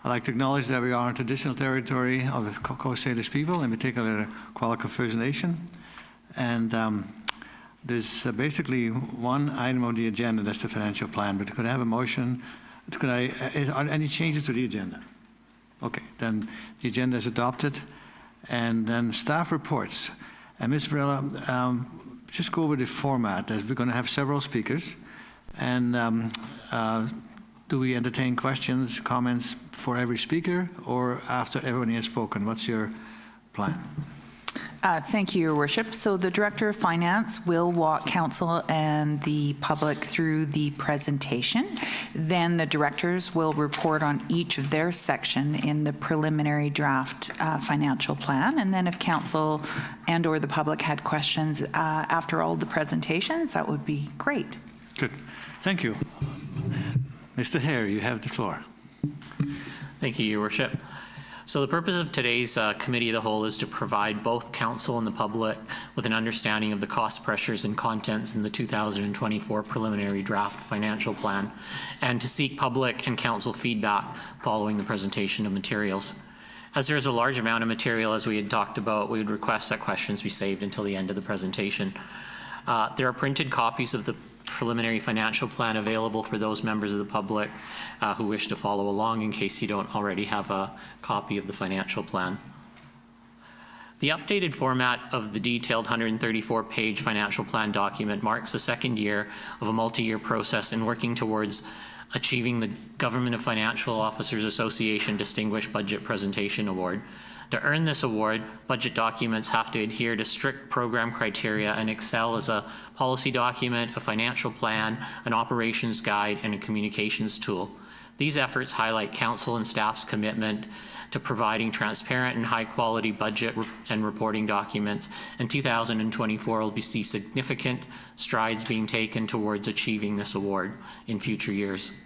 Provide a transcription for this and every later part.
I'd like to acknowledge that we are on traditional territory of the Coast Salish people, in particular the Qualica First Nation. And there's basically one item on the agenda, that's the financial plan. But could I have a motion? Are there any changes to the agenda? Okay, then the agenda is adopted. And then staff reports. And Ms. Varela, just go over the format, as we're going to have several speakers. And do we entertain questions, comments for every speaker, or after everyone has spoken? What's your plan? Thank you, Your Worship. So the Director of Finance will walk Council and the public through the presentation. Then the directors will report on each of their section in the preliminary draft financial plan. And then if Council and or the public had questions after all the presentations, that would be great. Good. Thank you. Mr. Hare, you have the floor. Thank you, Your Worship. So the purpose of today's Committee of the Whole is to provide both Council and the public with an understanding of the cost pressures and contents in the 2024 preliminary draft financial plan, and to seek public and Council feedback following the presentation of materials. As there is a large amount of material, as we had talked about, we would request that questions be saved until the end of the presentation. There are printed copies of the preliminary financial plan available for those members of the public who wish to follow along, in case you don't already have a copy of the financial plan. The updated format of the detailed 134-page financial plan document marks the second year of a multi-year process in working towards achieving the Government of Financial Officers Association Distinguished Budget Presentation Award. To earn this award, budget documents have to adhere to strict program criteria and excel as a policy document, a financial plan, an operations guide, and a communications tool. These efforts highlight Council and staff's commitment to providing transparent and high-quality budget and reporting documents, and 2024 will see significant strides being taken towards achieving this award in future years.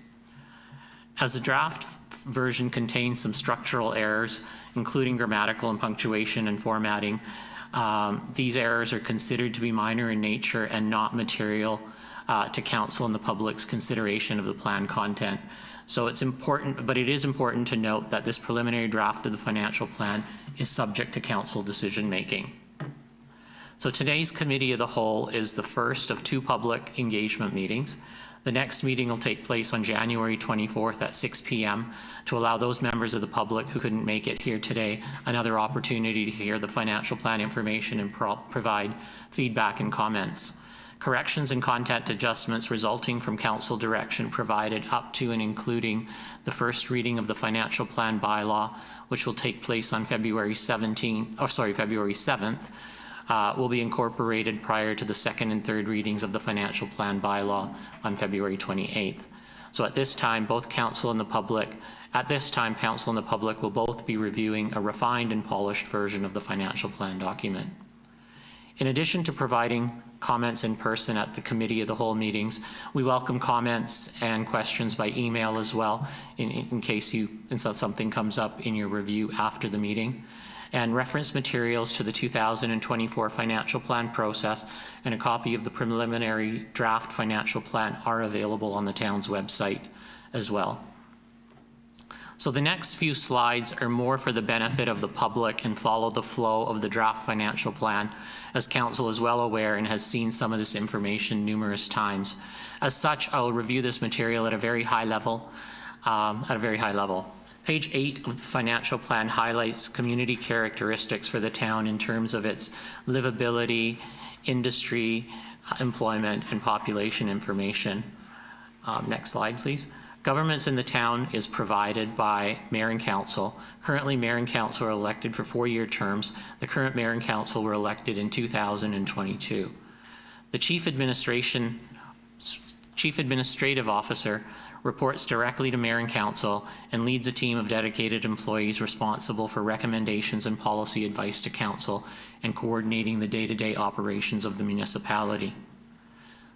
As the draft version contains some structural errors, including grammatical and punctuation and formatting, these errors are considered to be minor in nature and not material to Council and the public's consideration of the plan content. So it's important, but it is important to note that this preliminary draft of the financial plan is subject to Council decision making. So today's Committee of the Whole is the first of 2 public engagement meetings. The next meeting will take place on January 24th at 6 p.m. to allow those members of the public who couldn't make it here today another opportunity to hear the financial plan information and provide feedback and comments. Corrections and content adjustments resulting from Council direction provided up to and including the first reading of the financial plan bylaw, which will take place on February 7th, will be incorporated prior to the second and third readings of the financial plan bylaw on February 28th. So at this time, Council and the public will both be reviewing a refined and polished version of the financial plan document. In addition to providing comments in person at the Committee of the Whole meetings, we welcome comments and questions by email as well, in case something comes up in your review after the meeting. And reference materials to the 2024 financial plan process and a copy of the preliminary draft financial plan are available on the town's website as well. So the next few slides are more for the benefit of the public and follow the flow of the draft financial plan, as Council is well aware and has seen some of this information numerous times. As such, I will review this material at a very high level. Page 8 of the financial plan highlights community characteristics for the town in terms of its livability, industry, employment, and population information. Next slide, please. Governments in the town is provided by Mayor and Council. Currently, Mayor and Council are elected for 4-year terms. The current Mayor and Council were elected in 2022. The Chief Administrative Officer reports directly to Mayor and Council and leads a team of dedicated employees responsible for recommendations and policy advice to Council and coordinating the day-to-day operations of the municipality.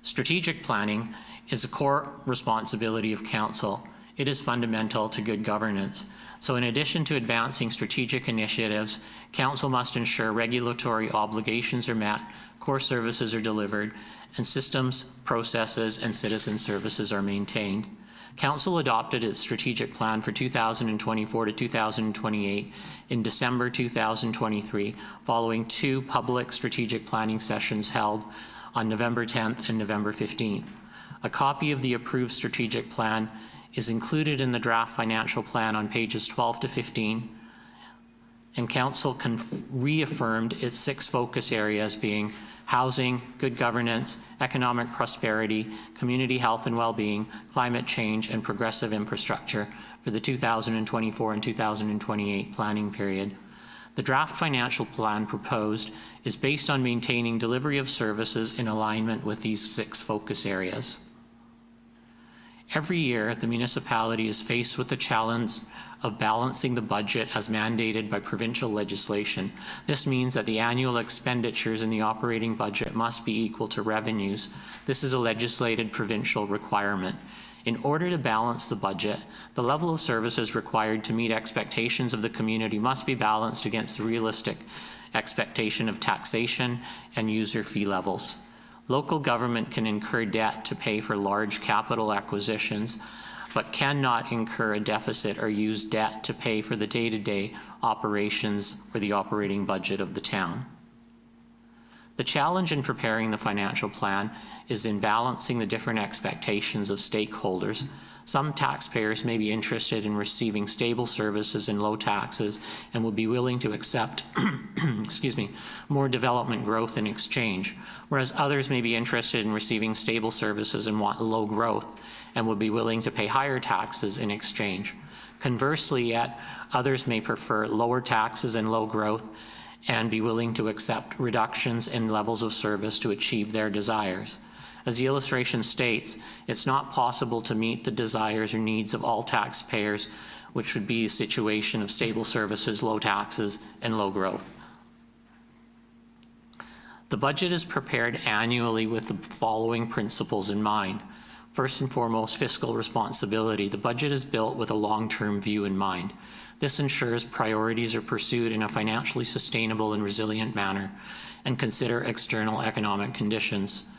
Strategic planning is a core responsibility of Council. It is fundamental to good governance. So in addition to advancing strategic initiatives, Council must ensure regulatory obligations are met, core services are delivered, and systems, processes, and citizen services are maintained. Council adopted its strategic plan for 2024 to 2028 in December 2023, following 2 public strategic planning sessions held on November 10th and November 15th. A copy of the approved strategic plan is included in the draft financial plan on pages 12 to 15, and Council reaffirmed its 6 focus areas being housing, good governance, economic prosperity, community health and well-being, climate change, and progressive infrastructure for the 2024 and 2028 planning period. The draft financial plan proposed is based on maintaining delivery of services in alignment with these 6 focus areas. Every year, the municipality is faced with the challenge of balancing the budget as mandated by provincial legislation. This means that the annual expenditures in the operating budget must be equal to revenues. This is a legislated provincial requirement. In order to balance the budget, the level of services required to meet expectations of the community must be balanced against the realistic expectation of taxation and user fee levels. Local government can incur debt to pay for large capital acquisitions, but cannot incur a deficit or use debt to pay for the day-to-day operations or the operating budget of the town. The challenge in preparing the financial plan is in balancing the different expectations of stakeholders. Some taxpayers may be interested in receiving stable services and low taxes and will be willing to accept more development growth in exchange, whereas others may be interested in receiving stable services and want low growth and would be willing to pay higher taxes in exchange. Conversely, yet, others may prefer lower taxes and low growth and be willing to accept reductions in levels of service to achieve their desires. As the illustration states, it's not possible to meet the desires or needs of all taxpayers, which would be a situation of stable services, low taxes, and low growth. The budget is prepared annually with the following principles in mind. First and foremost, fiscal responsibility. The budget is built with a long-term view in mind. This ensures priorities are pursued in a financially sustainable and resilient manner and consider external economic conditions.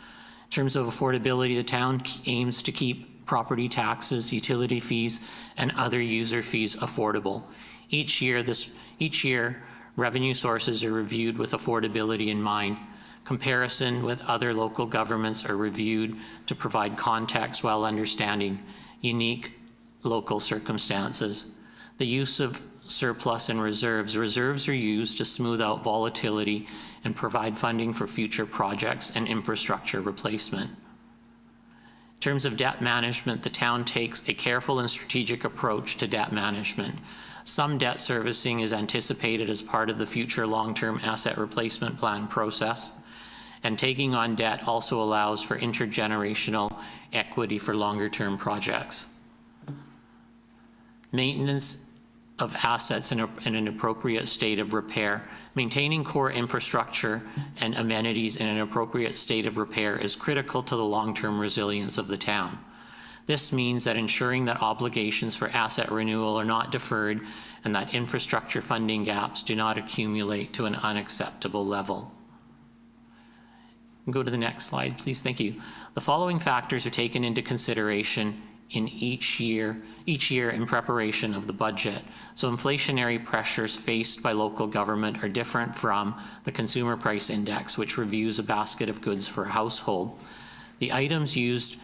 In terms of affordability, the town aims to keep property taxes, utility fees, and other user fees affordable. Each year, revenue sources are reviewed with affordability in mind. Comparison with other local governments are reviewed to provide context while understanding unique local circumstances. The use of surplus and reserves. Reserves are used to smooth out volatility and provide funding for future projects and infrastructure replacement. In terms of debt management, the town takes a careful and strategic approach to debt management. Some debt servicing is anticipated as part of the future long-term asset replacement plan process, and taking on debt also allows for intergenerational equity for longer-term projects. Maintenance of assets in an appropriate state of repair. Maintaining core infrastructure and amenities in an appropriate state of repair is critical to the long-term resilience of the town. This means that ensuring that obligations for asset renewal are not deferred and that infrastructure funding gaps do not accumulate to an unacceptable level. Go to the next slide, please. Thank you. The following factors are taken into consideration in each year in preparation of the budget. So inflationary pressures faced by local government are different from the Consumer Price Index, which reviews a basket of goods for a household. The items used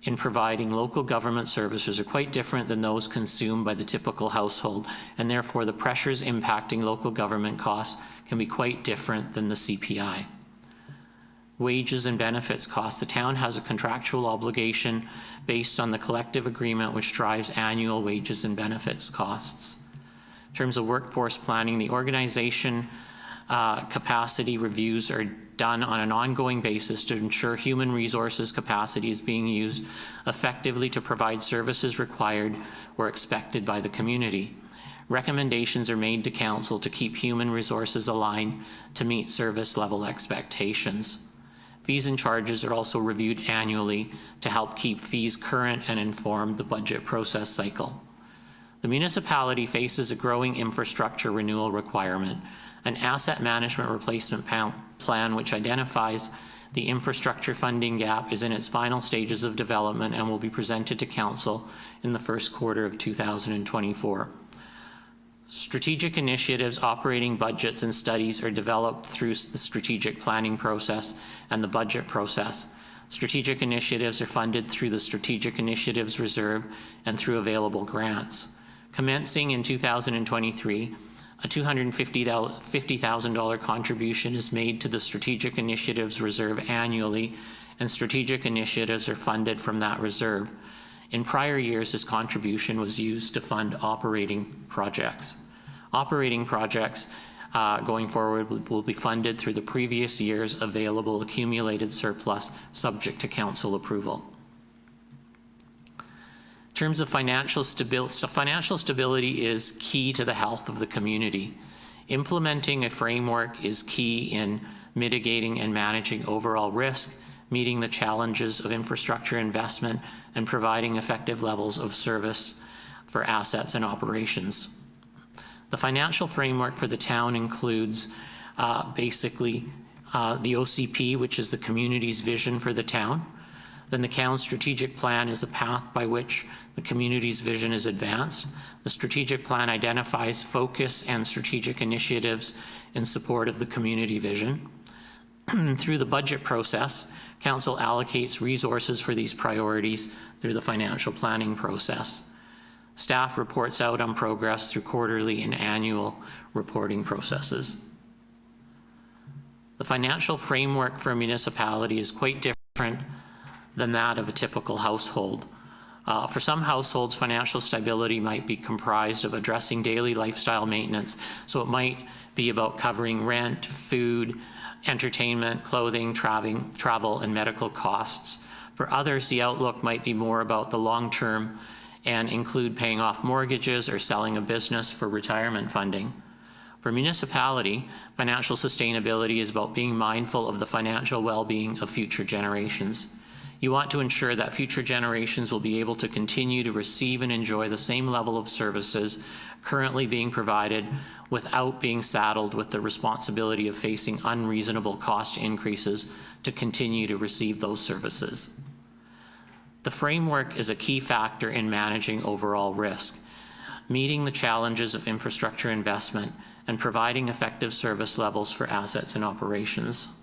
in providing local government services are quite different than those consumed by the typical household, and therefore the pressures impacting local government costs can be quite different than the CPI. Wages and benefits costs. The town has a contractual obligation based on the collective agreement which drives annual wages and benefits costs. In terms of workforce planning, the organization capacity reviews are done on an ongoing basis to ensure human resources capacity is being used effectively to provide services required or expected by the community. Recommendations are made to council to keep human resources aligned to meet service level expectations. Fees and charges are also reviewed annually to help keep fees current and inform the budget process cycle. The municipality faces a growing infrastructure renewal requirement. An asset management replacement plan which identifies The infrastructure funding gap is in its final stages of development and will be presented to Council in the first quarter of 2024. Strategic initiatives, operating budgets, and studies are developed through the strategic planning process and the budget process. Strategic initiatives are funded through the Strategic Initiatives Reserve and through available grants. Commencing in 2023, a $250,000 contribution is made to the Strategic Initiatives Reserve annually, and strategic initiatives are funded from that reserve. In prior years, this contribution was used to fund operating projects. Operating projects going forward will be funded through the previous year's available accumulated surplus, subject to Council approval. In terms of financial stability is key to the health of the community. Implementing a framework is key in mitigating and managing overall risk, meeting the challenges of infrastructure investment, and providing effective levels of service for assets and operations. The financial framework for the town includes the OCP, which is the community's vision for the town. Then the town's strategic plan is the path by which the community's vision is advanced. The strategic plan identifies focus and strategic initiatives in support of the community vision. Through the budget process, Council allocates resources for these priorities through the financial planning process. Staff reports out on progress through quarterly and annual reporting processes. The financial framework for a municipality is quite different than that of a typical household. For some households, financial stability might be comprised of addressing daily lifestyle maintenance, so it might be about covering rent, food, entertainment, clothing, travel, and medical costs. For others, the outlook might be more about the long-term and include paying off mortgages or selling a business for retirement funding. For municipality, financial sustainability is about being mindful of the financial well-being of future generations. You want to ensure that future generations will be able to continue to receive and enjoy the same level of services currently being provided without being saddled with the responsibility of facing unreasonable cost increases to continue to receive those services. The framework is a key factor in managing overall risk, meeting the challenges of infrastructure investment, and providing effective service levels for assets and operations.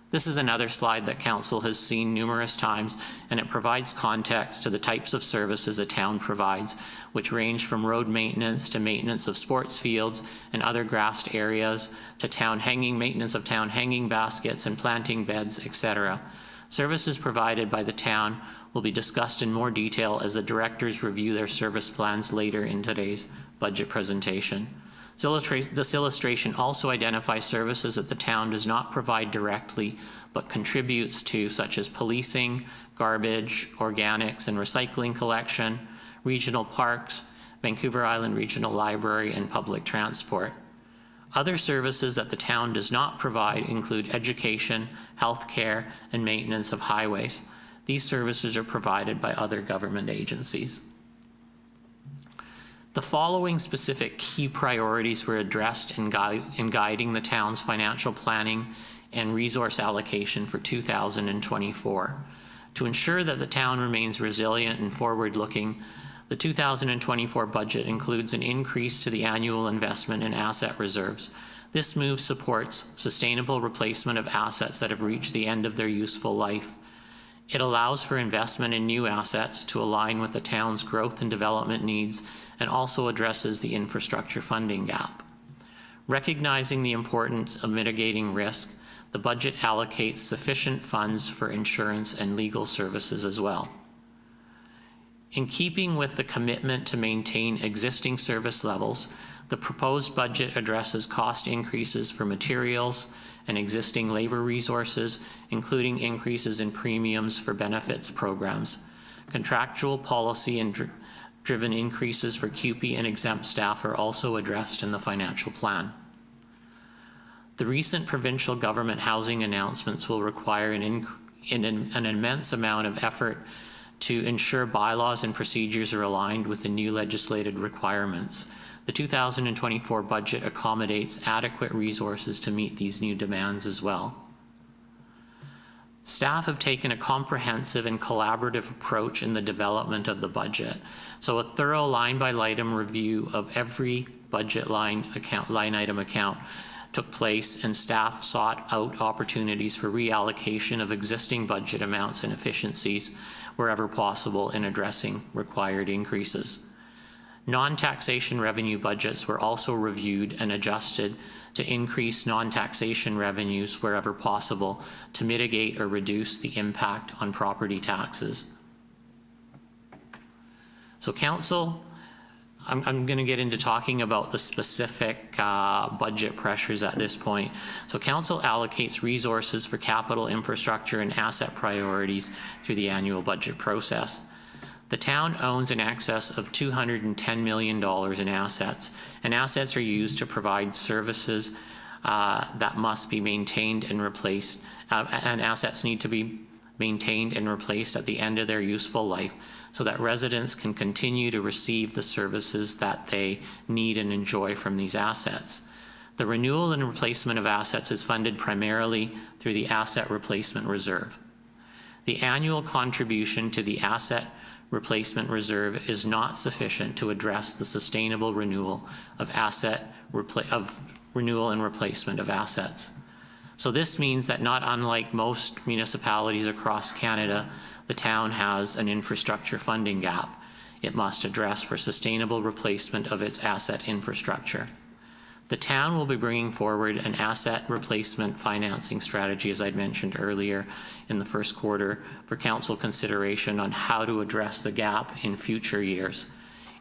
This is another slide that Council has seen numerous times, and it provides context to the types of services a town provides, which range from road maintenance to maintenance of sports fields and other grassed areas to maintenance of town hanging baskets and planting beds, etc. Services provided by the town will be discussed in more detail as the directors review their service plans later in today's budget presentation. This illustration also identifies services that the town does not provide directly but contributes to, such as policing, garbage, organics and recycling collection, regional parks, Vancouver Island Regional Library, and public transport. Other services that the town does not provide include education, healthcare, and maintenance of highways. These services are provided by other government agencies. The following specific key priorities were addressed in guiding the town's financial planning and resource allocation for 2024. To ensure that the town remains resilient and forward-looking, the 2024 budget includes an increase to the annual investment in asset reserves. This move supports sustainable replacement of assets that have reached the end of their useful life. It allows for investment in new assets to align with the town's growth and development needs, and also addresses the infrastructure funding gap. Recognizing the importance of mitigating risk, the budget allocates sufficient funds for insurance and legal services as well. In keeping with the commitment to maintain existing service levels, the proposed budget addresses cost increases for materials and existing labor resources, including increases in premiums for benefits programs. Contractual policy and driven increases for CUPE and exempt staff are also addressed in the financial plan. The recent provincial government housing announcements will require an immense amount of effort to ensure bylaws and procedures are aligned with the new legislated requirements. The 2024 budget accommodates adequate resources to meet these new demands as well. Staff have taken a comprehensive and collaborative approach in the development of the budget. So a thorough line-by-line review of every budget line item account took place, and staff sought out opportunities for reallocation of existing budget amounts and efficiencies wherever possible in addressing required increases. Non-taxation revenue budgets were also reviewed and adjusted to increase non-taxation revenues wherever possible to mitigate or reduce the impact on property taxes. So Council, I'm going to get into talking about the specific budget pressures at this point. So Council allocates resources for capital infrastructure and asset priorities through the annual budget process. The town owns in excess of $210 million in assets, and assets are used to provide services that must be maintained and replaced, and assets need to be maintained and replaced at the end of their useful life so that residents can continue to receive the services that they need and enjoy from these assets. The renewal and replacement of assets is funded primarily through the Asset Replacement Reserve. The annual contribution to the Asset Replacement Reserve is not sufficient to address the sustainable renewal of renewal and replacement of assets. So this means that not unlike most municipalities across Canada, the town has an infrastructure funding gap it must address for sustainable replacement of its asset infrastructure. The town will be bringing forward an asset replacement financing strategy, as I'd mentioned earlier, in the first quarter for council consideration on how to address the gap in future years.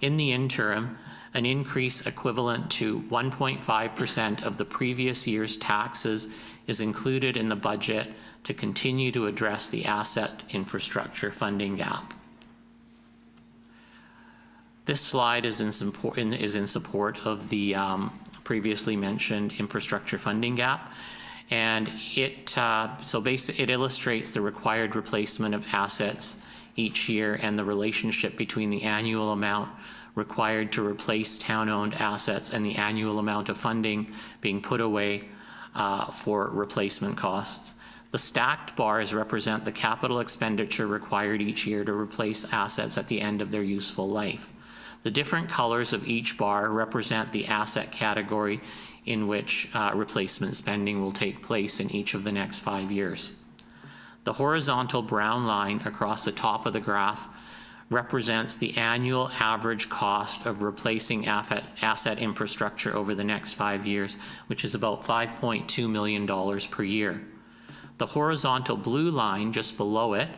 In the interim, an increase equivalent to 1.5% of the previous year's taxes is included in the budget to continue to address the asset infrastructure funding gap. This slide is in support of the previously mentioned infrastructure funding gap, and it illustrates the required replacement of assets each year and the relationship between the annual amount required to replace town-owned assets and the annual amount of funding being put away for replacement costs. The stacked bars represent the capital expenditure required each year to replace assets at the end of their useful life. The different colors of each bar represent the asset category in which replacement spending will take place in each of the next 5 years. The horizontal brown line across the top of the graph represents the annual average cost of replacing asset infrastructure over the next 5 years, which is about $5.2 million per year. The horizontal blue line just below it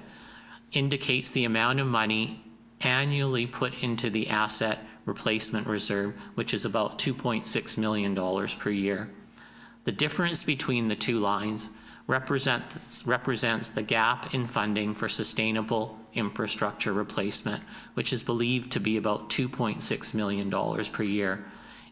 indicates the amount of money annually put into the asset replacement reserve, which is about $2.6 million per year. The difference between the two lines represents the gap in funding for sustainable infrastructure replacement, which is believed to be about $2.6 million per year.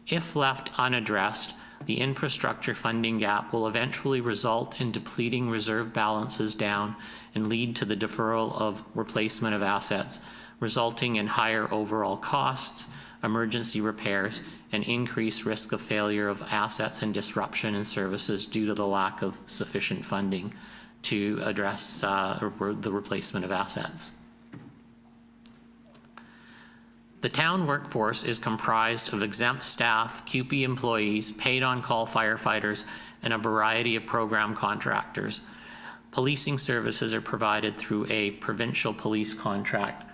If left unaddressed, the infrastructure funding gap will eventually result in depleting reserve balances down and lead to the deferral of replacement of assets, resulting in higher overall costs, emergency repairs, and increased risk of failure of assets and disruption in services due to the lack of sufficient funding to address the replacement of assets. The town workforce is comprised of exempt staff, CUPE employees, paid on-call firefighters, and a variety of program contractors. Policing services are provided through a provincial police contract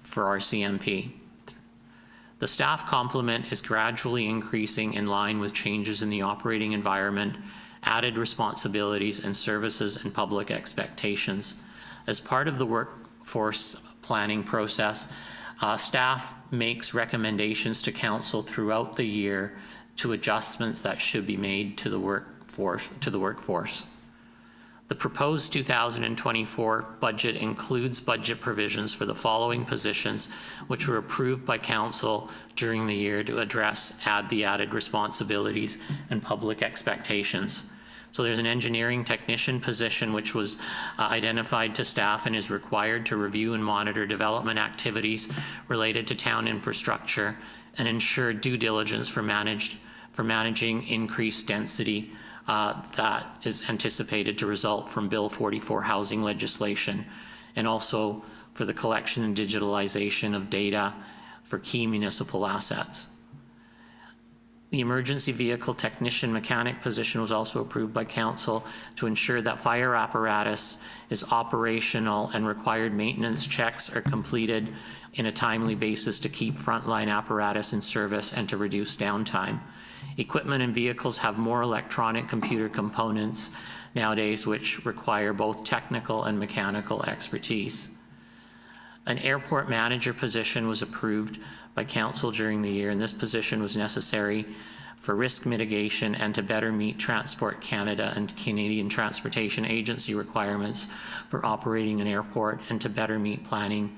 for RCMP. The staff complement is gradually increasing in line with changes in the operating environment, added responsibilities and services, and public expectations. As part of the workforce planning process, staff makes recommendations to council throughout the year to adjustments that should be made to the workforce. The proposed 2024 budget includes budget provisions for the following positions, which were approved by council during the year to address the added responsibilities and public expectations. So there's an engineering technician position which was identified to staff and is required to review and monitor development activities related to town infrastructure and ensure due diligence for managing increased density that is anticipated to result from Bill 44 housing legislation, and also for the collection and digitalization of data for key municipal assets. The emergency vehicle technician mechanic position was also approved by council to ensure that fire apparatus is operational and required maintenance checks are completed in a timely basis to keep frontline apparatus in service and to reduce downtime. Equipment and vehicles have more electronic computer components nowadays which require both technical and mechanical expertise. An airport manager position was approved by council during the year, and this position was necessary for risk mitigation and to better meet Transport Canada and Canadian Transportation Agency requirements for operating an airport and to better meet planning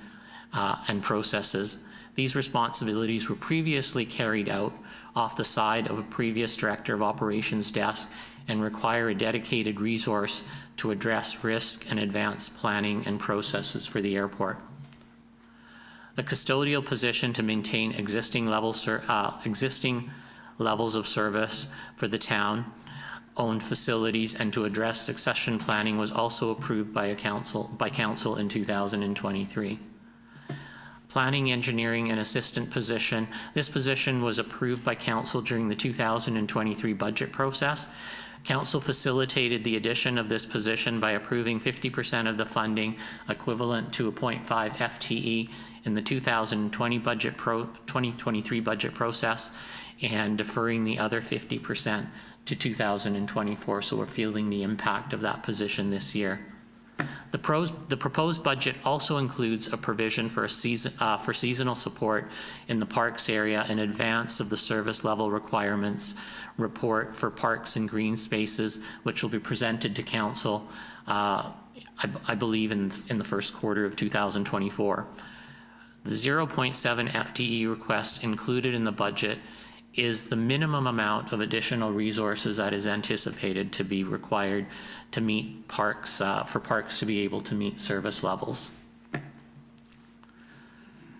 and processes. These responsibilities were previously carried out off the side of a previous Director of Operations desk and require a dedicated resource to address risk and advance planning and processes for the airport. A custodial position to maintain existing levels of service for the town-owned facilities and to address succession planning was also approved by council in 2023. Planning, engineering, and assistant position. This position was approved by council during the 2023 budget process. Council facilitated the addition of this position by approving 50% of the funding equivalent to a 0.5 FTE in the 2023 budget process and deferring the other 50% to 2024. So we're feeling the impact of that position this year. The proposed budget also includes a provision for seasonal support in the parks area in advance of the service level requirements report for parks and green spaces, which will be presented to council, I believe, in the first quarter of 2024. The 0.7 FTE request included in the budget is the minimum amount of additional resources that is anticipated to be required to meet parks, for parks to be able to meet service levels.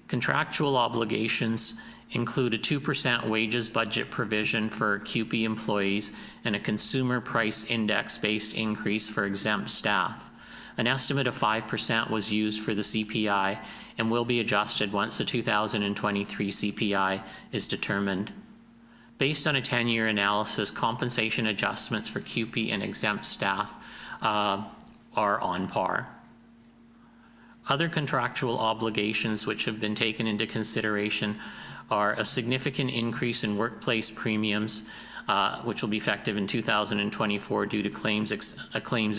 Contractual obligations include a 2% wages budget provision for CUPE employees and a consumer price index-based increase for exempt staff. An estimate of 5% was used for the CPI and will be adjusted once the 2023 CPI is determined. Based on a 10-year analysis, compensation adjustments for CUPE and exempt staff are on par. Other contractual obligations which have been taken into consideration are a significant increase in workplace premiums, which will be effective in 2024 due to claims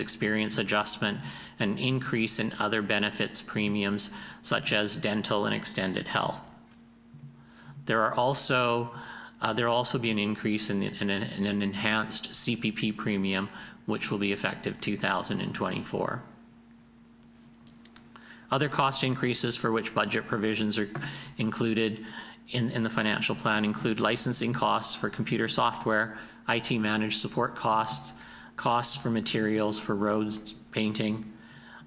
experience adjustment, and increase in other benefits premiums such as dental and extended health. There will also be an increase in an enhanced CPP premium, which will be effective 2024. Other cost increases for which budget provisions are included in the financial plan include licensing costs for computer software, IT managed support costs, costs for materials for roads painting,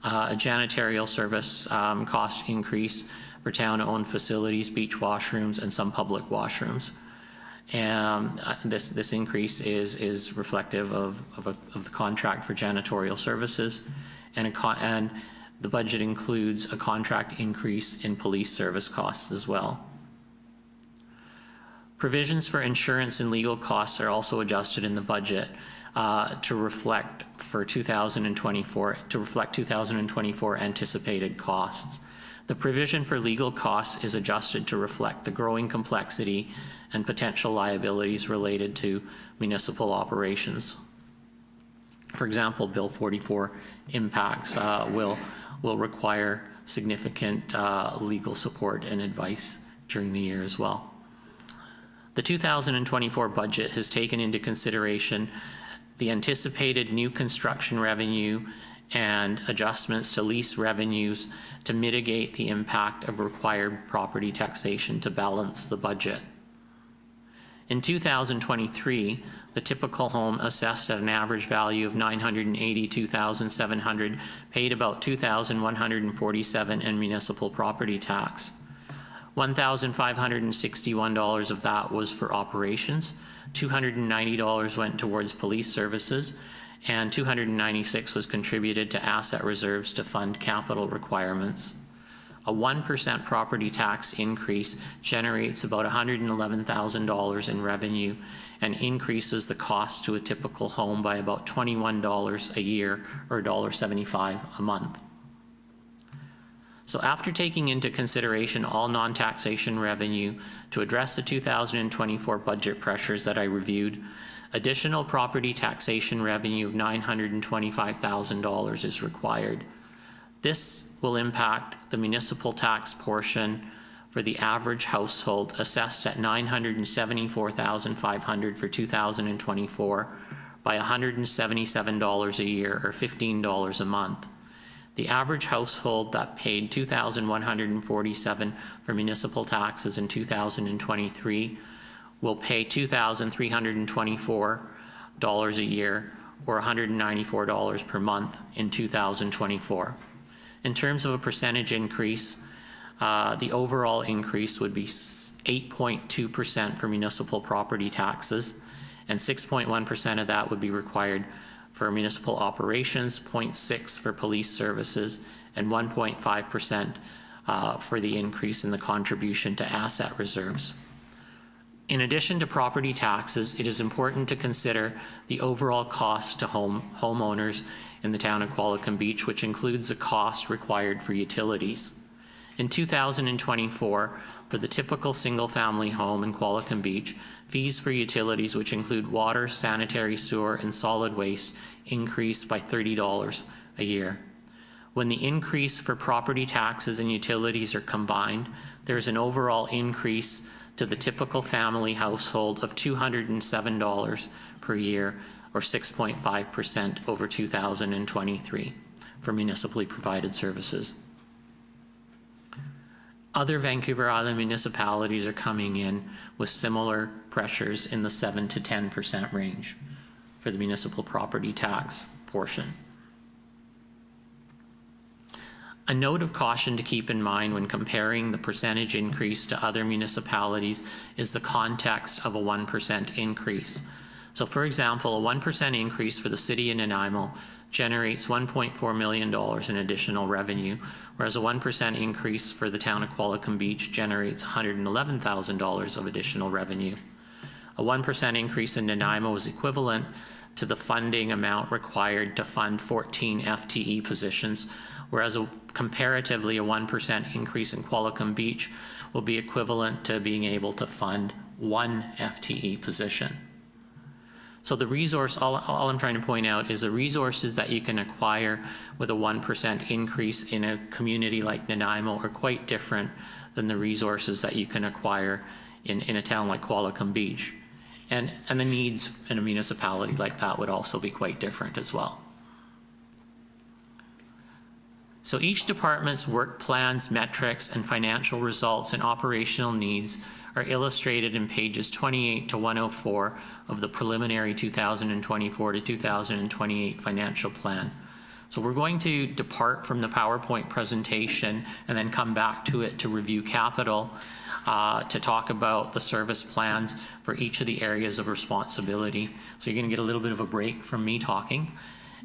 a janitorial service cost increase for town-owned facilities, beach washrooms, and some public washrooms. And this increase is reflective of the contract for janitorial services, and the budget includes a contract increase in police service costs as well. Provisions for insurance and legal costs are also adjusted in the budget to reflect 2024 anticipated costs. The provision for legal costs is adjusted to reflect the growing complexity and potential liabilities related to municipal operations. For example, Bill 44 impacts will require significant legal support and advice during the year as well. The 2024 budget has taken into consideration the anticipated new construction revenue and adjustments to lease revenues to mitigate the impact of required property taxation to balance the budget. In 2023, the typical home assessed at an average value of $982,700 paid about $2,147 in municipal property tax. $1,561 of that was for operations, $290 went towards police services, and $296 was contributed to asset reserves to fund capital requirements. A 1% property tax increase generates about $111,000 in revenue and increases the cost to a typical home by about $21 a year, or $1.75 a month. So after taking into consideration all non-taxation revenue to address the 2024 budget pressures that I reviewed, additional property taxation revenue of $925,000 is required. This will impact the municipal tax portion for the average household assessed at $974,500 for 2024 by $177 a year, or $15 a month. The average household that paid $2,147 for municipal taxes in 2023 will pay $2,324 a year, or $194 per month in 2024. In terms of a percentage increase, the overall increase would be 8.2% for municipal property taxes, and 6.1% of that would be required for municipal operations, 0.6% for police services, and 1.5% for the increase in the contribution to asset reserves. In addition to property taxes, it is important to consider the overall cost to homeowners in the town of Qualicum Beach, which includes the cost required for utilities. In 2024, for the typical single-family home in Qualicum Beach, fees for utilities, which include water, sanitary sewer, and solid waste, increased by $30 a year. When the increase for property taxes and utilities are combined, there's an overall increase to the typical family household of $207 per year, or 6.5% over 2023 for municipally provided services. Other Vancouver Island municipalities are coming in with similar pressures in the 7 to 10% range for the municipal property tax portion. A note of caution to keep in mind when comparing the percentage increase to other municipalities is the context of a 1% increase. So for example, a 1% increase for the city of Nanaimo generates $1.4 million in additional revenue, whereas a 1% increase for the town of Qualicum Beach generates $111,000 of additional revenue. A 1% increase in Nanaimo is equivalent to the funding amount required to fund 14 FTE positions, whereas comparatively a 1% increase in Qualicum Beach will be equivalent to being able to fund 1 FTE position. So the resource, all I'm trying to point out is the resources that you can acquire with a 1% increase in a community like Nanaimo are quite different than the resources that you can acquire in a town like Qualicum Beach. And the needs in a municipality like that would also be quite different as well. So each department's work plans, metrics, and financial results and operational needs are illustrated in pages 28 to 104 of the preliminary 2024 to 2028 financial plan. So we're going to depart from the PowerPoint presentation and then come back to it to review capital, to talk about the service plans for each of the areas of responsibility. So you're going to get a little bit of a break from me talking.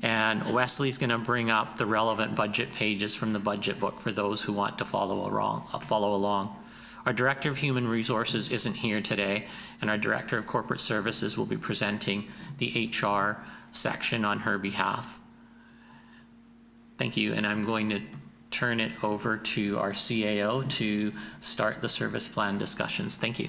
And Wesley's going to bring up the relevant budget pages from the budget book for those who want to follow along. Our Director of Human Resources isn't here today, and our Director of Corporate Services will be presenting the HR section on her behalf. Thank you, and I'm going to turn it over to our CAO to start the service plan discussions. Thank you.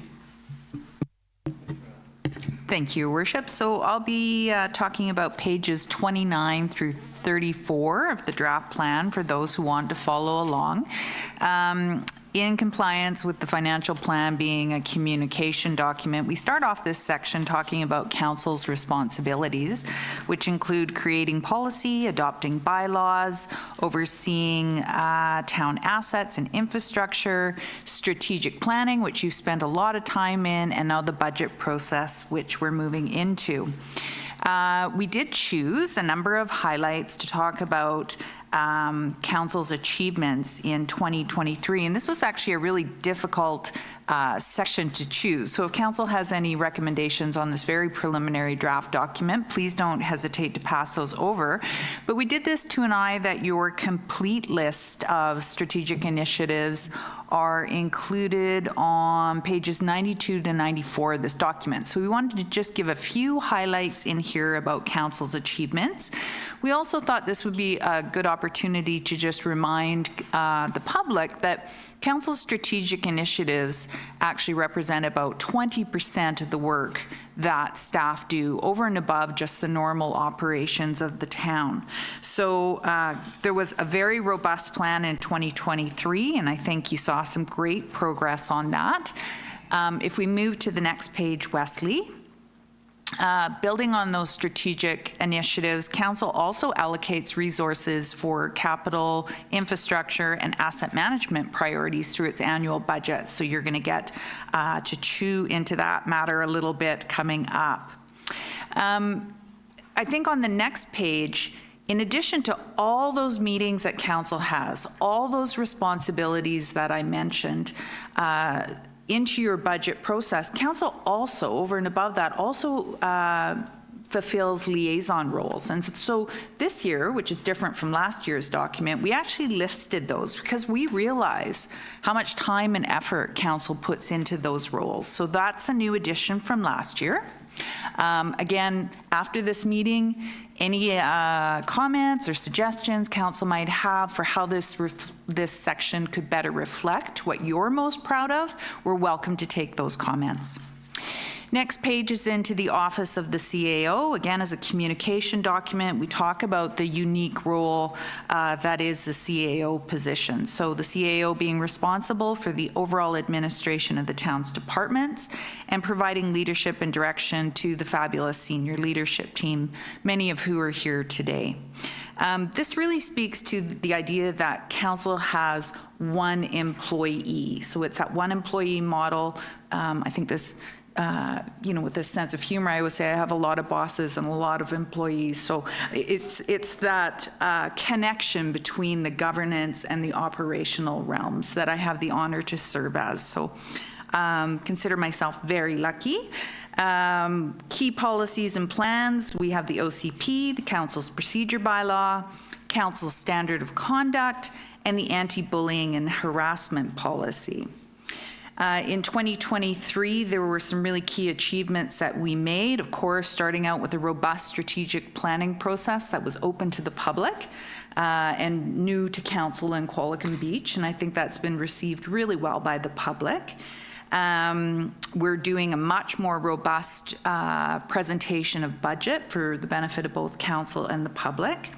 Thank you, Your Worship. So I'll be talking about pages 29 through 34 of the draft plan for those who want to follow along. In compliance with the financial plan being a communication document, we start off this section talking about council's responsibilities, which include creating policy, adopting bylaws, overseeing town assets and infrastructure, strategic planning, which you spent a lot of time in, and now the budget process, which we're moving into. We did choose a number of highlights to talk about council's achievements in 2023, and this was actually a really difficult section to choose. So if council has any recommendations on this very preliminary draft document, please don't hesitate to pass those over. But we did this to an eye that your complete list of strategic initiatives are included on pages 92 to 94 of this document. So we wanted to just give a few highlights in here about council's achievements. We also thought this would be a good opportunity to just remind the public that council's strategic initiatives actually represent about 20% of the work that staff do over and above just the normal operations of the town. So there was a very robust plan in 2023, and I think you saw some great progress on that. If we move to the next page, Wesley. Building on those strategic initiatives, council also allocates resources for capital, infrastructure, and asset management priorities through its annual budget. So you're going to get to chew into that matter a little bit coming up. I think on the next page, in addition to all those meetings that council has, all those responsibilities that I mentioned, into your budget process, council also, over and above that, also fulfills liaison roles. And so this year, which is different from last year's document, we actually listed those because we realize how much time and effort council puts into those roles. So that's a new addition from last year. Again, after this meeting, any comments or suggestions council might have for how this section could better reflect what you're most proud of, we're welcome to take those comments. Next page is into the Office of the CAO. Again, as a communication document, we talk about the unique role that is the CAO position. So the CAO being responsible for the overall administration of the town's departments and providing leadership and direction to the fabulous senior leadership team, many of who are here today. This really speaks to the idea that council has one employee. So it's that one employee model. I think this with this sense of humor, I always say I have a lot of bosses and a lot of employees. So it's that connection between the governance and the operational realms that I have the honor to serve as. So consider myself very lucky. Key policies and plans, we have the OCP, the council's procedure bylaw, council's standard of conduct, and the anti-bullying and harassment policy. In 2023, there were some really key achievements that we made, of course, starting out with a robust strategic planning process that was open to the public and new to council in Qualicum Beach, and I think that's been received really well by the public. We're doing a much more robust presentation of budget for the benefit of both council and the public.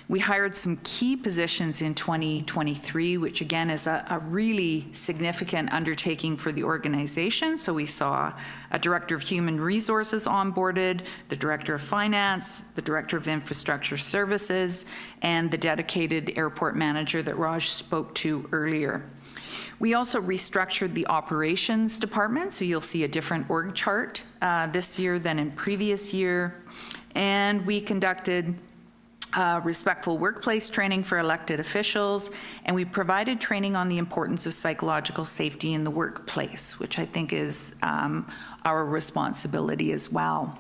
We hired some key positions in 2023, which again is a really significant undertaking for the organization. So we saw a Director of Human Resources onboarded, the Director of Finance, the Director of Infrastructure Services, and the dedicated airport manager that Raj spoke to earlier. We also restructured the operations department, so you'll see a different org chart this year than in previous year. And we conducted respectful workplace training for elected officials, and we provided training on the importance of psychological safety in the workplace, which I think is our responsibility as well.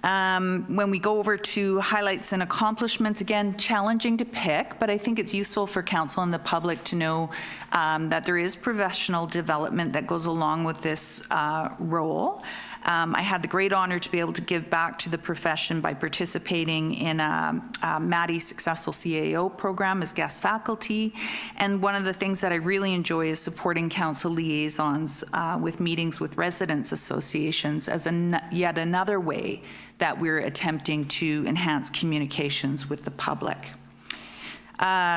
When we go over to highlights and accomplishments, again, challenging to pick, but I think it's useful for council and the public to know that there is professional development that goes along with this role. I had the great honor to be able to give back to the profession by participating in Maddie's Successful CAO program as guest faculty. And one of the things that I really enjoy is supporting council liaisons with meetings with residents associations as yet another way that we're attempting to enhance communications with the public.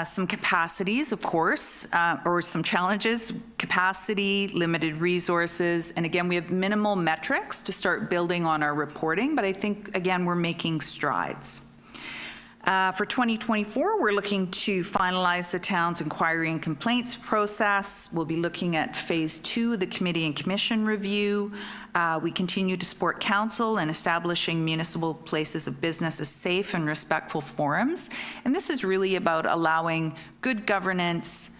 Some capacities, of course, or some challenges, capacity, limited resources, and again, we have minimal metrics to start building on our reporting, but I think, again, we're making strides. For 2024, we're looking to finalize the town's inquiry and complaints process. We'll be looking at phase 2 of the committee and commission review. We continue to support council in establishing municipal places of business as safe and respectful forums. And this is really about allowing good governance,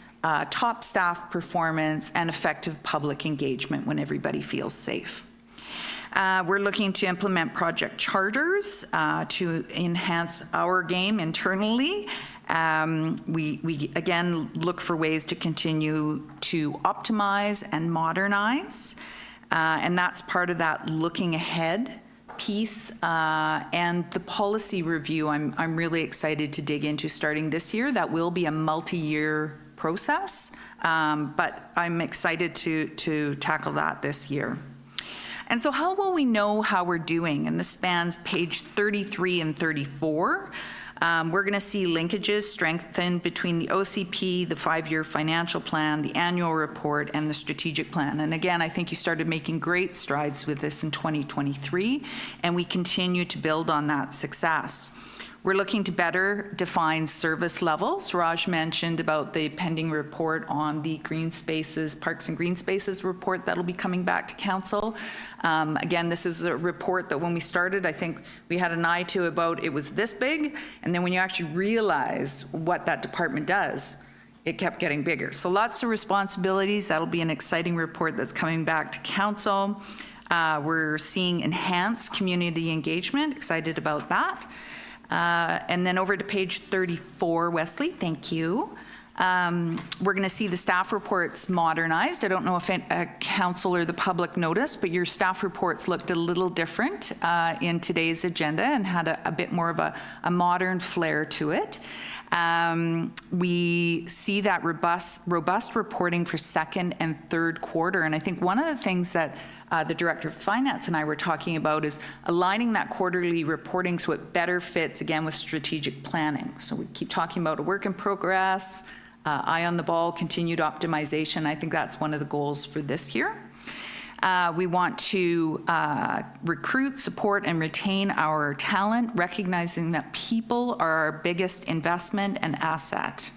top staff performance, and effective public engagement when everybody feels safe. We're looking to implement project charters to enhance our game internally. We again look for ways to continue to optimize and modernize, and that's part of that looking ahead piece. And the policy review, I'm really excited to dig into starting this year. That will be a multi-year process, but I'm excited to tackle that this year. And so how will we know how we're doing? And this spans page 33 and 34. We're going to see linkages strengthened between the OCP, the 5-year financial plan, the annual report, and the strategic plan. And again, I think you started making great strides with this in 2023, and we continue to build on that success. We're looking to better define service levels. Raj mentioned about the pending report on the green spaces, parks and green spaces report that'll be coming back to council. Again, this is a report that when we started, I think we had an eye to about it was this big, and then when you actually realize what that department does, it kept getting bigger. So lots of responsibilities. That'll be an exciting report that's coming back to council. We're seeing enhanced community engagement, excited about that. And then over to page 34, Wesley, thank you. We're going to see the staff reports modernized. I don't know if a council or the public noticed, but your staff reports looked a little different in today's agenda and had a bit more of a modern flair to it. We see that robust reporting for second and third quarter. And I think one of the things that the Director of Finance and I were talking about is aligning that quarterly reporting so it better fits, again, with strategic planning. So we keep talking about a work in progress, eye on the ball, continued optimization. I think that's one of the goals for this year. We want to recruit, support, and retain our talent, recognizing that people are our biggest investment and asset.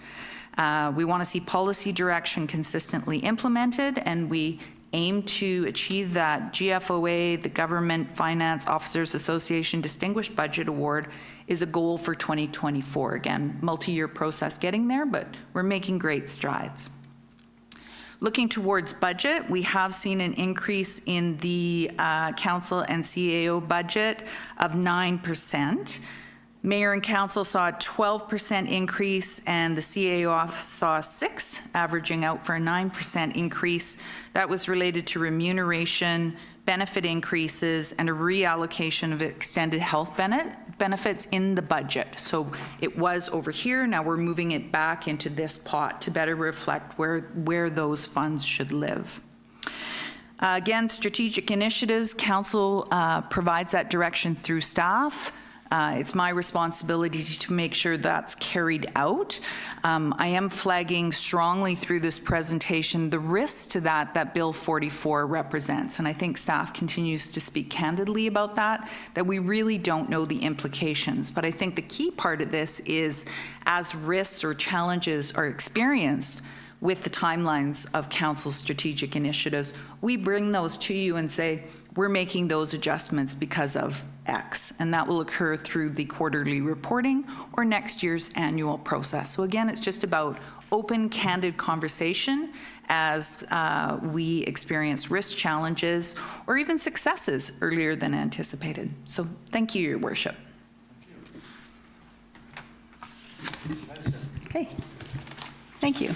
We want to see policy direction consistently implemented, and we aim to achieve that GFOA, the Government Finance Officers Association Distinguished Budget Award, is a goal for 2024. Again, multi-year process getting there, but we're making great strides. Looking towards budget, we have seen an increase in the council and CAO budget of 9%. Mayor and council saw a 12% increase, and the CAO office saw a 6%, averaging out for a 9% increase. That was related to remuneration, benefit increases, and a reallocation of extended health benefits in the budget. So it was over here, now we're moving it back into this pot to better reflect where those funds should live. Again, strategic initiatives, council provides that direction through staff. It's my responsibility to make sure that's carried out. I am flagging strongly through this presentation the risks to that Bill 44 represents, and I think staff continues to speak candidly about that we really don't know the implications. But I think the key part of this is, as risks or challenges are experienced with the timelines of council's strategic initiatives, we bring those to you and say, we're making those adjustments because of X, and that will occur through the quarterly reporting or next year's annual process. So again, it's just about open, candid conversation as we experience risk challenges or even successes earlier than anticipated. So thank you, Your Worship. Okay, thank you.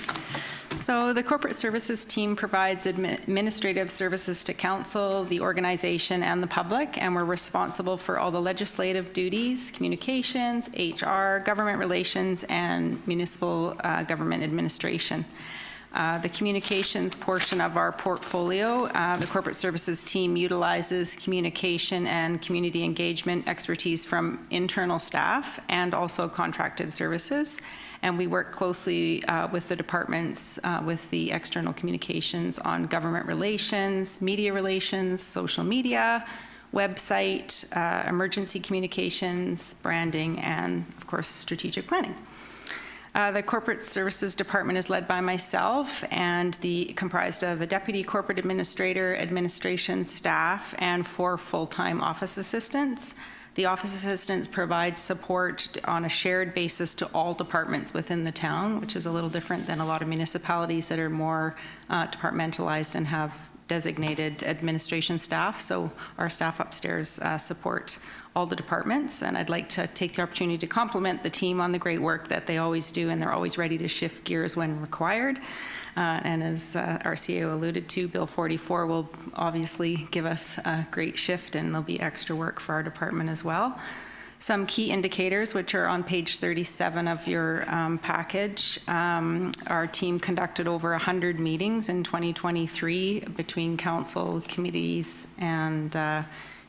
So the corporate services team provides administrative services to council, the organization, and the public, and we're responsible for all the legislative duties, communications, HR, government relations, and municipal government administration. The communications portion of our portfolio, the corporate services team utilizes communication and community engagement expertise from internal staff and also contracted services. And we work closely with the departments with the external communications on government relations, media relations, social media, website, emergency communications, branding, and of course, strategic planning. The corporate services department is led by myself and comprised of a deputy corporate administrator, administration staff, and 4 full-time office assistants. The office assistants provide support on a shared basis to all departments within the town, which is a little different than a lot of municipalities that are more departmentalized and have designated administration staff. So our staff upstairs support all the departments, and I'd like to take the opportunity to compliment the team on the great work that they always do, and they're always ready to shift gears when required. And as our CEO alluded to, Bill 44 will obviously give us a great shift, and there'll be extra work for our department as well. Some key indicators, which are on page 37 of your package. Our team conducted over 100 meetings in 2023 between council, committees, and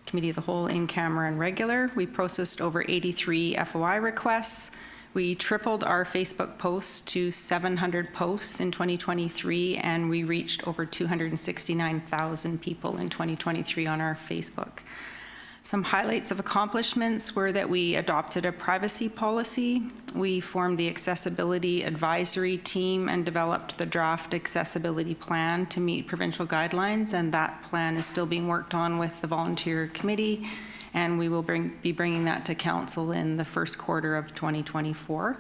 Committee of the Whole, in camera and regular. We processed over 83 FOI requests. We tripled our Facebook posts to 700 posts in 2023, and we reached over 269,000 people in 2023 on our Facebook. Some highlights of accomplishments were that we adopted a privacy policy. We formed the accessibility advisory team and developed the draft accessibility plan to meet provincial guidelines, and that plan is still being worked on with the volunteer committee, and we will be bringing that to council in the first quarter of 2024.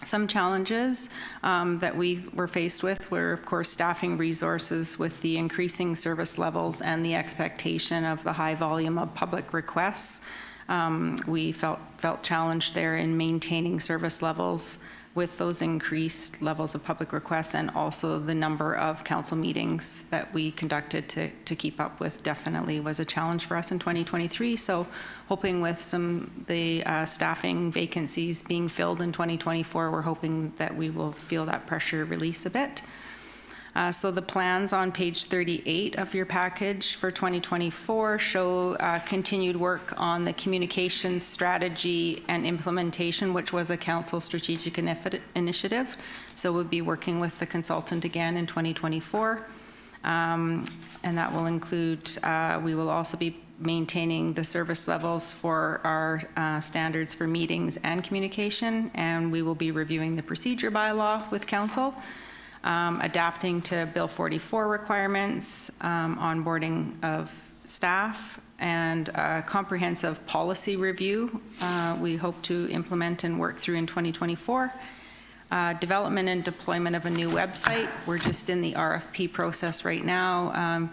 Some challenges that we were faced with were, of course, staffing resources with the increasing service levels and the expectation of the high volume of public requests. We felt challenged there in maintaining service levels with those increased levels of public requests, and also the number of council meetings that we conducted to keep up with definitely was a challenge for us in 2023. So hoping with the staffing vacancies being filled in 2024, we're hoping that we will feel that pressure release a bit. So the plans on page 38 of your package for 2024 show continued work on the communications strategy and implementation, which was a council strategic initiative. So we'll be working with the consultant again in 2024. And that will include, we will also be maintaining the service levels for our standards for meetings and communication, and we will be reviewing the procedure bylaw with council. Adapting to Bill 44 requirements, onboarding of staff, and a comprehensive policy review we hope to implement and work through in 2024. Development and deployment of a new website. We're just in the RFP process right now,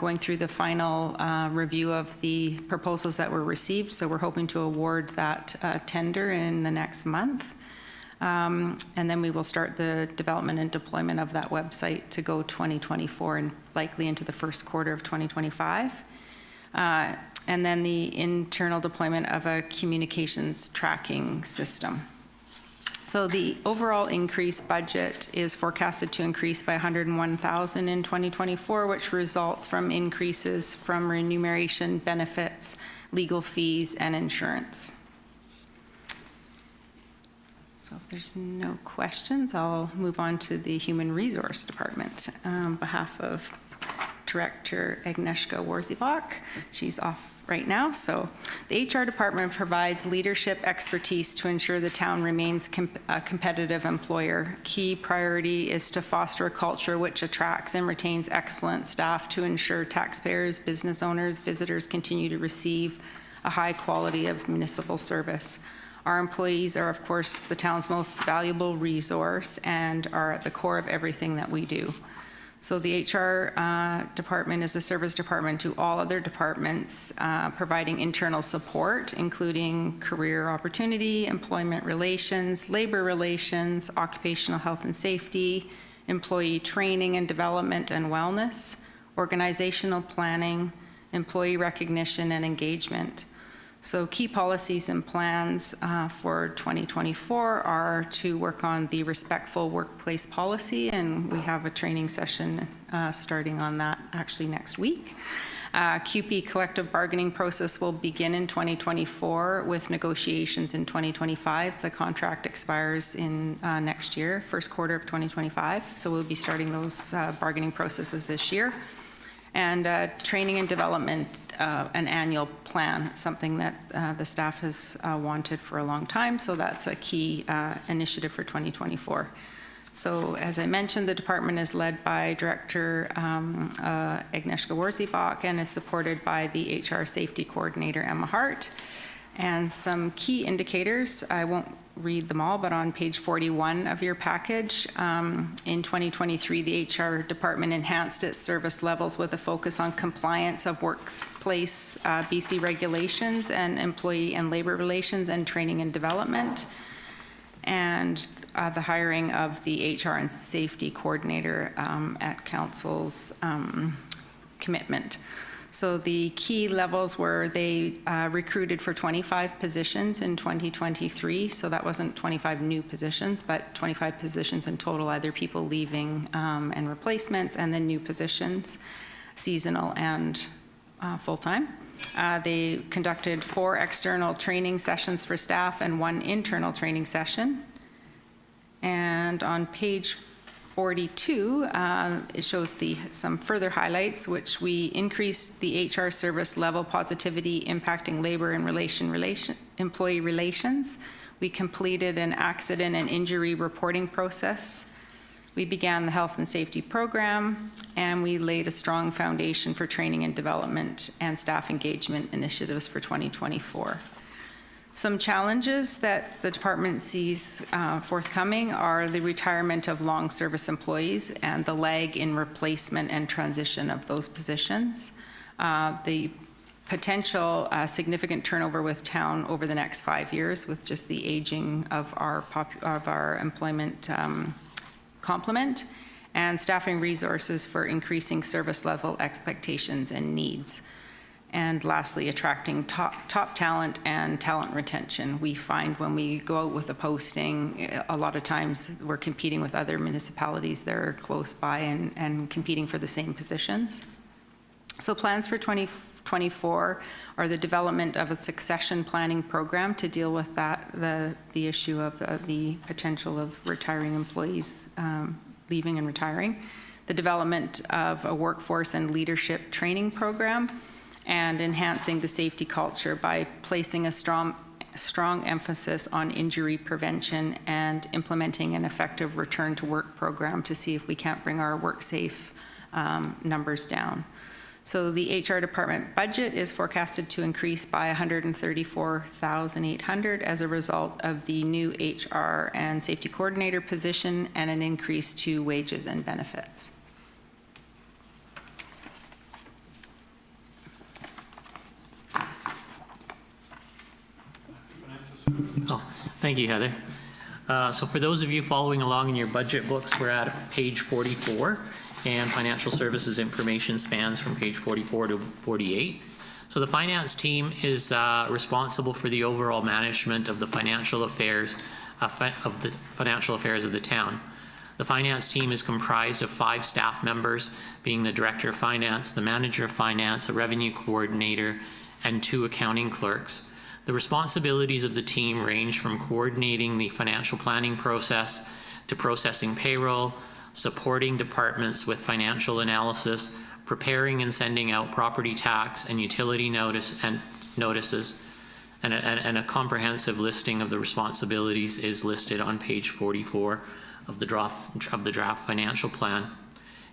going through the final review of the proposals that were received, so we're hoping to award that tender in the next month. And then we will start the development and deployment of that website to go 2024 and likely into the first quarter of 2025. And then the internal deployment of a communications tracking system. So the overall increase budget is forecasted to increase by $101,000 in 2024, which results from increases from remuneration, benefits, legal fees, and insurance. So if there's no questions, I'll move on to the Human Resource Department. On behalf of Director Agnieszka Warzybak, she's off right now. So the HR department provides leadership expertise to ensure the town remains a competitive employer. Key priority is to foster a culture which attracts and retains excellent staff to ensure taxpayers, business owners, visitors continue to receive a high quality of municipal service. Our employees are, of course, the town's most valuable resource and are at the core of everything that we do. So the HR department is a service department to all other departments, providing internal support, including career opportunity, employment relations, labor relations, occupational health and safety, employee training and development and wellness, organizational planning, employee recognition and engagement. So key policies and plans for 2024 are to work on the respectful workplace policy, and we have a training session starting on that actually next week. CUPE collective bargaining process will begin in 2024 with negotiations in 2025. The contract expires in next year, first quarter of 2025. So we'll be starting those bargaining processes this year. And training and development, an annual plan, something that the staff has wanted for a long time, so that's a key initiative for 2024. So as I mentioned, the department is led by Director Agnieszka Warzybach and is supported by the HR Safety Coordinator, Emma Hart. And some key indicators, I won't read them all, but on page 41 of your package, in 2023, the HR department enhanced its service levels with a focus on compliance of workplace BC regulations and employee and labor relations and training and development, and the hiring of the HR and safety coordinator at council's commitment. So the key levels were they recruited for 25 positions in 2023. So that wasn't 25 new positions, but 25 positions in total, either people leaving and replacements, and then new positions, seasonal and full-time. They conducted 4 external training sessions for staff and 1 internal training session. And on page 42, it shows some further highlights, which we increased the HR service level positivity impacting labor and employee relations. We completed an accident and injury reporting process. We began the health and safety program, and we laid a strong foundation for training and development and staff engagement initiatives for 2024. Some challenges that the department sees forthcoming are the retirement of long service employees and the lag in replacement and transition of those positions. The potential significant turnover with town over the next 5 years with just the aging of our employment complement, and staffing resources for increasing service level expectations and needs. And lastly, attracting top talent and talent retention. We find when we go out with a posting, a lot of times we're competing with other municipalities that are close by and competing for the same positions. So plans for 2024 are the development of a succession planning program to deal with that, the issue of the potential of retiring employees leaving and retiring, the development of a workforce and leadership training program, and enhancing the safety culture by placing a strong emphasis on injury prevention and implementing an effective return to work program to see if we can't bring our WorkSafe numbers down. So the HR department budget is forecasted to increase by $134,800 as a result of the new HR and safety coordinator position and an increase to wages and benefits. Oh, thank you, Heather. So for those of you following along in your budget books, we're at page 44, and financial services information spans from page 44 to 48. So the finance team is responsible for the overall management of the financial affairs of the town. The finance team is comprised of 5 staff members, being the director of finance, the manager of finance, a revenue coordinator, and 2 accounting clerks. The responsibilities of the team range from coordinating the financial planning process to processing payroll, supporting departments with financial analysis, preparing and sending out property tax and utility notices, and a comprehensive listing of the responsibilities is listed on page 44 of the draft financial plan.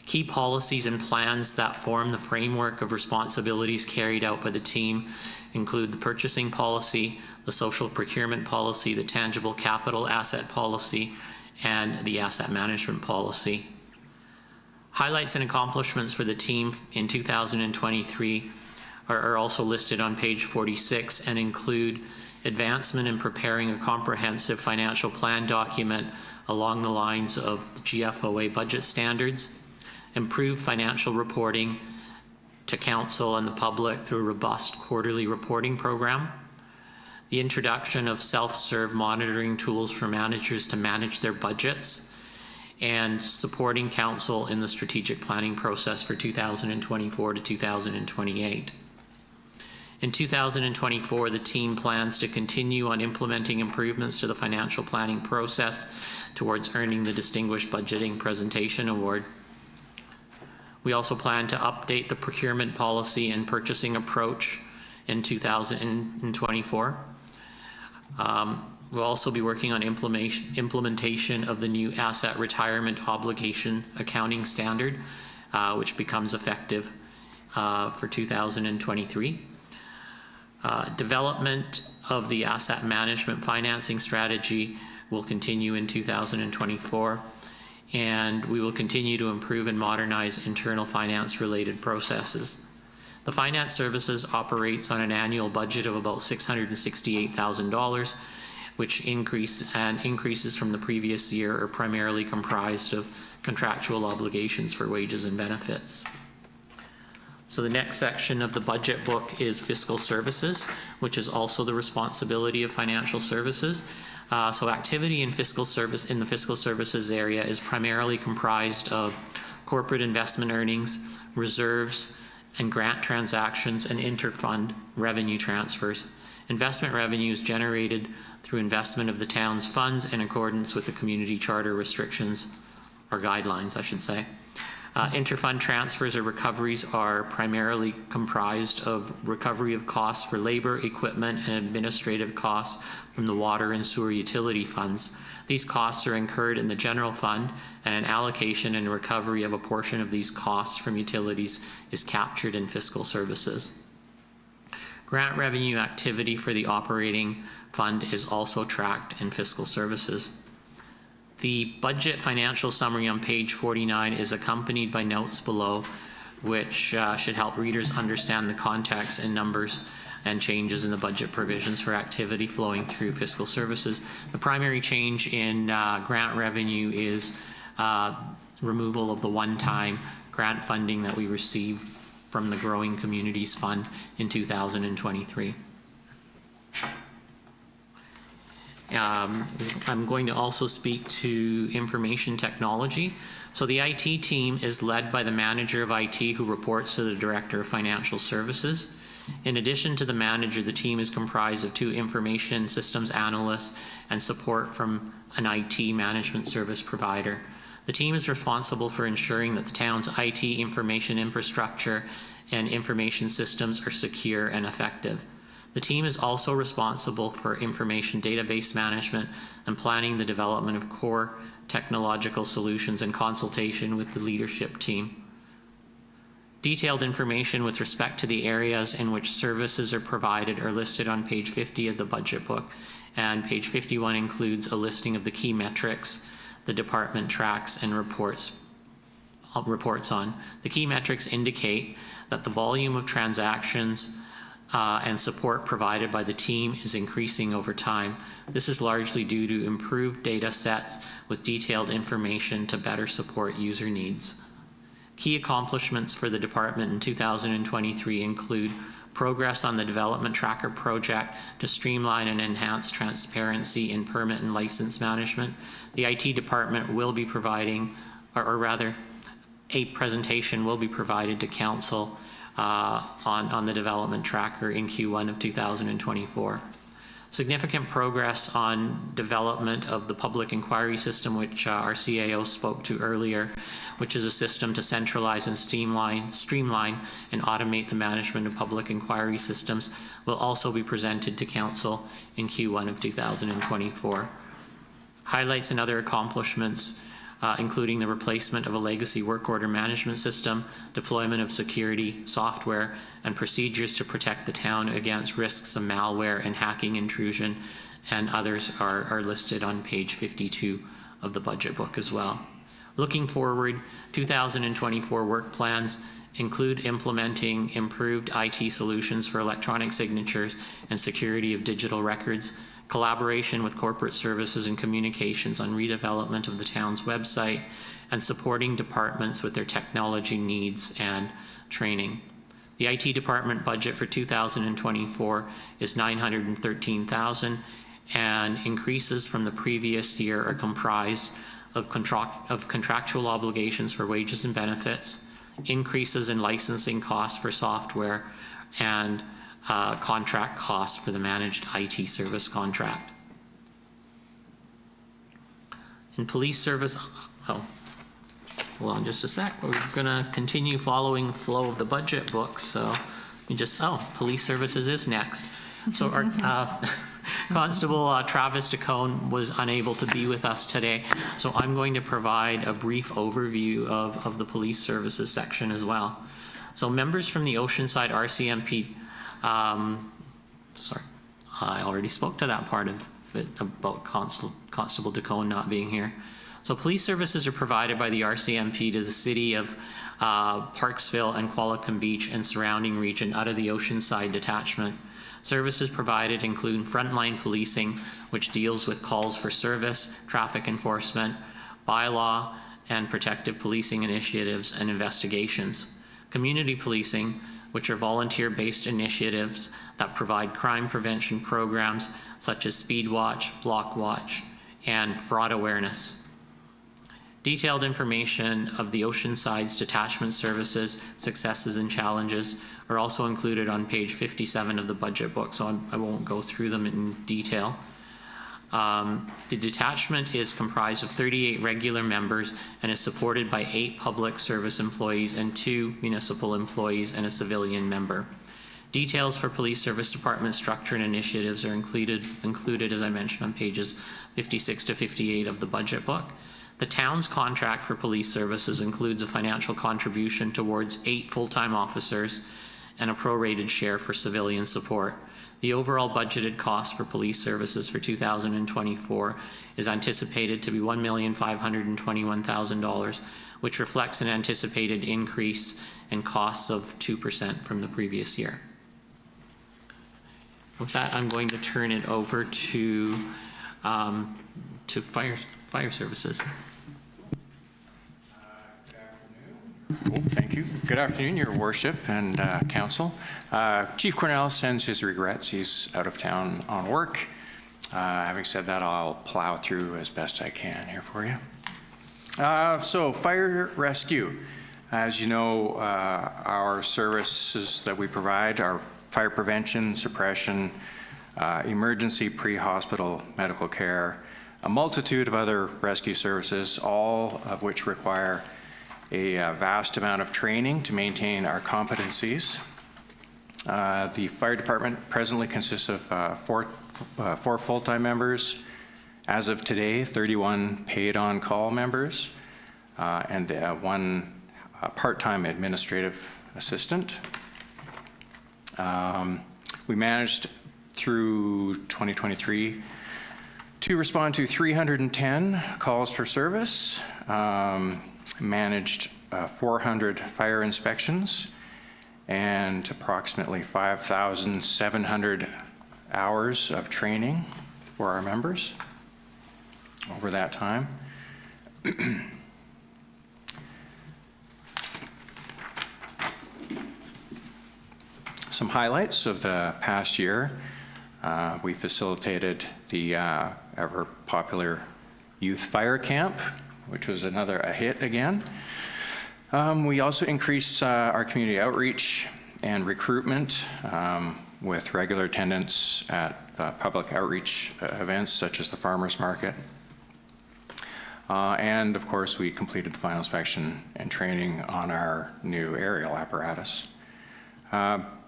Key policies and plans that form the framework of responsibilities carried out by the team include the purchasing policy, the social procurement policy, the tangible capital asset policy, and the asset management policy. Highlights and accomplishments for the team in 2023 are also listed on page 46 and include advancement in preparing a comprehensive financial plan document along the lines of GFOA budget standards, improved financial reporting to council and the public through a robust quarterly reporting program, the introduction of self-serve monitoring tools for managers to manage their budgets, and supporting council in the strategic planning process for 2024 to 2028. In 2024, the team plans to continue on implementing improvements to the financial planning process towards earning the Distinguished Budgeting Presentation Award. We also plan to update the procurement policy and purchasing approach in 2024. We'll also be working on implementation of the new asset retirement obligation accounting standard, which becomes effective for 2023. Development of the asset management financing strategy will continue in 2024, and we will continue to improve and modernize internal finance-related processes. The finance services operates on an annual budget of about $668,000, which increases from the previous year are primarily comprised of contractual obligations for wages and benefits. So the next section of the budget book is fiscal services, which is also the responsibility of financial services. So activity in the fiscal services area is primarily comprised of corporate investment earnings, reserves, and grant transactions and interfund revenue transfers. Investment revenue is generated through investment of the town's funds in accordance with the community charter restrictions, or guidelines, I should say. Interfund transfers or recoveries are primarily comprised of recovery of costs for labor, equipment, and administrative costs from the water and sewer utility funds. These costs are incurred in the general fund, and an allocation and recovery of a portion of these costs from utilities is captured in fiscal services. Grant revenue activity for the operating fund is also tracked in fiscal services. The budget financial summary on page 49 is accompanied by notes below, which should help readers understand the context and numbers and changes in the budget provisions for activity flowing through fiscal services. The primary change in grant revenue is removal of the one-time grant funding that we received from the Growing Communities Fund in 2023. I'm going to also speak to information technology. So the IT team is led by the manager of IT, who reports to the director of financial services. In addition to the manager, the team is comprised of 2 information systems analysts and support from an IT management service provider. The team is responsible for ensuring that the town's IT information infrastructure and information systems are secure and effective. The team is also responsible for information database management and planning the development of core technological solutions in consultation with the leadership team. Detailed information with respect to the areas in which services are provided are listed on page 50 of the budget book, and page 51 includes a listing of the key metrics the department tracks and reports on. The key metrics indicate that the volume of transactions and support provided by the team is increasing over time. This is largely due to improved data sets with detailed information to better support user needs. Key accomplishments for the department in 2023 include progress on the development tracker project to streamline and enhance transparency in permit and license management. The IT department will be providing, or rather, a presentation will be provided to council on the development tracker in Q1 of 2024. Significant progress on development of the public inquiry system, which our CAO spoke to earlier, which is a system to centralize and streamline and automate the management of public inquiry systems, will also be presented to council in Q1 of 2024. Highlights and other accomplishments including the replacement of a legacy work order management system, deployment of security software, and procedures to protect the town against risks of malware and hacking intrusion, and others are listed on page 52 of the budget book as well. Looking forward, 2024 work plans include implementing improved IT solutions for electronic signatures and security of digital records, collaboration with corporate services and communications on redevelopment of the town's website, and supporting departments with their technology needs and training. The IT department budget for 2024 is $913,000, and increases from the previous year are comprised of contractual obligations for wages and benefits, increases in licensing costs for software, and contract costs for the managed IT service contract. In police service, hold on just a sec. We're going to continue following the flow of the budget book. So police services is next. So Constable Travis DeCone was unable to be with us today, so I'm going to provide a brief overview of the police services section as well. So members from the Oceanside RCMP, sorry, I already spoke to that part of it about Constable DeCone not being here. So police services are provided by the RCMP to the city of Parksville and Qualicum Beach and surrounding region out of the Oceanside detachment. Services provided include frontline policing, which deals with calls for service, traffic enforcement, bylaw, and protective policing initiatives and investigations. Community policing, which are volunteer-based initiatives that provide crime prevention programs such as Speed Watch, Block Watch, and fraud awareness. Detailed information of the Oceanside's detachment services, successes, and challenges are also included on page 57 of the budget book, so I won't go through them in detail. The detachment is comprised of 38 regular members and is supported by 8 public service employees and 2 municipal employees and a civilian member. Details for police service department structure and initiatives are included, as I mentioned, on pages 56 to 58 of the budget book. The town's contract for police services includes a financial contribution towards 8 full-time officers and a prorated share for civilian support. The overall budgeted cost for police services for 2024 is anticipated to be $1,521,000, which reflects an anticipated increase in costs of 2% from the previous year. With that, I'm going to turn it over to fire services. Thank you. Good afternoon, Your Worship and Council. Chief Cornell sends his regrets. He's out of town on work. Having said that, I'll plow through as best I can here for you. So fire rescue. As you know, our services that we provide are fire prevention, suppression, emergency pre-hospital medical care, a multitude of other rescue services, all of which require a vast amount of training to maintain our competencies. The fire department presently consists of 4 full-time members. As of today, 31 paid on-call members and 1 part-time administrative assistant. We managed through 2023 to respond to 310 calls for service, managed 400 fire inspections, and approximately 5,700 hours of training for our members over that time. Some highlights of the past year. We facilitated the ever popular Youth Fire Camp, which was a hit again. We also increased our community outreach and recruitment with regular attendance at public outreach events such as the Farmers Market. And of course, we completed the final inspection and training on our new aerial apparatus.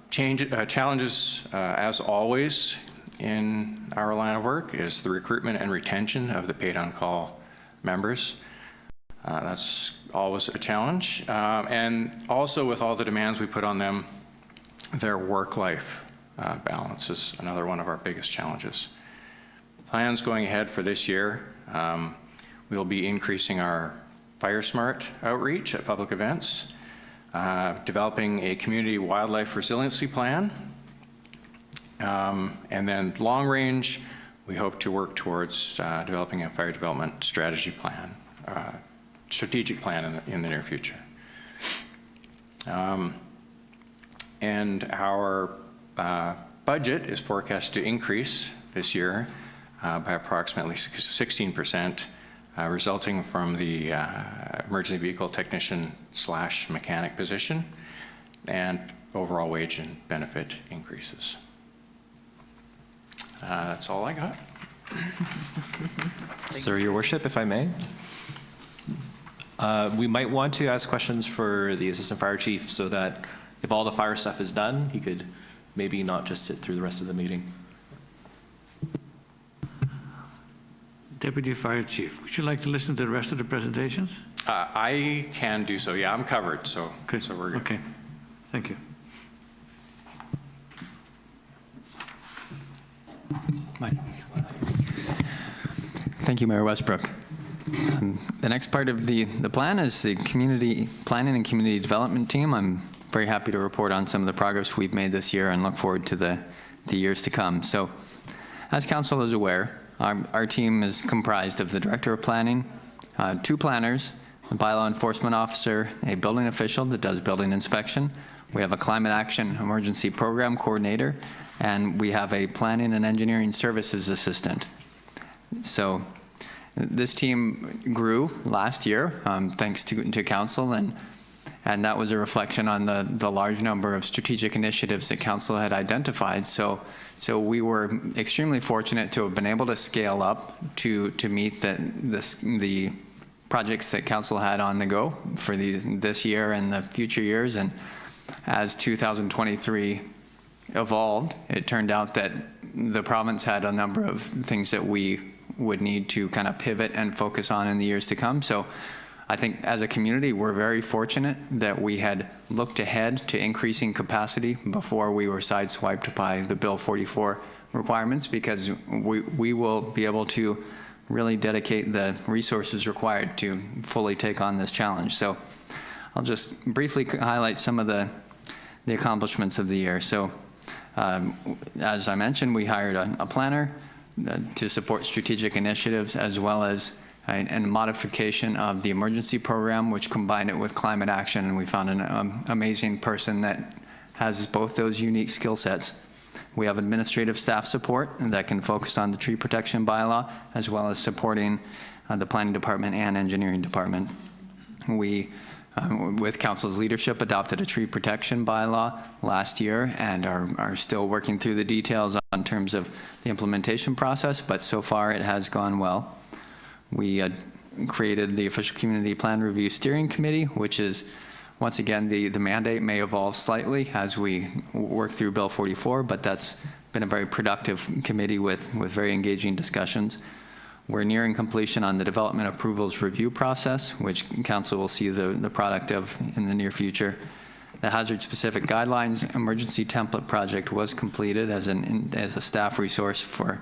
Challenges, as always in our line of work, is the recruitment and retention of the paid on-call members. That's always a challenge. And also with all the demands we put on them, their work-life balance is another one of our biggest challenges. Plans going ahead for this year, we'll be increasing our Fire Smart outreach at public events, developing a community wildlife resiliency plan, and then long range, we hope to work towards developing a fire development strategic plan in the near future. And our budget is forecast to increase this year by approximately 16%, resulting from the emergency vehicle technician / mechanic position and overall wage and benefit increases. That's all I got. Sir, Your Worship, if I may. We might want to ask questions for the Assistant Fire Chief so that if all the fire stuff is done, he could maybe not just sit through the rest of the meeting. Deputy Fire Chief. Would you like to listen to the rest of the presentations? I can do so. Yeah, I'm covered, so Good. so we're good. Okay, thank you. Thank you, Mayor Westbrook. The next part of the plan is the community planning and community development team. I'm very happy to report on some of the progress we've made this year and look forward to the years to come. So, as council is aware, our team is comprised of the Director of Planning, 2 planners, a bylaw enforcement officer, a building official that does building inspection. We have a climate action emergency program coordinator, and we have a planning and engineering services assistant. So this team grew last year, thanks to council, and that was a reflection on the large number of strategic initiatives that council had identified. So we were extremely fortunate to have been able to scale up to meet the projects that council had on the go for this year and the future years. And as 2023 evolved, it turned out that the province had a number of things that we would need to kind of pivot and focus on in the years to come. So I think as a community, we're very fortunate that we had looked ahead to increasing capacity before we were sideswiped by the Bill 44 requirements, because we will be able to really dedicate the resources required to fully take on this challenge. So I'll just briefly highlight some of the accomplishments of the year. So as I mentioned, we hired a planner to support strategic initiatives, as well as a modification of the emergency program, which combined it with climate action, and we found an amazing person that has both those unique skill sets. We have administrative staff support that can focus on the tree protection bylaw, as well as supporting the planning department and engineering department. We, with council's leadership, adopted a tree protection bylaw last year and are still working through the details in terms of the implementation process, but so far it has gone well. We created the Official Community Plan Review Steering Committee, which is, once again, the mandate may evolve slightly as we work through Bill 44, but that's been a very productive committee with very engaging discussions. We're nearing completion on the development approvals review process, which council will see the product of in the near future. The hazard-specific guidelines emergency template project was completed as a staff resource for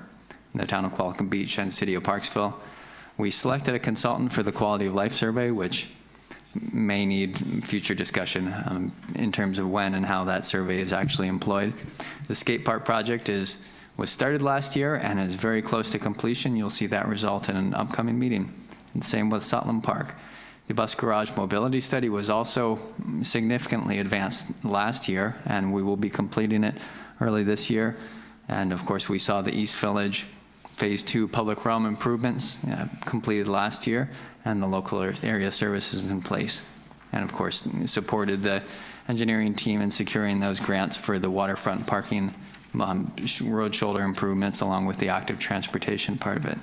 the town of Qualicum Beach and city of Parksville. We selected a consultant for the quality of life survey, which may need future discussion in terms of when and how that survey is actually employed. The skate park project was started last year and is very close to completion. You'll see that result in an upcoming meeting. And same with Sutland Park. The bus garage mobility study was also significantly advanced last year, and we will be completing it early this year. And of course, we saw the East Village Phase 2 public realm improvements completed last year, and the local area services in place. And of course, supported the engineering team in securing those grants for the waterfront parking, road shoulder improvements, along with the active transportation part of it.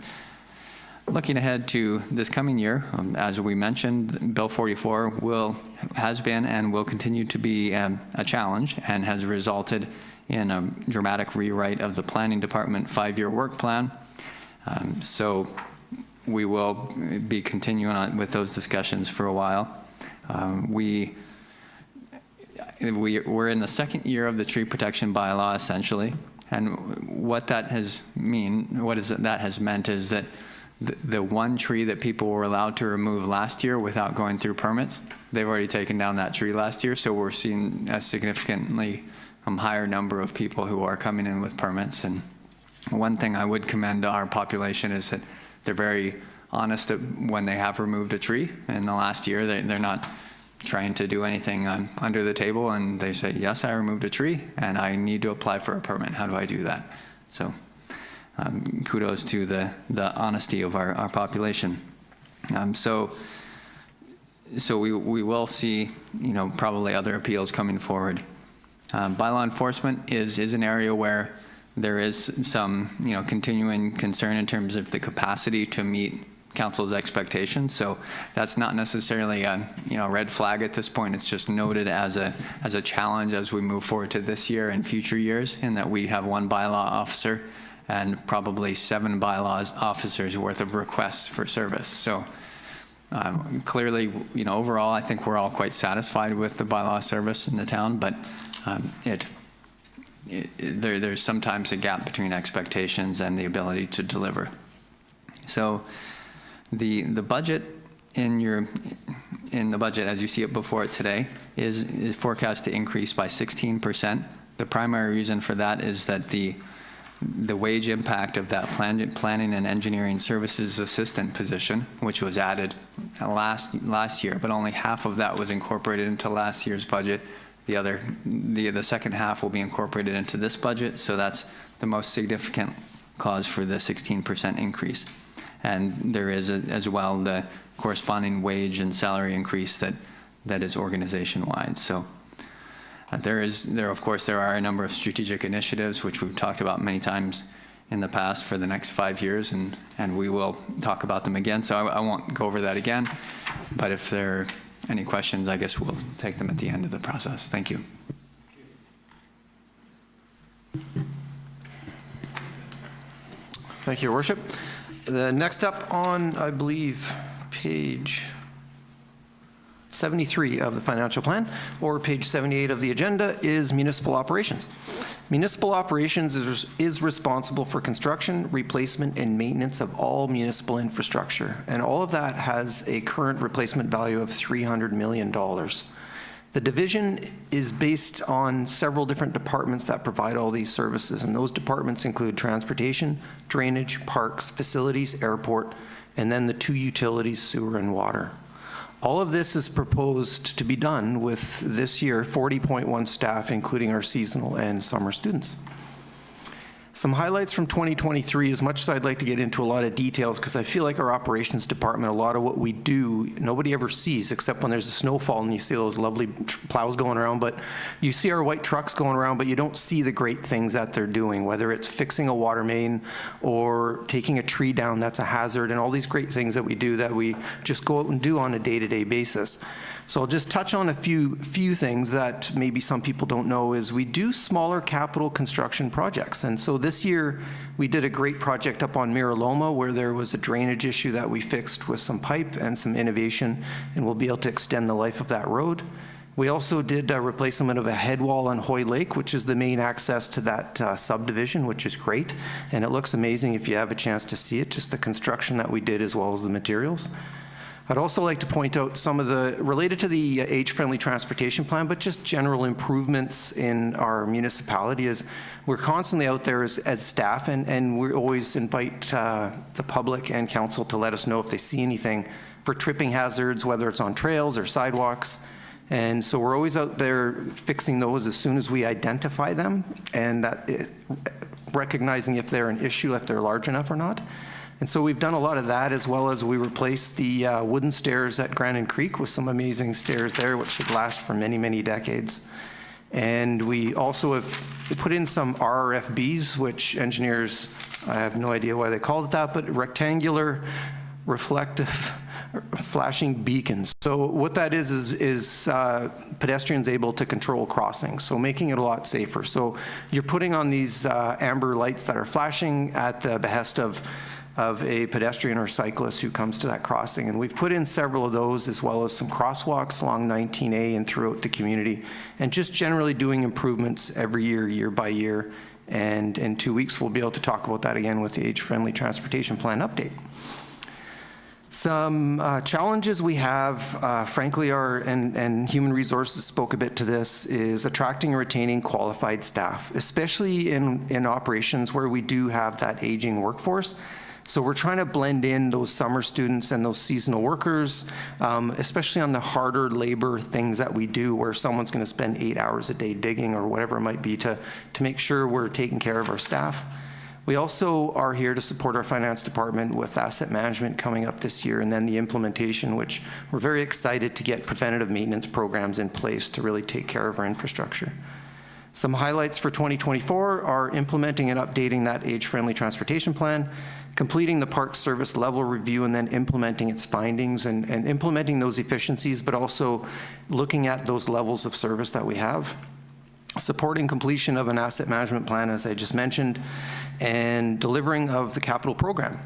Looking ahead to this coming year, as we mentioned, Bill 44 has been and will continue to be a challenge, and has resulted in a dramatic rewrite of the planning department 5-year work plan. So we will be continuing on with those discussions for a while. We're in the 2nd year of the tree protection bylaw, essentially, and what that has meant is that the one tree that people were allowed to remove last year without going through permits, they've already taken down that tree last year. So we're seeing a significantly higher number of people who are coming in with permits. And one thing I would commend our population is that they're very honest when they have removed a tree in the last year. They're not trying to do anything under the table, and they say, yes, I removed a tree and I need to apply for a permit. How do I do that? So kudos to the honesty of our population. So we will see, probably other appeals coming forward. Bylaw enforcement is an area where there is some, continuing concern in terms of the capacity to meet council's expectations. So that's not necessarily a red flag at this point. It's just noted as a challenge as we move forward to this year and future years, in that we have one bylaw officer and probably 7 bylaws officers worth of requests for service. So clearly, overall, I think we're all quite satisfied with the bylaw service in the town, but there's sometimes a gap between expectations and the ability to deliver. So the budget in the budget, as you see it before it today, is forecast to increase by 16%. The primary reason for that is that the wage impact of that planning and engineering services assistant position, which was added last year, but only half of that was incorporated into last year's budget. The second half will be incorporated into this budget, so that's the most significant cause for the 16% increase. And there is as well the corresponding wage and salary increase that is organization-wide. So of course, there are a number of strategic initiatives which we've talked about many times in the past for the next 5 years, and we will talk about them again. So I won't go over that again, but if there are any questions, I guess we'll take them at the end of the process. Thank you. Thank you, Your Worship. The next up on, I believe, page 73 of the financial plan, or page 78 of the agenda, is municipal operations. Municipal operations is responsible for construction, replacement, and maintenance of all municipal infrastructure, and all of that has a current replacement value of $300 million. The division is based on several different departments that provide all these services, and those departments include transportation, drainage, parks, facilities, airport, and then the 2 utilities, sewer and water. All of this is proposed to be done with this year 40.1 staff, including our seasonal and summer students. Some highlights from 2023, as much as I'd like to get into a lot of details, because I feel like our operations department, a lot of what we do, nobody ever sees, except when there's a snowfall and you see those lovely plows going around, but you see our white trucks going around, but you don't see the great things that they're doing, whether it's fixing a water main or taking a tree down that's a hazard, and all these great things that we do that we just go out and do on a day-to-day basis. So I'll just touch on a few things that maybe some people don't know is we do smaller capital construction projects. And so this year we did a great project up on Miraloma where there was a drainage issue that we fixed with some pipe and some innovation, and we'll be able to extend the life of that road. We also did a replacement of a head wall on Hoy Lake, which is the main access to that subdivision, which is great. And it looks amazing if you have a chance to see it, just the construction that we did as well as the materials. I'd also like to point out some of the, related to the age-friendly transportation plan, but just general improvements in our municipality is we're constantly out there as staff, and we always invite the public and council to let us know if they see anything for tripping hazards, whether it's on trails or sidewalks. And so we're always out there fixing those as soon as we identify them, and recognizing if they're an issue, if they're large enough or not. And so we've done a lot of that, as well as we replaced the wooden stairs at Grannon Creek with some amazing stairs there, which should last for many, many decades. And we also have put in some RRFBs, which engineers, I have no idea why they called it that, but rectangular reflective flashing beacons. So what that is pedestrians able to control crossings, so making it a lot safer. So you're putting on these amber lights that are flashing at the behest of a pedestrian or cyclist who comes to that crossing. And we've put in several of those, as well as some crosswalks along 19A and throughout the community, and just generally doing improvements every year, year by year. And in 2 weeks, we'll be able to talk about that again with the age-friendly transportation plan update. Some challenges we have, frankly, and Human Resources spoke a bit to this, is attracting and retaining qualified staff, especially in operations where we do have that aging workforce. So we're trying to blend in those summer students and those seasonal workers, especially on the harder labor things that we do, where someone's going to spend 8 hours a day digging or whatever it might be, to make sure we're taking care of our staff. We also are here to support our finance department with asset management coming up this year, and then the implementation, which we're very excited to get preventative maintenance programs in place to really take care of our infrastructure. Some highlights for 2024 are implementing and updating that age-friendly transportation plan, completing the park service level review, and then implementing its findings and implementing those efficiencies, but also looking at those levels of service that we have. supporting completion of an asset management plan, as I just mentioned, and delivering of the capital program.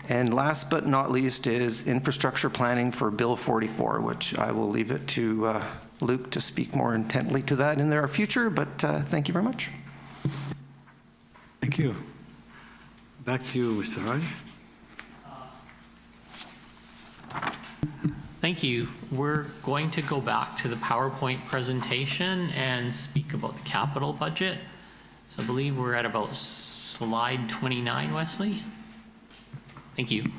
And last but not least is infrastructure planning for Bill 44, which I will leave it to Luke to speak more intently to that in the future, but thank you very much. Thank you. Back to you, Mr. Hardy. Thank you. We're going to go back to the PowerPoint presentation and speak about the capital budget. So I believe we're at about slide 29, Wesley. Thank you.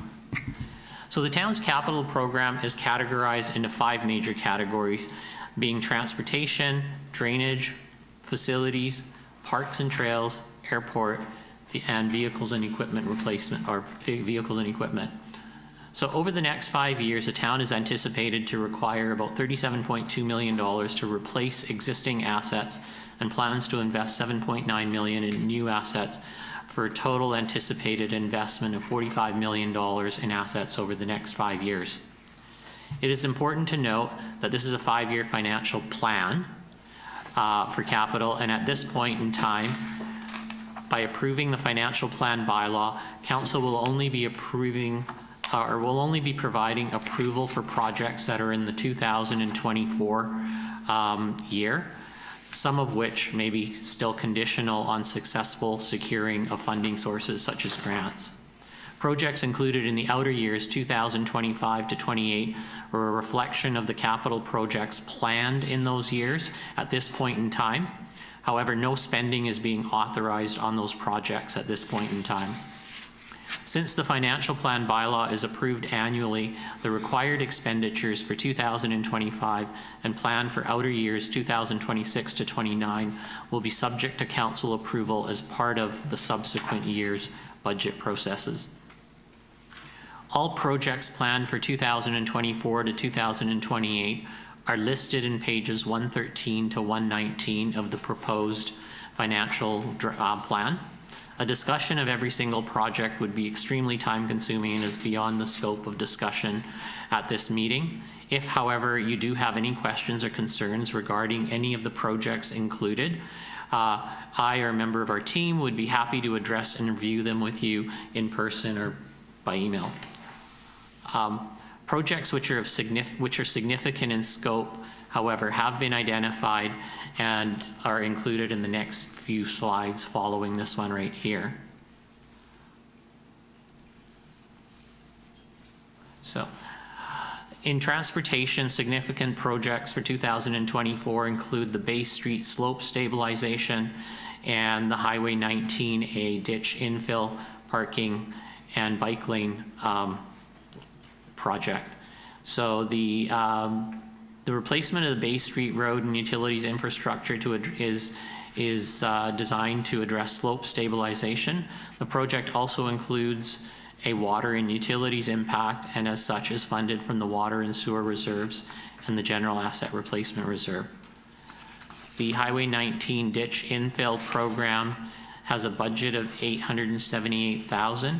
So the town's capital program is categorized into 5 major categories, being transportation, drainage, facilities, parks and trails, airport, and vehicles and equipment replacement, or vehicles and equipment. So over the next 5 years, the town is anticipated to require about $37.2 million to replace existing assets and plans to invest $7.9 million in new assets for a total anticipated investment of $45 million in assets over the next 5 years. It is important to note that this is a 5-year financial plan for capital, and at this point in time, by approving the financial plan bylaw, council will only be approving or will only be providing approval for projects that are in the 2024 year, some of which may be still conditional on successful securing of funding sources such as grants. Projects included in the outer years 2025 to 28 are a reflection of the capital projects planned in those years at this point in time. However, no spending is being authorized on those projects at this point in time. Since the financial plan bylaw is approved annually, the required expenditures for 2025 and plan for outer years 2026 to 29 will be subject to council approval as part of the subsequent year's budget processes. All projects planned for 2024 to 2028 are listed in pages 113 to 119 of the proposed financial plan. A discussion of every single project would be extremely time-consuming and is beyond the scope of discussion at this meeting. If, however, you do have any questions or concerns regarding any of the projects included, I or a member of our team would be happy to address and review them with you in person or by email. Projects which are significant in scope, however, have been identified and are included in the next few slides following this one right here. So, in transportation, significant projects for 2024 include the Bay Street slope stabilization and the Highway 19A ditch infill, parking, and bike lane project. So the replacement of the Bay Street Road and utilities infrastructure is designed to address slope stabilization. The project also includes a water and utilities impact, and as such is funded from the water and sewer reserves and the general asset replacement reserve. The Highway 19 ditch infill program has a budget of $878,000.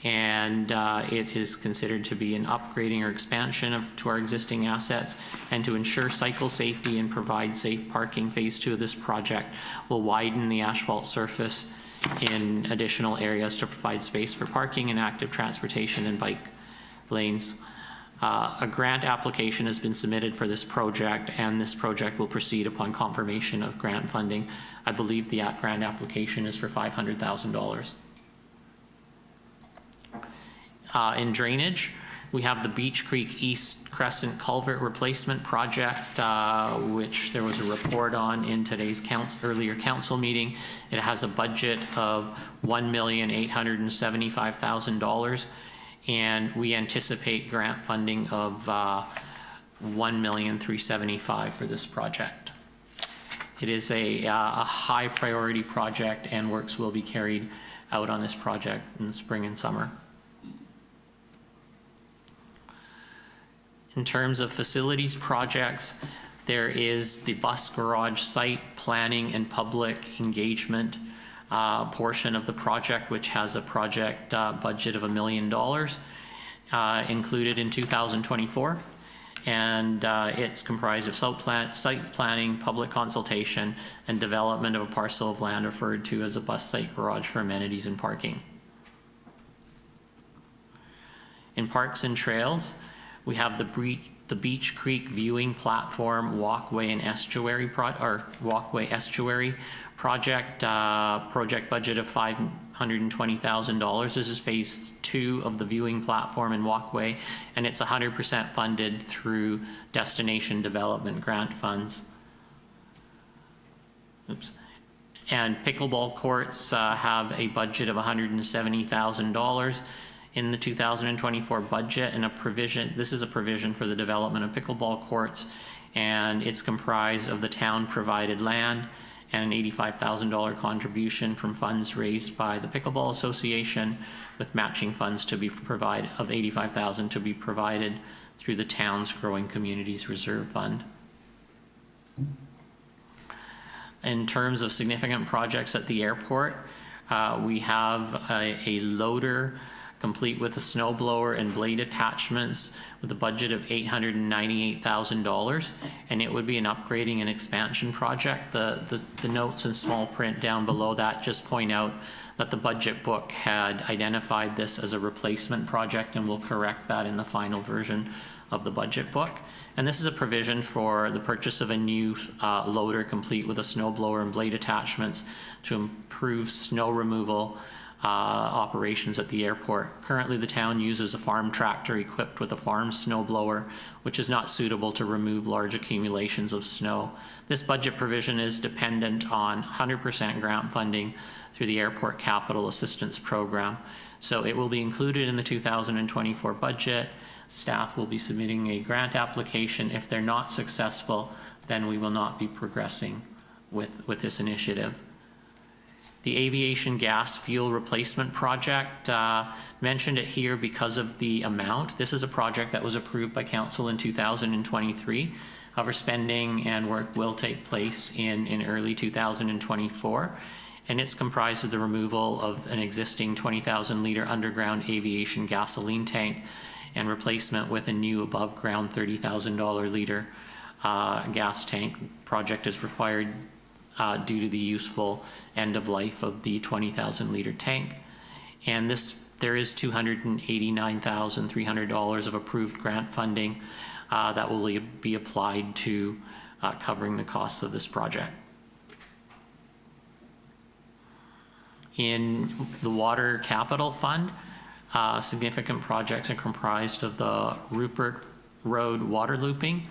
And it is considered to be an upgrading or expansion to our existing assets, and to ensure cycle safety and provide safe parking. Phase 2 of this project will widen the asphalt surface in additional areas to provide space for parking and active transportation and bike lanes. A grant application has been submitted for this project, and this project will proceed upon confirmation of grant funding. I believe the grant application is for $500,000. In drainage, we have the Beach Creek East Crescent Culvert Replacement Project, which there was a report on in today's earlier council meeting. It has a budget of $1,875,000, and we anticipate grant funding of $1,375,000 for this project. It is a high priority project, and works will be carried out on this project in the spring and summer. In terms of facilities projects, there is the bus garage site planning and public engagement portion of the project, which has a project budget of $1 million included in 2024. and it's comprised of site planning, public consultation, and development of a parcel of land referred to as a bus site garage for amenities and parking. In parks and trails, we have the Beach Creek Viewing Platform Walkway and Estuary Estuary Project. Project budget of $520,000. This is phase 2 of the viewing platform and walkway, and it's 100% funded through Destination Development Grant funds. Oops. And pickleball courts have a budget of $170,000 in the 2024 budget, and this is a provision for the development of pickleball courts, and it's comprised of the town provided land and an $85,000 contribution from funds raised by the Pickleball Association, with matching funds to be provided of $85,000 to be provided through the town's Growing Communities Reserve Fund. In terms of significant projects at the airport, we have a loader complete with a snow blower and blade attachments with a budget of $898,000, and it would be an upgrading and expansion project. The notes in small print down below that just point out that the budget book had identified this as a replacement project, and we'll correct that in the final version of the budget book. And this is a provision for the purchase of a new loader complete with a snow blower and blade attachments to improve snow removal operations at the airport. Currently, the town uses a farm tractor equipped with a farm snow blower, which is not suitable to remove large accumulations of snow. This budget provision is dependent on 100% grant funding through the Airport Capital Assistance Program. So it will be included in the 2024 budget. Staff will be submitting a grant application. If they're not successful, then we will not be progressing with this initiative. The aviation gas fuel replacement project, mentioned it here because of the amount. This is a project that was approved by council in 2023. However, spending and work will take place in early 2024. And it's comprised of the removal of an existing 20,000 liter underground aviation gasoline tank and replacement with a new above ground $30,000 liter gas tank. Project is required due to the useful end of life of the 20,000 liter tank. And there is $289,300 of approved grant funding that will be applied to covering the costs of this project. In the Water Capital Fund, significant projects are comprised of the Rupert Road water looping.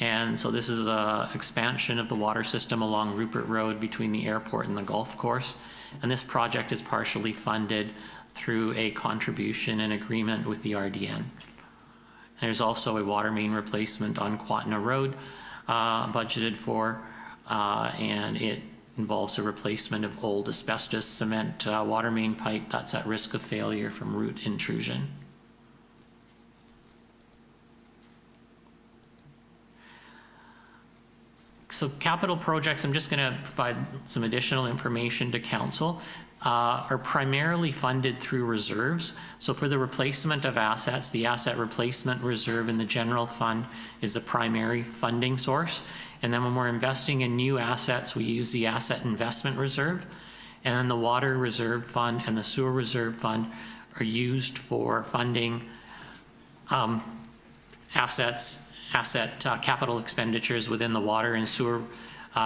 And so this is an expansion of the water system along Rupert Road between the airport and the golf course. And this project is partially funded through a contribution and agreement with the RDN. There's also a water main replacement on Quatna Road budgeted for, and it involves a replacement of old asbestos cement water main pipe that's at risk of failure from root intrusion. So capital projects, I'm just going to provide some additional information to council, are primarily funded through reserves. So for the replacement of assets, the asset replacement reserve in the general fund is the primary funding source. And then when we're investing in new assets, we use the asset investment reserve. And then the water reserve fund and the sewer reserve fund are used for funding capital expenditures within the water and sewer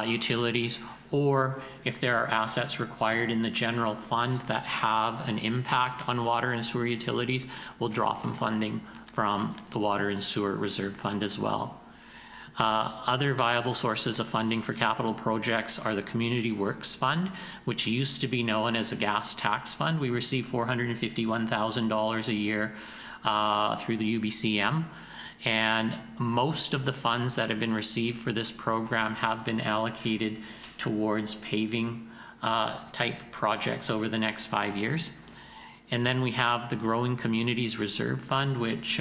utilities, or if there are assets required in the general fund that have an impact on water and sewer utilities, we'll draw from funding from the water and sewer reserve fund as well. Other viable sources of funding for capital projects are the Community Works Fund, which used to be known as a gas tax fund. We receive $451,000 a year through the UBCM. And most of the funds that have been received for this program have been allocated towards paving type projects over the next 5 years. And then we have the Growing Communities Reserve Fund, which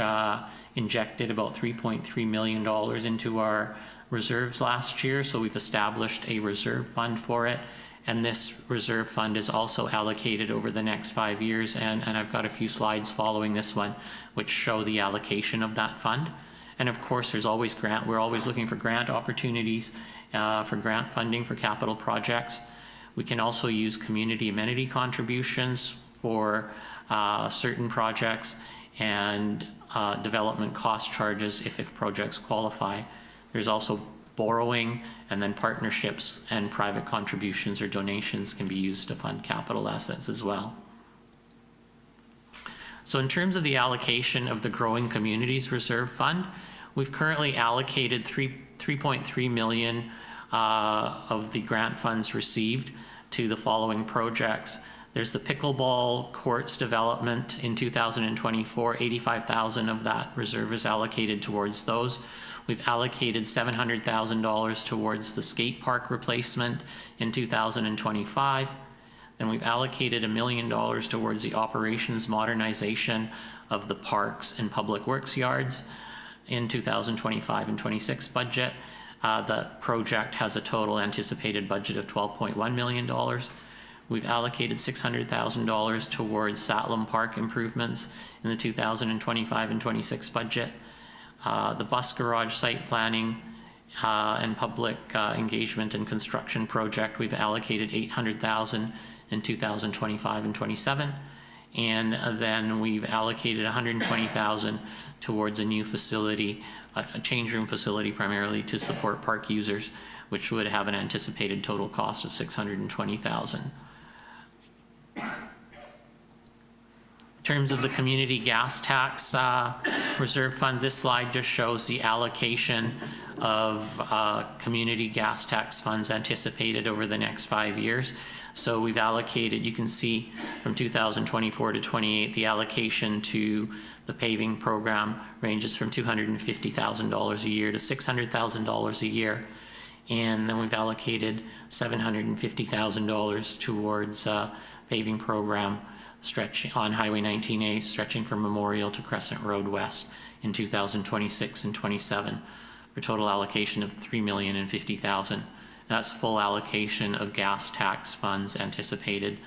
injected about $3.3 million into our reserves last year. So we've established a reserve fund for it. And this reserve fund is also allocated over the next 5 years. And I've got a few slides following this one, which show the allocation of that fund. And of course, we're always looking for grant opportunities for grant funding for capital projects. We can also use community amenity contributions for certain projects and development cost charges if projects qualify. There's also borrowing, and then partnerships and private contributions or donations can be used to fund capital assets as well. So in terms of the allocation of the Growing Communities Reserve Fund, we've currently allocated 3.3 million of the grant funds received to the following projects. There's the pickleball courts development in 2024, 85,000 of that reserve is allocated towards those. We've allocated $700,000 towards the skate park replacement in 2025. Then we've allocated $1 million towards the operations modernization of the parks and public works yards in 2025 and 26 budget. The project has a total anticipated budget of $12.1 million. We've allocated $600,000 towards Satlam Park improvements in the 2025 and 26 budget. The bus garage site planning and public engagement and construction project, we've allocated $800,000 in 2025 and 27. And then we've allocated $120,000 towards a new facility, a change room facility primarily to support park users, which would have an anticipated total cost of $620,000. In terms of the community gas tax reserve funds, this slide just shows the allocation of community gas tax funds anticipated over the next 5 years. So we've allocated, you can see from 2024 to 28, the allocation to the paving program ranges from $250,000 a year to $600,000 a year. And then we've allocated $750,000 towards paving program stretching on Highway 19A, stretching from Memorial to Crescent Road West in 2026 and 27, for total allocation of $3,050,000. That's full allocation of gas tax funds anticipated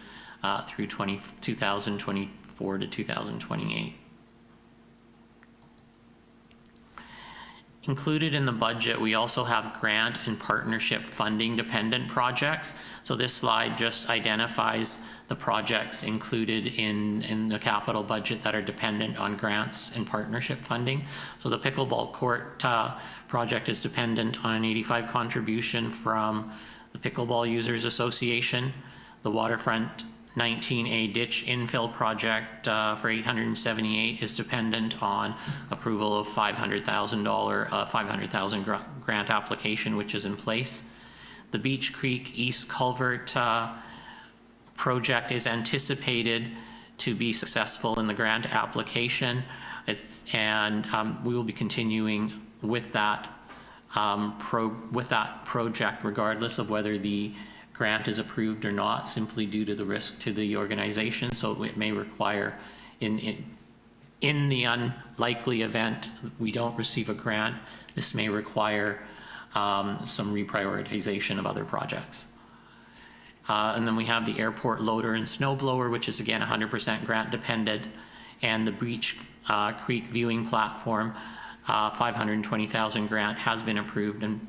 through 2024 to 2028. Included in the budget, we also have grant and partnership funding dependent projects. So this slide just identifies the projects included in the capital budget that are dependent on grants and partnership funding. So the pickleball court project is dependent on an 85 contribution from the Pickleball Users Association. The waterfront 19A ditch infill project for 878 is dependent on approval of $500,000 grant application, which is in place. The Beach Creek East Culvert project is anticipated to be successful in the grant application. We will be continuing with that project regardless of whether the grant is approved or not, simply due to the risk to the organization. So it may require, in the unlikely event we don't receive a grant, this may require some reprioritization of other projects. And then we have the airport loader and snow blower, which is again 100% grant dependent, and the Beach Creek viewing platform, 520,000 grant has been approved, and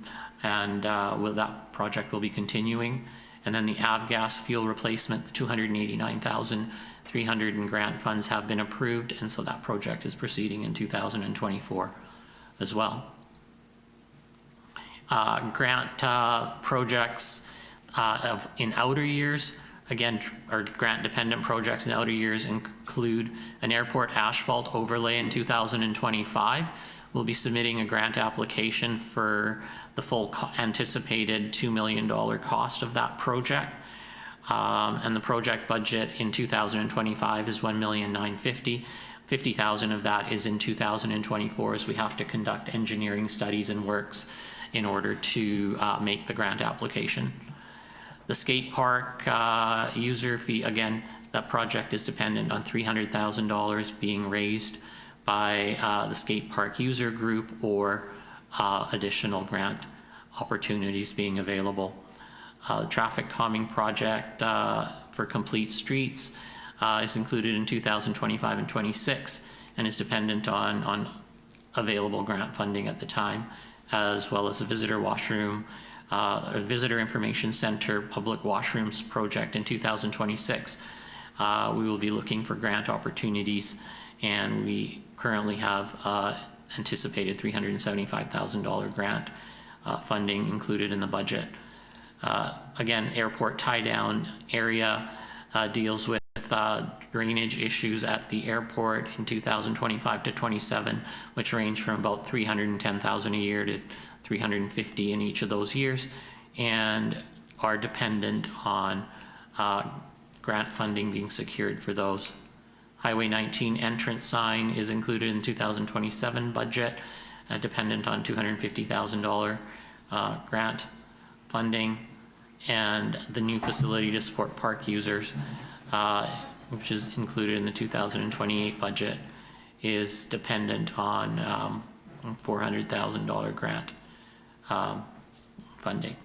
that project will be continuing. And then the avgas fuel replacement, 289,300 in grant funds have been approved, and so that project is proceeding in 2024 as well. Grant projects in outer years, again, or grant dependent projects in outer years include an airport asphalt overlay in 2025. We'll be submitting a grant application for the full anticipated $2 million cost of that project. And the project budget in 2025 is $1,950,000. 50,000 of that is in 2024, as we have to conduct engineering studies and works in order to make the grant application. The skate park user fee, again, that project is dependent on $300,000 being raised by the skate park user group or additional grant opportunities being available. The traffic calming project for complete streets is included in 2025 and 26 and is dependent on available grant funding at the time, as well as a visitor washroom, a visitor information center public washrooms project in 2026. We will be looking for grant opportunities, and we currently have anticipated $375,000 grant funding included in the budget. Again, airport tie-down area deals with drainage issues at the airport in 2025 to 27, which range from about $310,000 a year to $350,000 in each of those years, and are dependent on grant funding being secured for those. Highway 19 entrance sign is included in the 2027 budget, dependent on $250,000 grant funding, and the new facility to support park users, which is included in the 2028 budget, is dependent on $400,000 grant funding.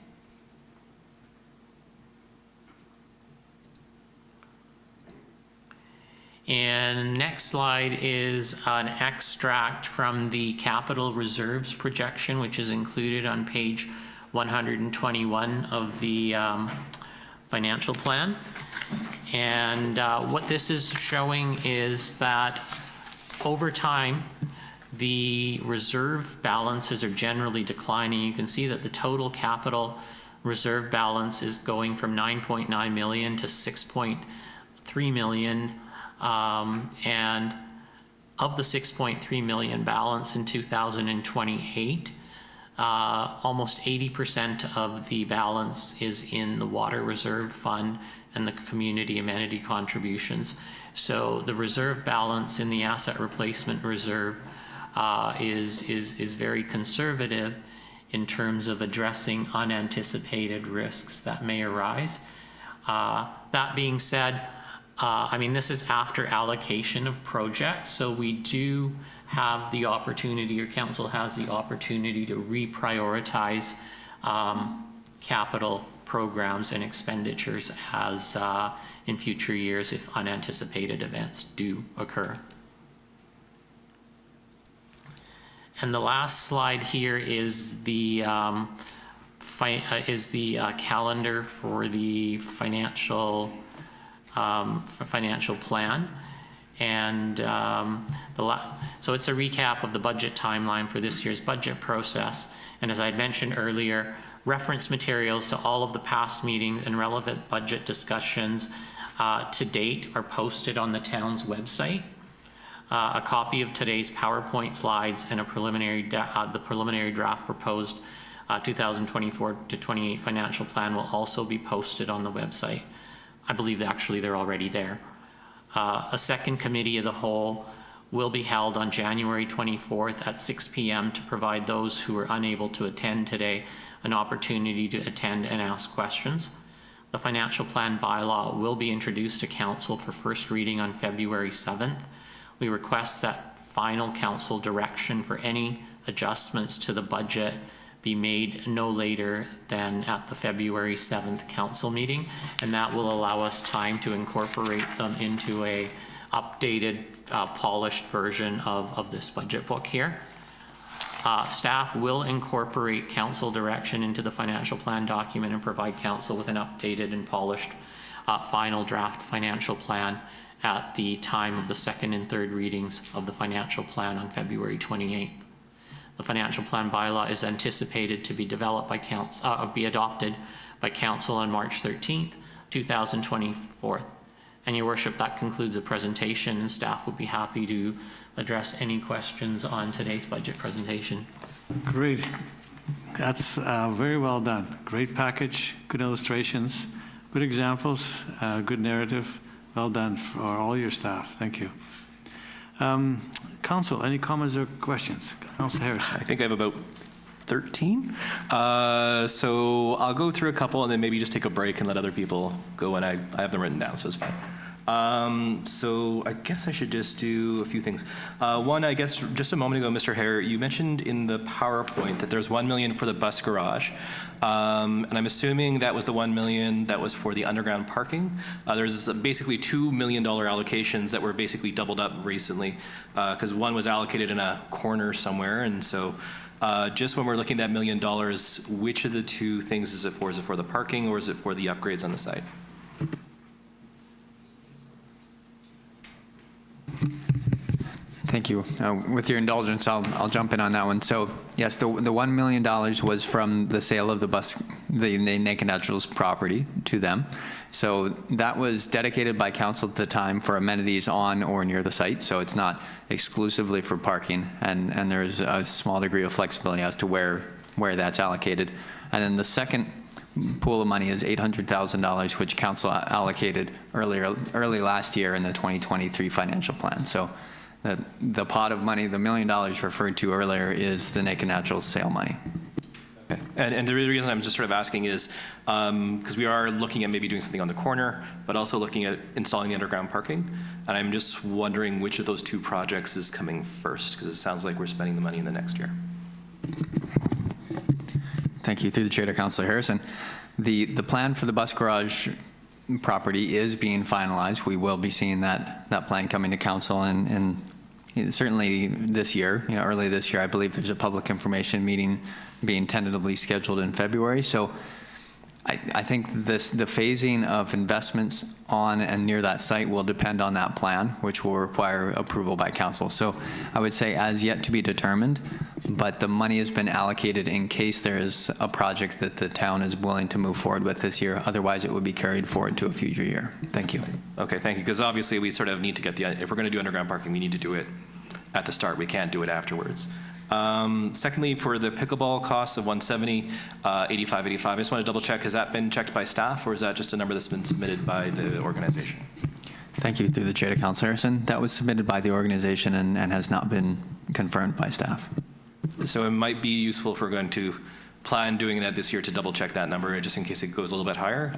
And next slide is an extract from the capital reserves projection, which is included on page 121 of the financial plan. And what this is showing is that over time, the reserve balances are generally declining. You can see that the total capital reserve balance is going from 9.9 million to 6.3 million. And of the 6.3 million balance in 2028, almost 80% of the balance is in the water reserve fund and the community amenity contributions. So the reserve balance in the asset replacement reserve is very conservative in terms of addressing unanticipated risks that may arise. That being said, I mean, this is after allocation of projects, so we do have the opportunity, or council has the opportunity, to reprioritize capital programs and expenditures as in future years if unanticipated events do occur. And the last slide here is the calendar for the financial plan, and so it's a recap of the budget timeline for this year's budget process. And as I had mentioned earlier, reference materials to all of the past meetings and relevant budget discussions to date are posted on the town's website. A copy of today's PowerPoint slides and the preliminary draft proposed 2024 to 28 financial plan will also be posted on the website. I believe actually they're already there. A second committee of the whole will be held on January 24th at 6 p.m. to provide those who are unable to attend today an opportunity to attend and ask questions. The financial plan bylaw will be introduced to council for first reading on February 7th. We request that final council direction for any adjustments to the budget be made no later than at the February 7th council meeting, and that will allow us time to incorporate them into a updated, polished version of this budget book here. Staff will incorporate council direction into the financial plan document and provide council with an updated and polished final draft financial plan at the time of the second and third readings of the financial plan on February 28th. The financial plan bylaw is anticipated to be developed by be adopted by council on March 13th, 2024. And your worship, that concludes the presentation, and staff would be happy to address any questions on today's budget presentation. Great. That's very well done. Great package, good illustrations, good examples, good narrative. Well done for all your staff. Thank you. Council, any comments or questions? Council Harris. I think I have about 13. So I'll go through a couple and then maybe just take a break and let other people go, and I have them written down, so it's fine. So I guess I should just do a few things. One, I guess just a moment ago, Mr. Hare, you mentioned in the PowerPoint that there's $1 million for the bus garage. And I'm assuming that was the $1 million that was for the underground parking. There's basically $2 million allocations that were basically doubled up recently, because one was allocated in a corner somewhere. And so just when we're looking at that $1 million, which of the two things is it for? Is it for the parking or is it for the upgrades on the site? Thank you. With your indulgence, I'll jump in on that one. So yes, the $1 million was from the sale of the Naked Naturals property to them. So that was dedicated by council at the time for amenities on or near the site. So it's not exclusively for parking, and there's a small degree of flexibility as to where that's allocated. And then the second pool of money is $800,000, which council allocated early last year in the 2023 financial plan. So the pot of money, the $1 million referred to earlier, is the Naked Naturals sale money. Okay. And the reason I'm just sort of asking is because we are looking at maybe doing something on the corner, but also looking at installing the underground parking. And I'm just wondering which of those two projects is coming first, because it sounds like we're spending the money in the next year. Thank you. Through the chair to Councillor Harrison. The plan for the bus garage property is being finalized. We will be seeing that plan coming to council and certainly this year, early this year. I believe there's a public information meeting being tentatively scheduled in February. So I think the phasing of investments on and near that site will depend on that plan, which will require approval by council. So I would say as yet to be determined, but the money has been allocated in case there is a project that the town is willing to move forward with this year. Otherwise, it would be carried forward to a future year. Thank you. Okay, thank you. Because obviously we sort of need to get if we're going to do underground parking, we need to do it at the start. We can't do it afterwards. Secondly, for the pickleball costs of $170, $85.85, I just want to double check, has that been checked by staff, or is that just a number that's been submitted by the organization? Thank you. Through the chair to Councillor Harrison. That was submitted by the organization and has not been confirmed by staff. So it might be useful if we're going to plan doing that this year to double check that number, just in case it goes a little bit higher.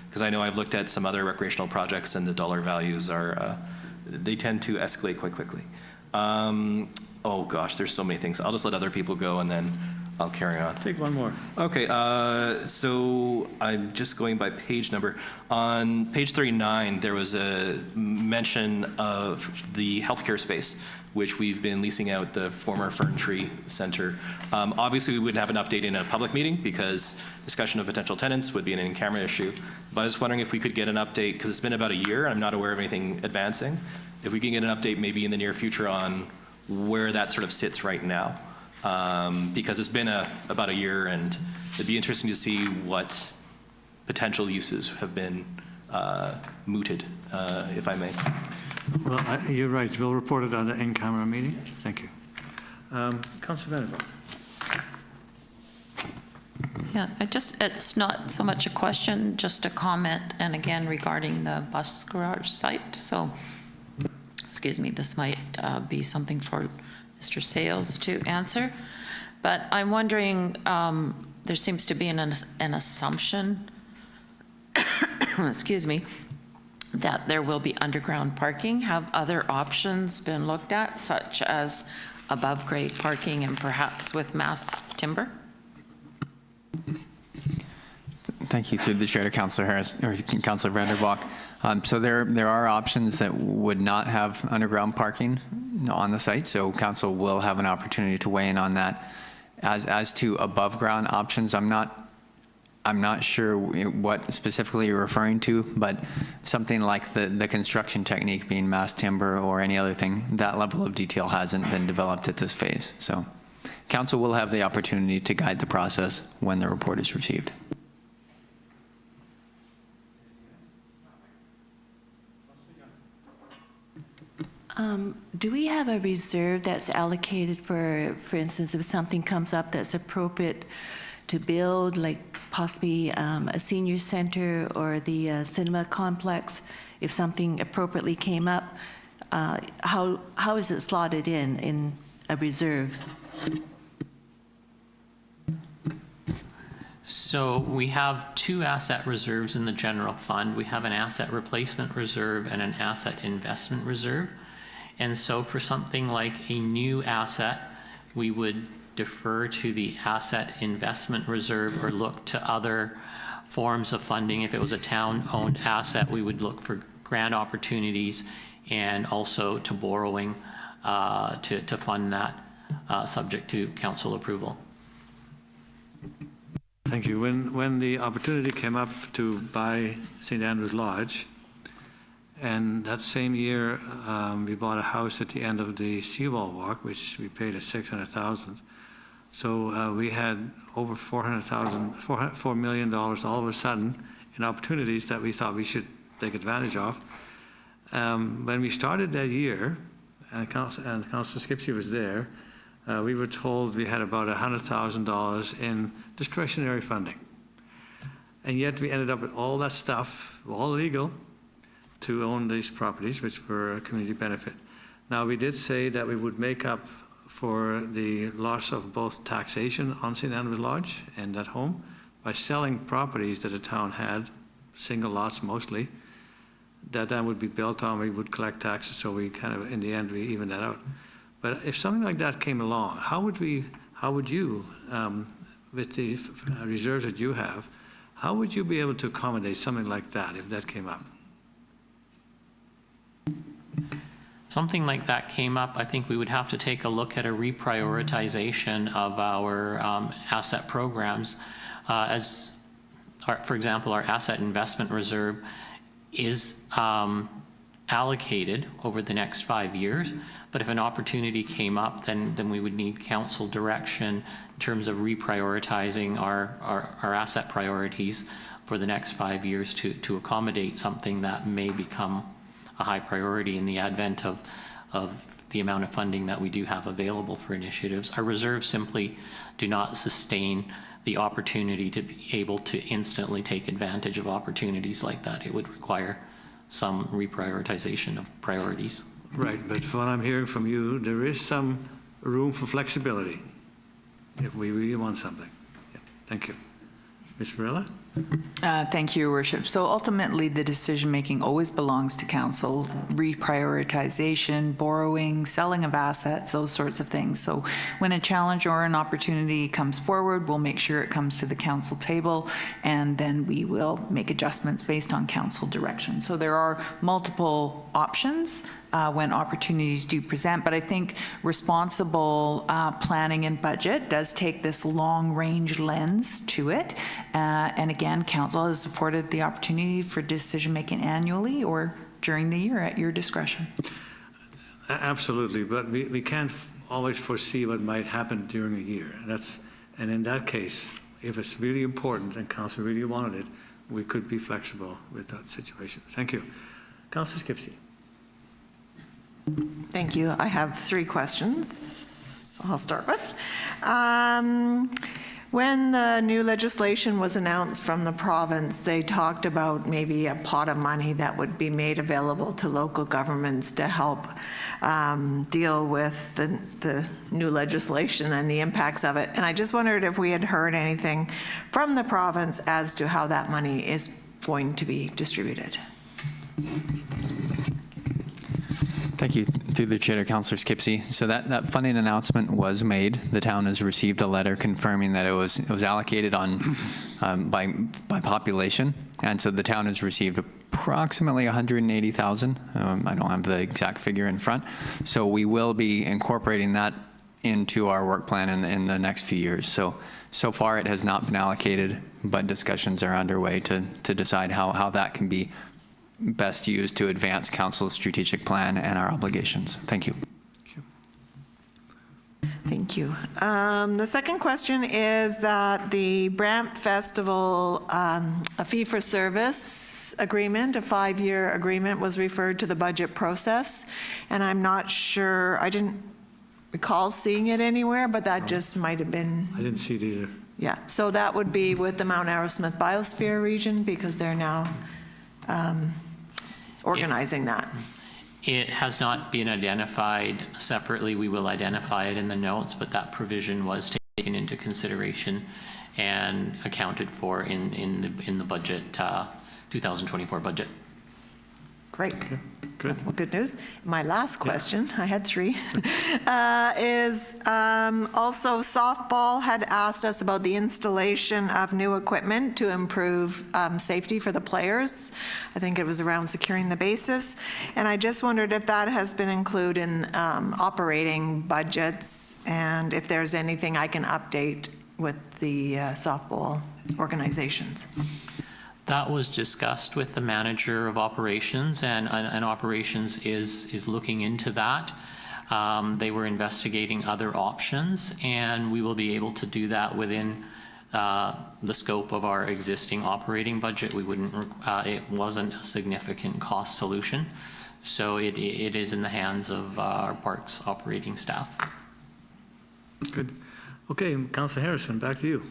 Because I know I've looked at some other recreational projects and the dollar values are, they tend to escalate quite quickly. Oh gosh, there's so many things. I'll just let other people go and then I'll carry on. Take one more. Okay, so I'm just going by page number. On page 39, there was a mention of the healthcare space, which we've been leasing out the former Fern Tree Center. Obviously, we wouldn't have an update in a public meeting because discussion of potential tenants would be an in-camera issue. But I was wondering if we could get an update, because it's been about a year and I'm not aware of anything advancing. If we can get an update maybe in the near future on where that sort of sits right now. Because it's been about a year, and it'd be interesting to see what potential uses have been mooted, if I may. Well, you're right. We'll report it on the in-camera meeting. Thank you. Councillor Vanderbilt. Yeah, it's not so much a question, just a comment, and again regarding the bus garage site. So, excuse me, this might be something for Mr. Sales to answer, but I'm wondering, there seems to be an assumption, excuse me, that there will be underground parking. Have other options been looked at, such as above-grade parking and perhaps with mass timber? Thank you. Through the chair to Councillor Harris or Councillor Vanderbalk. So there are options that would not have underground parking on the site. So council will have an opportunity to weigh in on that. As to above ground options, I'm not sure what specifically you're referring to, but something like the construction technique being mass timber or any other thing, that level of detail hasn't been developed at this phase. So council will have the opportunity to guide the process when the report is received. Do we have a reserve that's allocated for instance, if something comes up that's appropriate to build, like possibly a senior center or the cinema complex, if something appropriately came up, how is it slotted in a reserve? So we have two asset reserves in the general fund. We have an asset replacement reserve and an asset investment reserve. And so for something like a new asset, we would defer to the asset investment reserve or look to other forms of funding. If it was a town-owned asset, we would look for grant opportunities and also to borrowing to fund that, subject to council approval. Thank you. When the opportunity came up to buy St. Andrew's Lodge, and that same year we bought a house at the end of the Seawall Walk, which we paid at $600,000. So we had over $4 million all of a sudden in opportunities that we thought we should take advantage of. When we started that year, and Councillor Skipsey was there, we were told we had about $100,000 in discretionary funding. And yet we ended up with all that stuff, all legal, to own these properties, which were a community benefit. Now, we did say that we would make up for the loss of both taxation on St. Andrew's Lodge and that home by selling properties that the town had, single lots mostly, that then would be built on, we would collect taxes, so we kind of, in the end, we evened that out. But if something like that came along, how would you, with the reserves that you have, how would you be able to accommodate something like that if that came up? Something like that came up, I think we would have to take a look at a reprioritization of our asset programs. For example, our asset investment reserve is allocated over the next 5 years, but if an opportunity came up, then we would need council direction in terms of reprioritizing our asset priorities for the next 5 years to accommodate something that may become a high priority in the advent of the amount of funding that we do have available for initiatives. Our reserves simply do not sustain the opportunity to be able to instantly take advantage of opportunities like that. It would require some reprioritization of priorities. Right, but from what I'm hearing from you, there is some room for flexibility if we really want something. Yeah, thank you. Ms. Varela? Thank you, Your Worship. So ultimately, the decision-making always belongs to council, reprioritization, borrowing, selling of assets, those sorts of things. So when a challenge or an opportunity comes forward, we'll make sure it comes to the council table, and then we will make adjustments based on council direction. So there are multiple options when opportunities do present, but I think responsible planning and budget does take this long-range lens to it. And again, council has afforded the opportunity for decision-making annually or during the year at your discretion. Absolutely, but we can't always foresee what might happen during a year. And in that case, if it's really important and council really wanted it, we could be flexible with that situation. Thank you. Councillor Skipsey. Thank you. I have 3 questions I'll start with. When the new legislation was announced from the province, they talked about maybe a pot of money that would be made available to local governments to help deal with the new legislation and the impacts of it. And I just wondered if we had heard anything from the province as to how that money is going to be distributed. Thank you. Through the chair to Councillor Skipsey. So that funding announcement was made. The town has received a letter confirming that it was allocated on by population, and so the town has received approximately 180,000. I don't have the exact figure in front. So we will be incorporating that into our work plan in the next few years. So far it has not been allocated, but discussions are underway to decide how that can be best used to advance council's strategic plan and our obligations. Thank you. Thank you. The second question is that the Brant Festival, a fee-for-service agreement, a 5-year agreement, was referred to the budget process, and I'm not sure, I didn't recall seeing it anywhere, but that just might have been. I didn't see it either. Yeah, so that would be with the Mount Arrowsmith Biosphere region, because they're now organizing that. It has not been identified separately. We will identify it in the notes, but that provision was taken into consideration and accounted for in the budget, 2024 budget. Great. Good. Well, good news. My last question, I had three, is also softball had asked us about the installation of new equipment to improve safety for the players. I think it was around securing the bases. And I just wondered if that has been included in operating budgets and if there's anything I can update with the softball organizations. That was discussed with the manager of operations, and operations is looking into that. They were investigating other options, and we will be able to do that within the scope of our existing operating budget. We wouldn't. It wasn't a significant cost solution, so it is in the hands of our parks operating staff. Good. Okay, Councillor Harrison, back to you.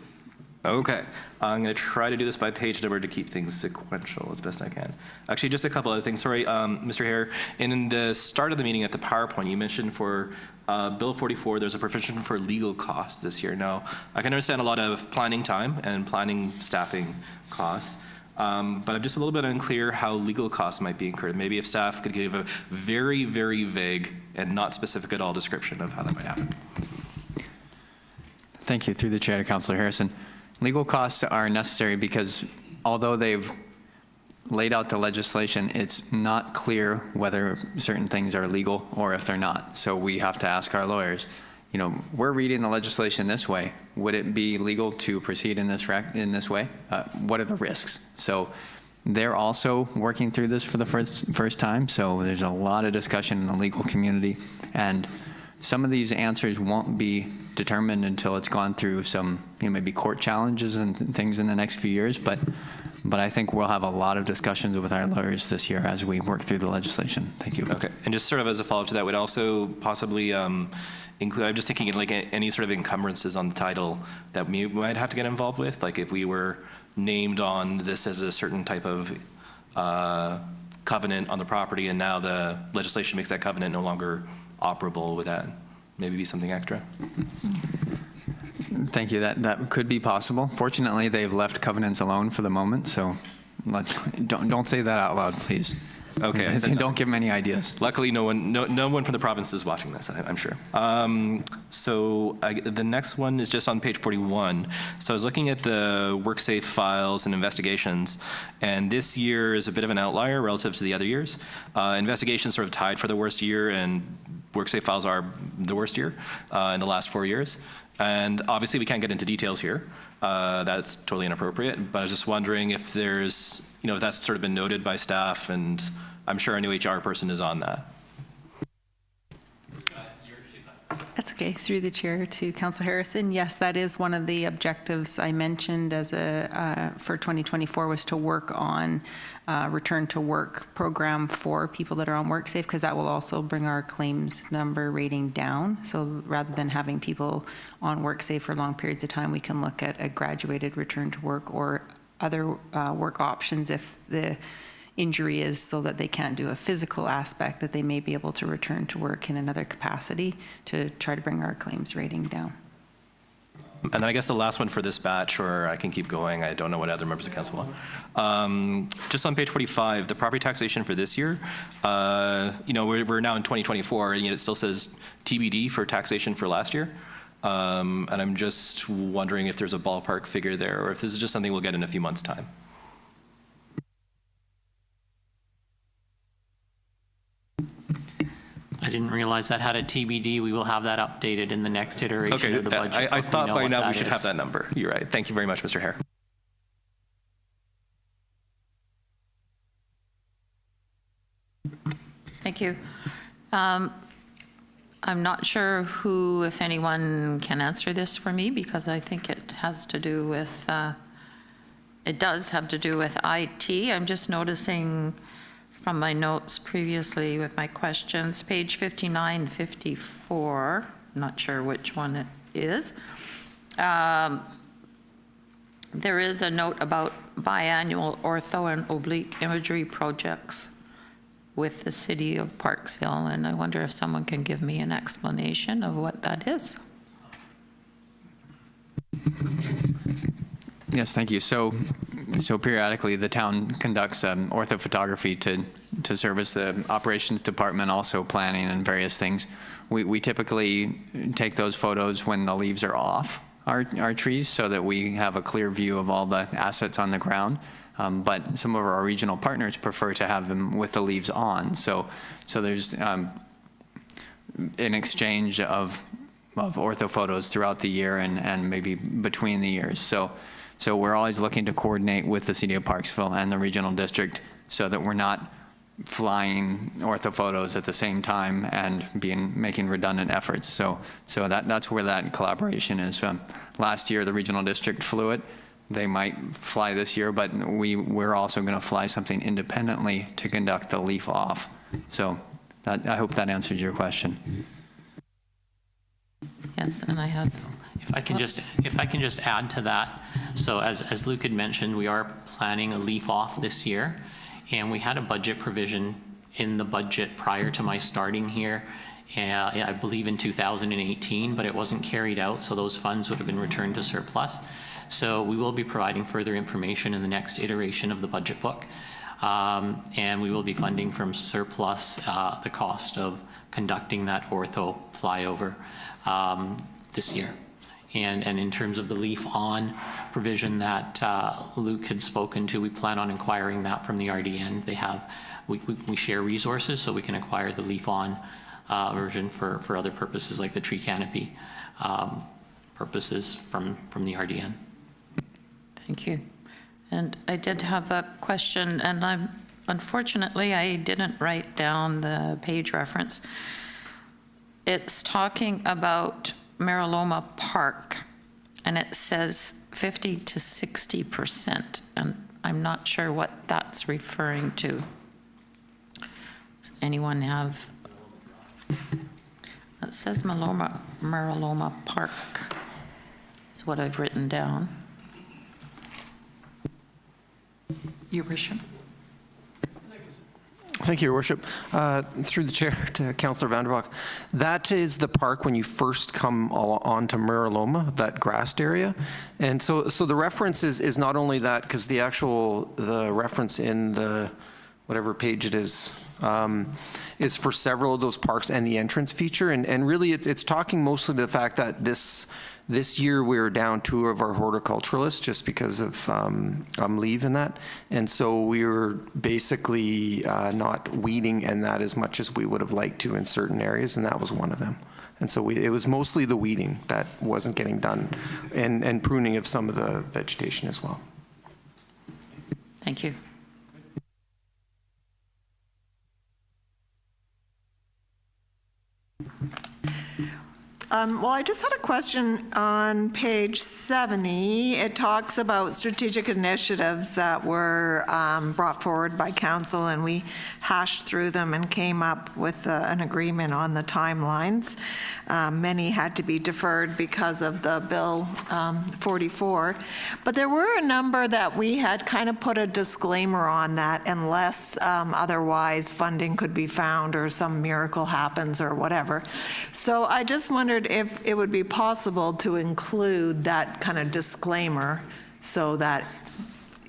Okay, I'm going to try to do this by page number to keep things sequential as best I can. Actually, just a couple other things. Sorry, Mr. Hare, in the start of the meeting at the PowerPoint, you mentioned for Bill 44, there's a provision for legal costs this year. Now, I can understand a lot of planning time and planning staffing costs, but I'm just a little bit unclear how legal costs might be incurred. Maybe if staff could give a very, very vague and not specific at all description of how that might happen. Thank you. Through the chair to Councillor Harrison. Legal costs are necessary because although they've laid out the legislation, it's not clear whether certain things are legal or if they're not. So we have to ask our lawyers, you know, we're reading the legislation this way. Would it be legal to proceed in this way? What are the risks? So they're also working through this for the first time. So there's a lot of discussion in the legal community, and some of these answers won't be determined until it's gone through some, you know, maybe court challenges and things in the next few years. But I think we'll have a lot of discussions with our lawyers this year as we work through the legislation. Thank you. Okay, and just sort of as a follow-up to that, would also possibly include, I'm just thinking like any sort of encumbrances on the title that we might have to get involved with, like if we were named on this as a certain type of covenant on the property and now the legislation makes that covenant no longer operable, would that maybe be something extra? Thank you. That could be possible. Fortunately, they've left covenants alone for the moment, so don't say that out loud, please. Okay. Don't give them any ideas. Luckily, no one from the province is watching this, I'm sure. The next one is just on page 41. So I was looking at the WorkSafe files and investigations, and this year is a bit of an outlier relative to the other years. Investigations sort of tied for the worst year, and WorkSafe files are the worst year in the last 4 years. And obviously, we can't get into details here. That's totally inappropriate. But I was just wondering if there's, you know, if that's sort of been noted by staff, and I'm sure our new HR person is on that. That's okay. Through the chair to Councillor Harrison, yes, that is one of the objectives I mentioned as for 2024 was to work on return to work program for people that are on WorkSafe, because that will also bring our claims number rating down. So rather than having people on WorkSafe for long periods of time, we can look at a graduated return to work or other work options if the injury is so that they can't do a physical aspect, that they may be able to return to work in another capacity to try to bring our claims rating down. And then I guess the last one for this batch, or I can keep going, I don't know what other members of council want. Just on page 45, the property taxation for this year, you know, we're now in 2024, and yet it still says TBD for taxation for last year. And I'm just wondering if there's a ballpark figure there, or if this is just something we'll get in a few months' time. I didn't realize that had a TBD. We will have that updated in the next iteration of the budget. I thought by now we should have that number. You're right. Thank you very much, Mr. Hare. Thank you. I'm not sure who, if anyone, can answer this for me, because I think it has to do with, it does have to do with IT. I'm just noticing from my notes previously with my questions, page 59, 54, not sure which one it is. There is a note about biannual ortho and oblique imagery projects with the city of Parksville, and I wonder if someone can give me an explanation of what that is. Yes, thank you. So periodically, the town conducts orthophotography to service the operations department, also planning and various things. We typically take those photos when the leaves are off our trees so that we have a clear view of all the assets on the ground. But some of our regional partners prefer to have them with the leaves on. So there's an exchange of ortho photos throughout the year and maybe between the years. So we're always looking to coordinate with the City of Parksville and the regional district so that we're not flying ortho photos at the same time and making redundant efforts. So that's where that collaboration is. Last year, the regional district flew it. They might fly this year, but we're also going to fly something independently to conduct the leaf off. So I hope that answers your question. Yes, and I have. If I can just add to that. So as Luke had mentioned, we are planning a leaf off this year, and we had a budget provision in the budget prior to my starting here, I believe in 2018, but it wasn't carried out, so those funds would have been returned to surplus. So we will be providing further information in the next iteration of the budget book, and we will be funding from surplus the cost of conducting that ortho flyover this year. And in terms of the leaf on provision that Luke had spoken to, we plan on acquiring that from the RDN. We share resources, so we can acquire the leaf on version for other purposes like the tree canopy purposes from the RDN. Thank you. And I did have a question, and unfortunately I didn't write down the page reference. It's talking about Mariloma Park, and it says 50 to 60%, and I'm not sure what that's referring to. Does anyone have? It says Mariloma Park. Is what I've written down. Your Worship. Thank you, Your Worship. Through the chair to Councillor Vandervalk. That is the park when you first come onto Mariloma, that grassed area. And so the reference is not only that, because the reference in the, whatever page it is for several of those parks and the entrance feature. And really it's talking mostly to the fact that this year we were down 2 of our horticulturalists just because of leave and that. And so we were basically not weeding and that as much as we would have liked to in certain areas, and that was one of them. And so it was mostly the weeding that wasn't getting done and pruning of some of the vegetation as well. Thank you. Well, I just had a question on page 70. It talks about strategic initiatives that were brought forward by council, and we hashed through them and came up with an agreement on the timelines. Many had to be deferred because of the Bill 44. But there were a number that we had kind of put a disclaimer on that unless otherwise funding could be found or some miracle happens or whatever. So I just wondered if it would be possible to include that kind of disclaimer so that,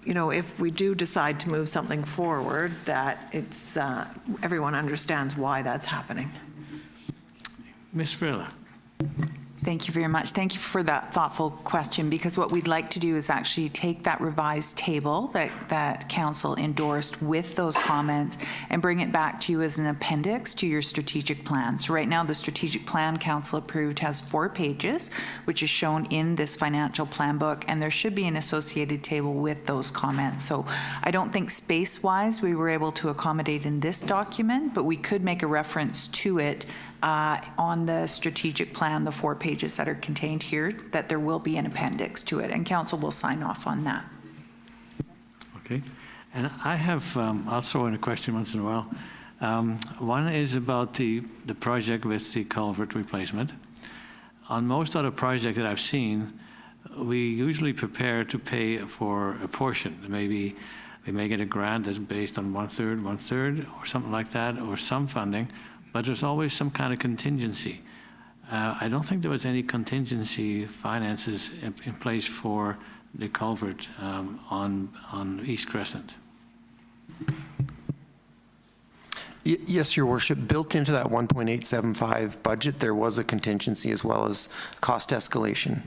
you know, if we do decide to move something forward, that it's everyone understands why that's happening. Ms. Frilla. Thank you very much. Thank you for that thoughtful question, because what we'd like to do is actually take that revised table that council endorsed with those comments and bring it back to you as an appendix to your strategic plan. So right now, the strategic plan council approved has 4 pages, which is shown in this financial plan book, and there should be an associated table with those comments. So I don't think space-wise we were able to accommodate in this document, but we could make a reference to it on the strategic plan, the 4 pages that are contained here, that there will be an appendix to it, and council will sign off on that. Okay. And I have, I'll throw in a question once in a while. One is about the project with the culvert replacement. On most other projects that I've seen, we usually prepare to pay for a portion. Maybe we may get a grant that's based on one third, or something like that, or some funding. But there's always some kind of contingency. I don't think there was any contingency finances in place for the culvert on East Crescent. Yes, Your Worship. Built into that 1.875 budget, there was a contingency as well as cost escalation.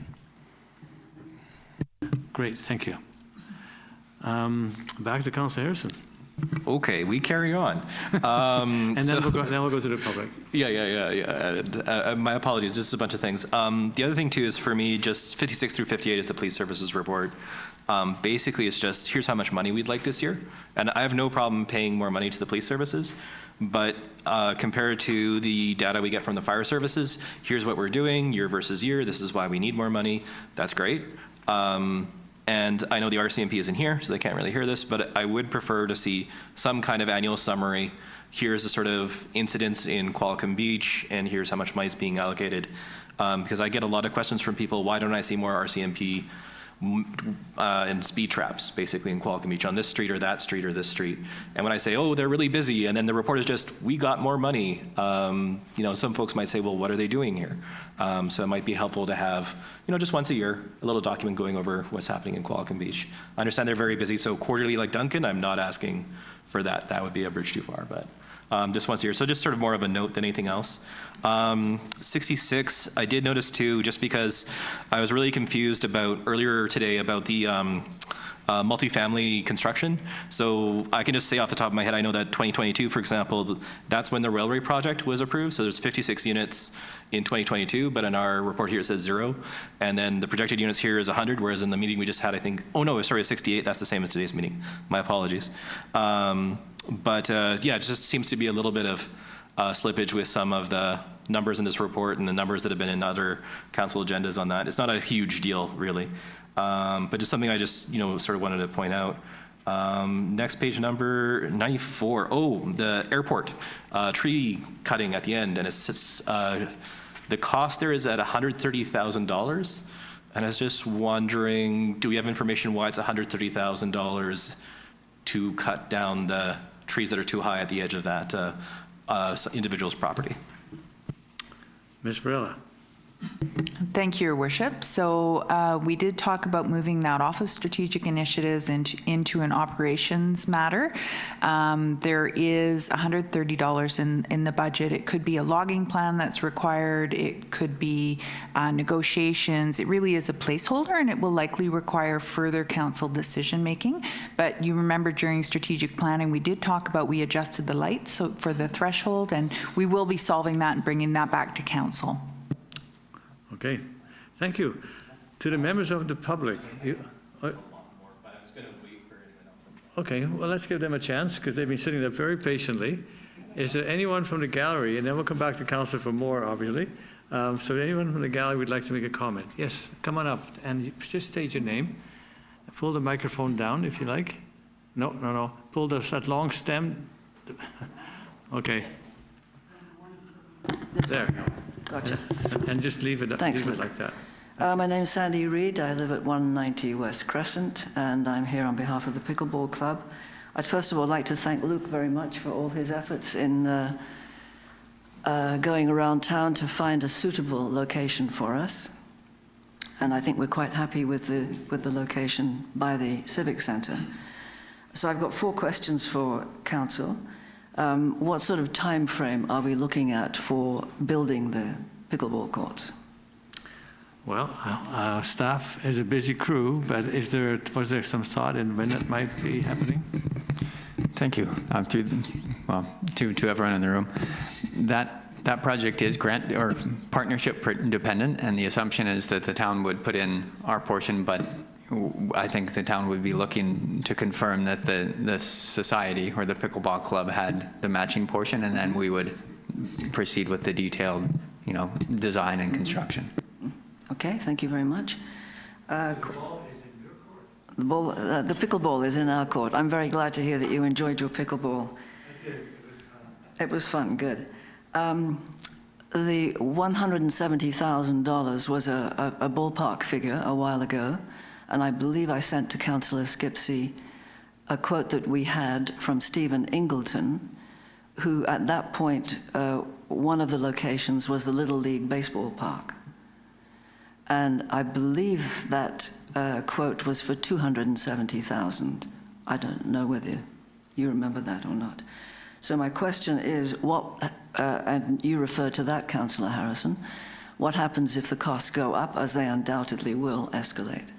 Great, thank you. Back to Councillor Harrison. Okay, we carry on. And then we'll go to the public. Yeah. My apologies, just a bunch of things. The other thing too is for me, just 56 through 58 is the police services report. Basically, it's just, here's how much money we'd like this year. And I have no problem paying more money to the police services, but compared to the data we get from the fire services, here's what we're doing year versus year. This is why we need more money. That's great. And I know the RCMP isn't here, so they can't really hear this, but I would prefer to see some kind of annual summary. Here's the sort of incidents in Qualicum Beach, and here's how much money is being allocated. Because I get a lot of questions from people, why don't I see more RCMP and speed traps, basically, in Qualicum Beach, on this street or that street or this street. And when I say, oh, they're really busy, and then the report is just, we got more money, some folks might say, well, what are they doing here? So it might be helpful to have, just once a year, a little document going over what's happening in Qualicum Beach. I understand they're very busy, so quarterly like Duncan, I'm not asking for that. That would be a bridge too far, but just once a year. So just sort of more of a note than anything else. 66, I did notice too, just because I was really confused about earlier today about the multifamily construction. So I can just say off the top of my head, I know that 2022, for example, that's when the railway project was approved. So there's 56 units in 2022, but in our report here it says 0. And then the projected units here is 100, whereas in the meeting we just had, I think, oh no, sorry, 68. That's the same as today's meeting. My apologies. Yeah, it just seems to be a little bit of slippage with some of the numbers in this report and the numbers that have been in other council agendas on that. It's not a huge deal, really. But just something I just, sort of wanted to point out. Next page, number 94. Oh, the airport tree cutting at the end, and it's the cost there is at $130,000. And I was just wondering, do we have information why it's $130,000 to cut down the trees that are too high at the edge of that individual's property? Ms. Varela. Thank you, Your Worship. So we did talk about moving that off of strategic initiatives into an operations matter. There is $130 in the budget. It could be a logging plan that's required. It could be negotiations. It really is a placeholder, and it will likely require further council decision making. But you remember during strategic planning, we did talk about, we adjusted the lights for the threshold, and we will be solving that and bringing that back to council. Okay, thank you. To the members of the public. Okay, well, let's give them a chance because they've been sitting there very patiently. Is there anyone from the gallery? And then we'll come back to council for more, obviously. So anyone from the gallery would like to make a comment? Yes, come on up and just state your name. Pull the microphone down if you like. No. Pull that long stem. Okay. There. Gotcha. And just leave it Thanks, leave it like that. My name's Sandy Reed. I live at 190 West Crescent, and I'm here on behalf of the Pickleball Club. I'd first of all like to thank Luke very much for all his efforts in going around town to find a suitable location for us. And I think we're quite happy with the location by the Civic Centre. So I've got 4 questions for Council. What sort of time frame are we looking at for building the pickleball courts? Well, staff is a busy crew, but was there some thought in when that might be happening? Thank you. To everyone in the room. That project is grant or partnership dependent, and the assumption is that the town would put in our portion, but I think the town would be looking to confirm that the society or the pickleball club had the matching portion, and then we would proceed with the detailed, design and construction. Okay, thank you very much. The pickleball is in our court. I'm very glad to hear that you enjoyed your pickleball. It was fun, good. The $170,000 was a ballpark figure a while ago, and I believe I sent to Councillor Skipsey a quote that we had from Stephen Ingleton, who at that point, one of the locations was the Little League baseball park. And I believe that quote was for 270,000. I don't know whether you remember that or not. So my question is, and you referred to that, Councillor Harrison, what happens if the costs go up, as they undoubtedly will escalate?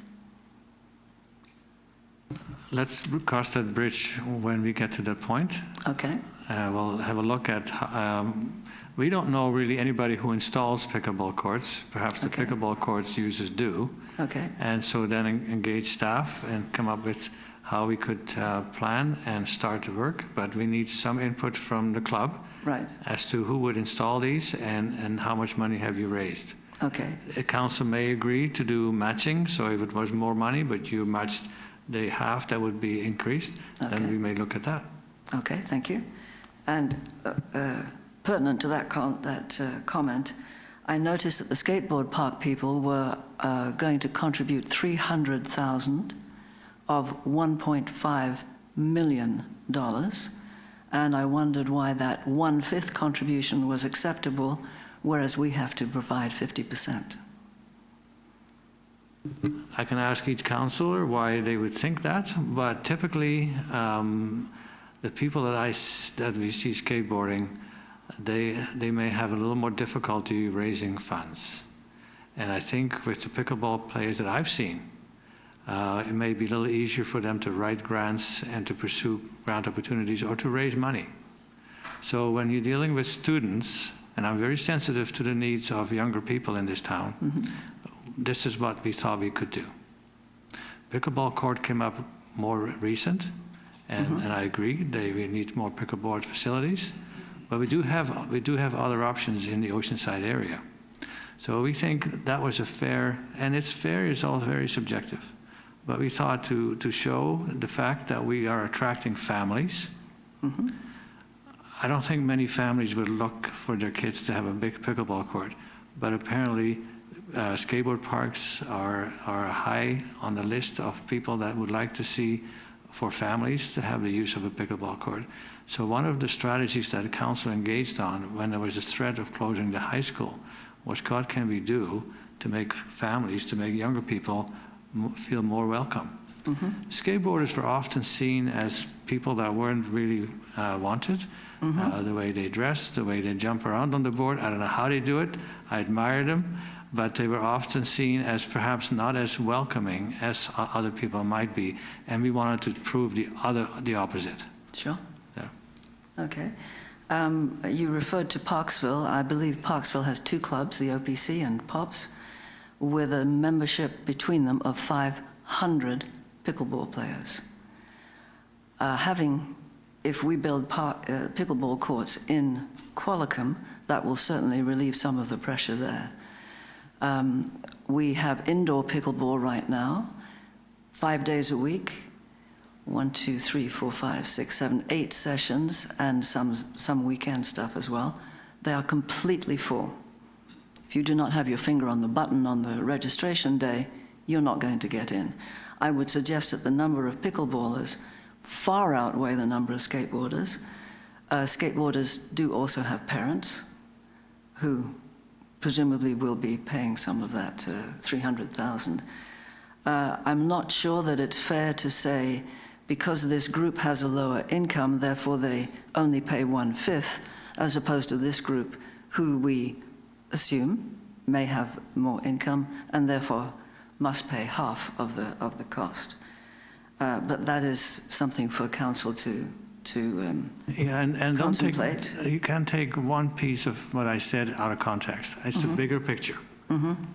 Let's cross that bridge when we get to that point. Okay. We'll have a look at, we don't know really anybody who installs pickleball courts. Perhaps the Okay. pickleball courts users do. Okay. And so then engage staff and come up with how we could plan and start the work. But we need some input from the club Right. as to who would install these and how much money have you raised. Okay. A council may agree to do matching, so if it was more money, but you matched the half that would be increased, Okay. then we may look at that. Okay, thank you. And pertinent to that comment, I noticed that the skateboard park people were going to contribute $300,000 of $1.5 million, and I wondered why that 1/5 contribution was acceptable, whereas we have to provide 50%. I can ask each councillor why they would think that, but typically the people that we see skateboarding, they may have a little more difficulty raising funds. And I think with the pickleball players that I've seen, it may be a little easier for them to write grants and to pursue grant opportunities or to raise money. So when you're dealing with students, and I'm very sensitive to the needs of younger people in this town, this is what we thought we could do. Pickleball court came up more recent, and I agree, we need more pickleball facilities, but we do have other options in the Oceanside area. So we think that was a fair, and it's fair is all very subjective, but we thought to show the fact that we are attracting families. I don't think many families would look for their kids to have a big pickleball court, but apparently skateboard parks are high on the list of people that would like to see for families to have the use of a pickleball court. So one of the strategies that the council engaged on when there was a threat of closing the high school was what can we do to make families, to make younger people feel more welcome. Skateboarders were often seen as people that weren't really wanted. The way they dress, the way they jump around on the board, I don't know how they do it. I admire them, but they were often seen as perhaps not as welcoming as other people might be, and we wanted to prove the opposite. Sure. Yeah. Okay. You referred to Parksville. I believe Parksville has two clubs, the OPC and POPs, with a membership between them of 500 pickleball players. If we build pickleball courts in Qualicum, that will certainly relieve some of the pressure there. We have indoor pickleball right now, 5 days a week, 1, 2, 3, 4, 5, 6, 7, 8 sessions, and some weekend stuff as well. They are completely full. If you do not have your finger on the button on the registration day, you're not going to get in. I would suggest that the number of pickleballers far outweigh the number of skateboarders. Skateboarders do also have parents who presumably will be paying some of that $300,000. I'm not sure that it's fair to say because this group has a lower income, therefore they only pay 1/5, as opposed to this group who we assume may have more income and therefore must pay half of the cost. But that is something for council to Yeah, and don't take, contemplate. you can't take one piece of what I said out of context. It's a bigger picture.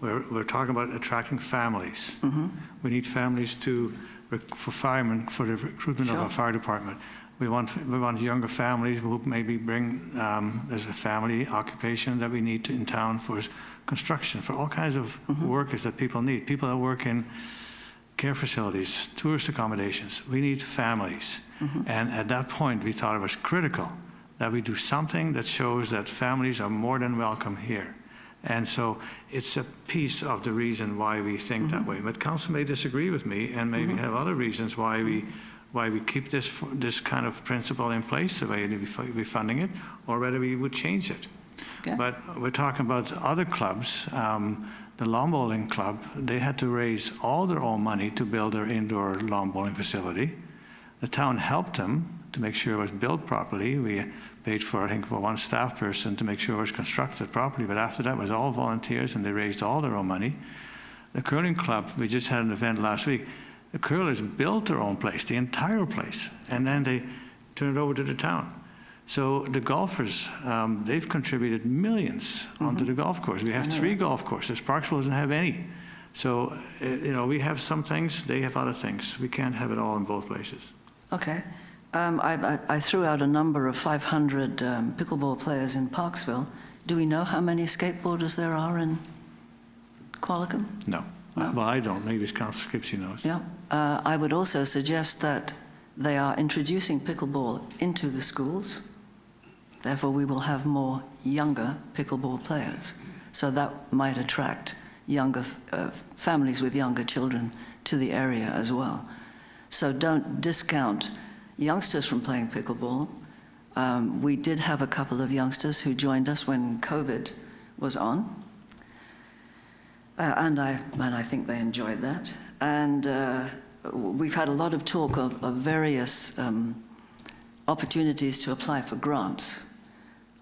We're talking about attracting families. We need families for firemen, for the recruitment of our fire department. We want younger families who maybe bring, there's a family occupation that we need in town for construction, for all kinds of workers that people need. People that work in care facilities, tourist accommodations. We need families. And at that point, we thought it was critical that we do something that shows that families are more than welcome here. And so it's a piece of the reason why we think that way. But council may disagree with me and maybe have other reasons why we keep this kind of principle in place, the way we're funding it, or whether we would change it. Okay. But we're talking about other clubs. The lawn bowling club, they had to raise all their own money to build their indoor lawn bowling facility. The town helped them to make sure it was built properly. We paid for, I think, for one staff person to make sure it was constructed properly. But after that, it was all volunteers, and they raised all their own money. The curling club, we just had an event last week. The curlers built their own place, the entire place, and then they turned it over to the town. So the golfers, they've contributed millions onto the golf course. We have 3 golf courses. Parksville doesn't have any. So, we have some things, they have other things. We can't have it all in both places. Okay. I threw out a number of 500 pickleball players in Parksville. Do we know how many skateboarders there are in Qualicum? No. No? Well, I don't. Maybe Councillor Skipsey knows. Yeah. I would also suggest that they are introducing pickleball into the schools. Therefore, we will have more younger pickleball players. So that might attract younger families with younger children to the area as well. So don't discount youngsters from playing pickleball. We did have a couple of youngsters who joined us when COVID was on. And I think they enjoyed that. And we've had a lot of talk of various opportunities to apply for grants.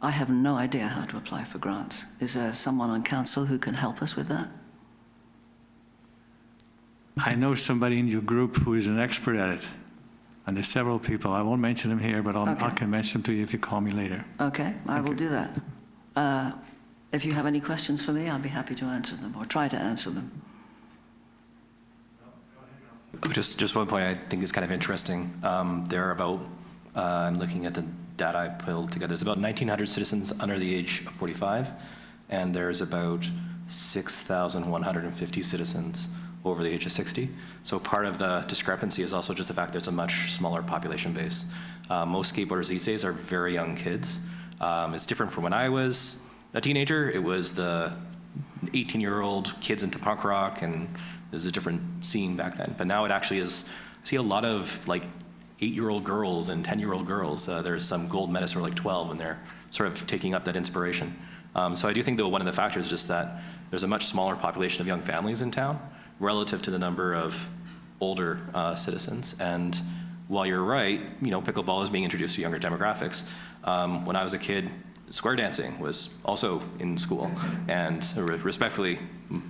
I have no idea how to apply for grants. Is there someone on council who can help us with that? I know somebody in your group who is an expert at it. And there's several people. I won't mention them here, but I can mention them to you if you call me later. Okay, I will do that. If you have any questions for me, I'll be happy to answer them or try to answer them. Just one point I think is kind of interesting. There are about, I'm looking at the data I pulled together, there's about 1,900 citizens under the age of 45, and there's about 6,150 citizens over the age of 60. So part of the discrepancy is also just the fact there's a much smaller population base. Most skateboarders these days are very young kids. It's different from when I was a teenager. It was the 18-year-old kids into punk rock, and there's a different scene back then. But now it actually is, I see a lot of like 8-year-old girls and 10-year-old girls. There's some gold medalists who are like 12, and they're sort of taking up that inspiration. So I do think, though, one of the factors is just that there's a much smaller population of young families in town relative to the number of older citizens. And while you're right, pickleball is being introduced to younger demographics. When I was a kid, square dancing was also in school. And respectfully,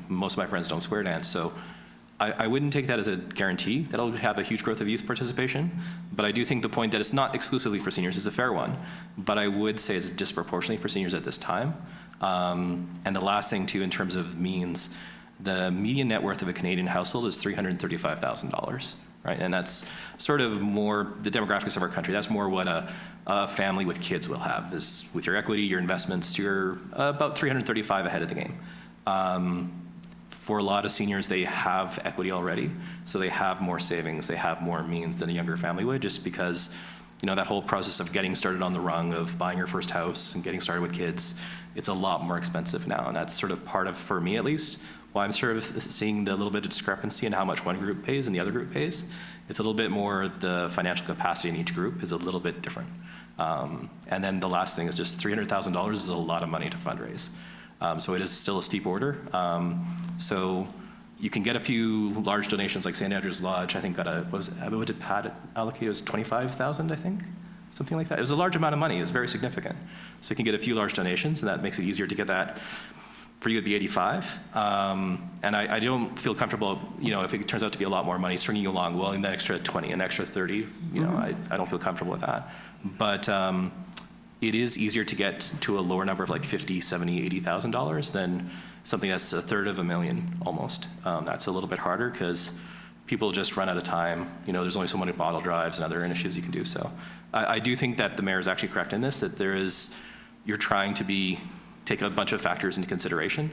most of my friends don't square dance. So I wouldn't take that as a guarantee that it'll have a huge growth of youth participation. But I do think the point that it's not exclusively for seniors is a fair one. But I would say it's disproportionately for seniors at this time. And the last thing, too, in terms of means, the median net worth of a Canadian household is $335,000, right? And that's sort of more the demographics of our country. That's more what a family with kids will have, is with your equity, your investments, you're about $335,000 ahead of the game. For a lot of seniors, they have equity already, so they have more savings, they have more means than a younger family would, just because that whole process of getting started on the rung of buying your first house and getting started with kids, it's a lot more expensive now. And that's sort of part of, for me at least, why I'm sort of seeing the little bit of discrepancy in how much one group pays and the other group pays. It's a little bit more, the financial capacity in each group is a little bit different. And then the last thing is just $300,000 is a lot of money to fundraise. So it is still a steep order. So you can get a few large donations, like St. Andrew's Lodge, I think got what did Pat allocate? It was $25,000, I think? Something like that. It was a large amount of money. It was very significant. So you can get a few large donations, and that makes it easier to get that. For you, it'd be 85. And I don't feel comfortable, if it turns out to be a lot more money, stringing you along, well, an extra 20, an extra 30, I don't feel comfortable with that. But it is easier to get to a lower number of like $50,000, $70,000, $80,000 than something that's a third of a million almost. That's a little bit harder because people just run out of time. There's only so many bottle drives and other initiatives you can do. So I do think that the mayor is actually correct in this, that you're trying to take a bunch of factors into consideration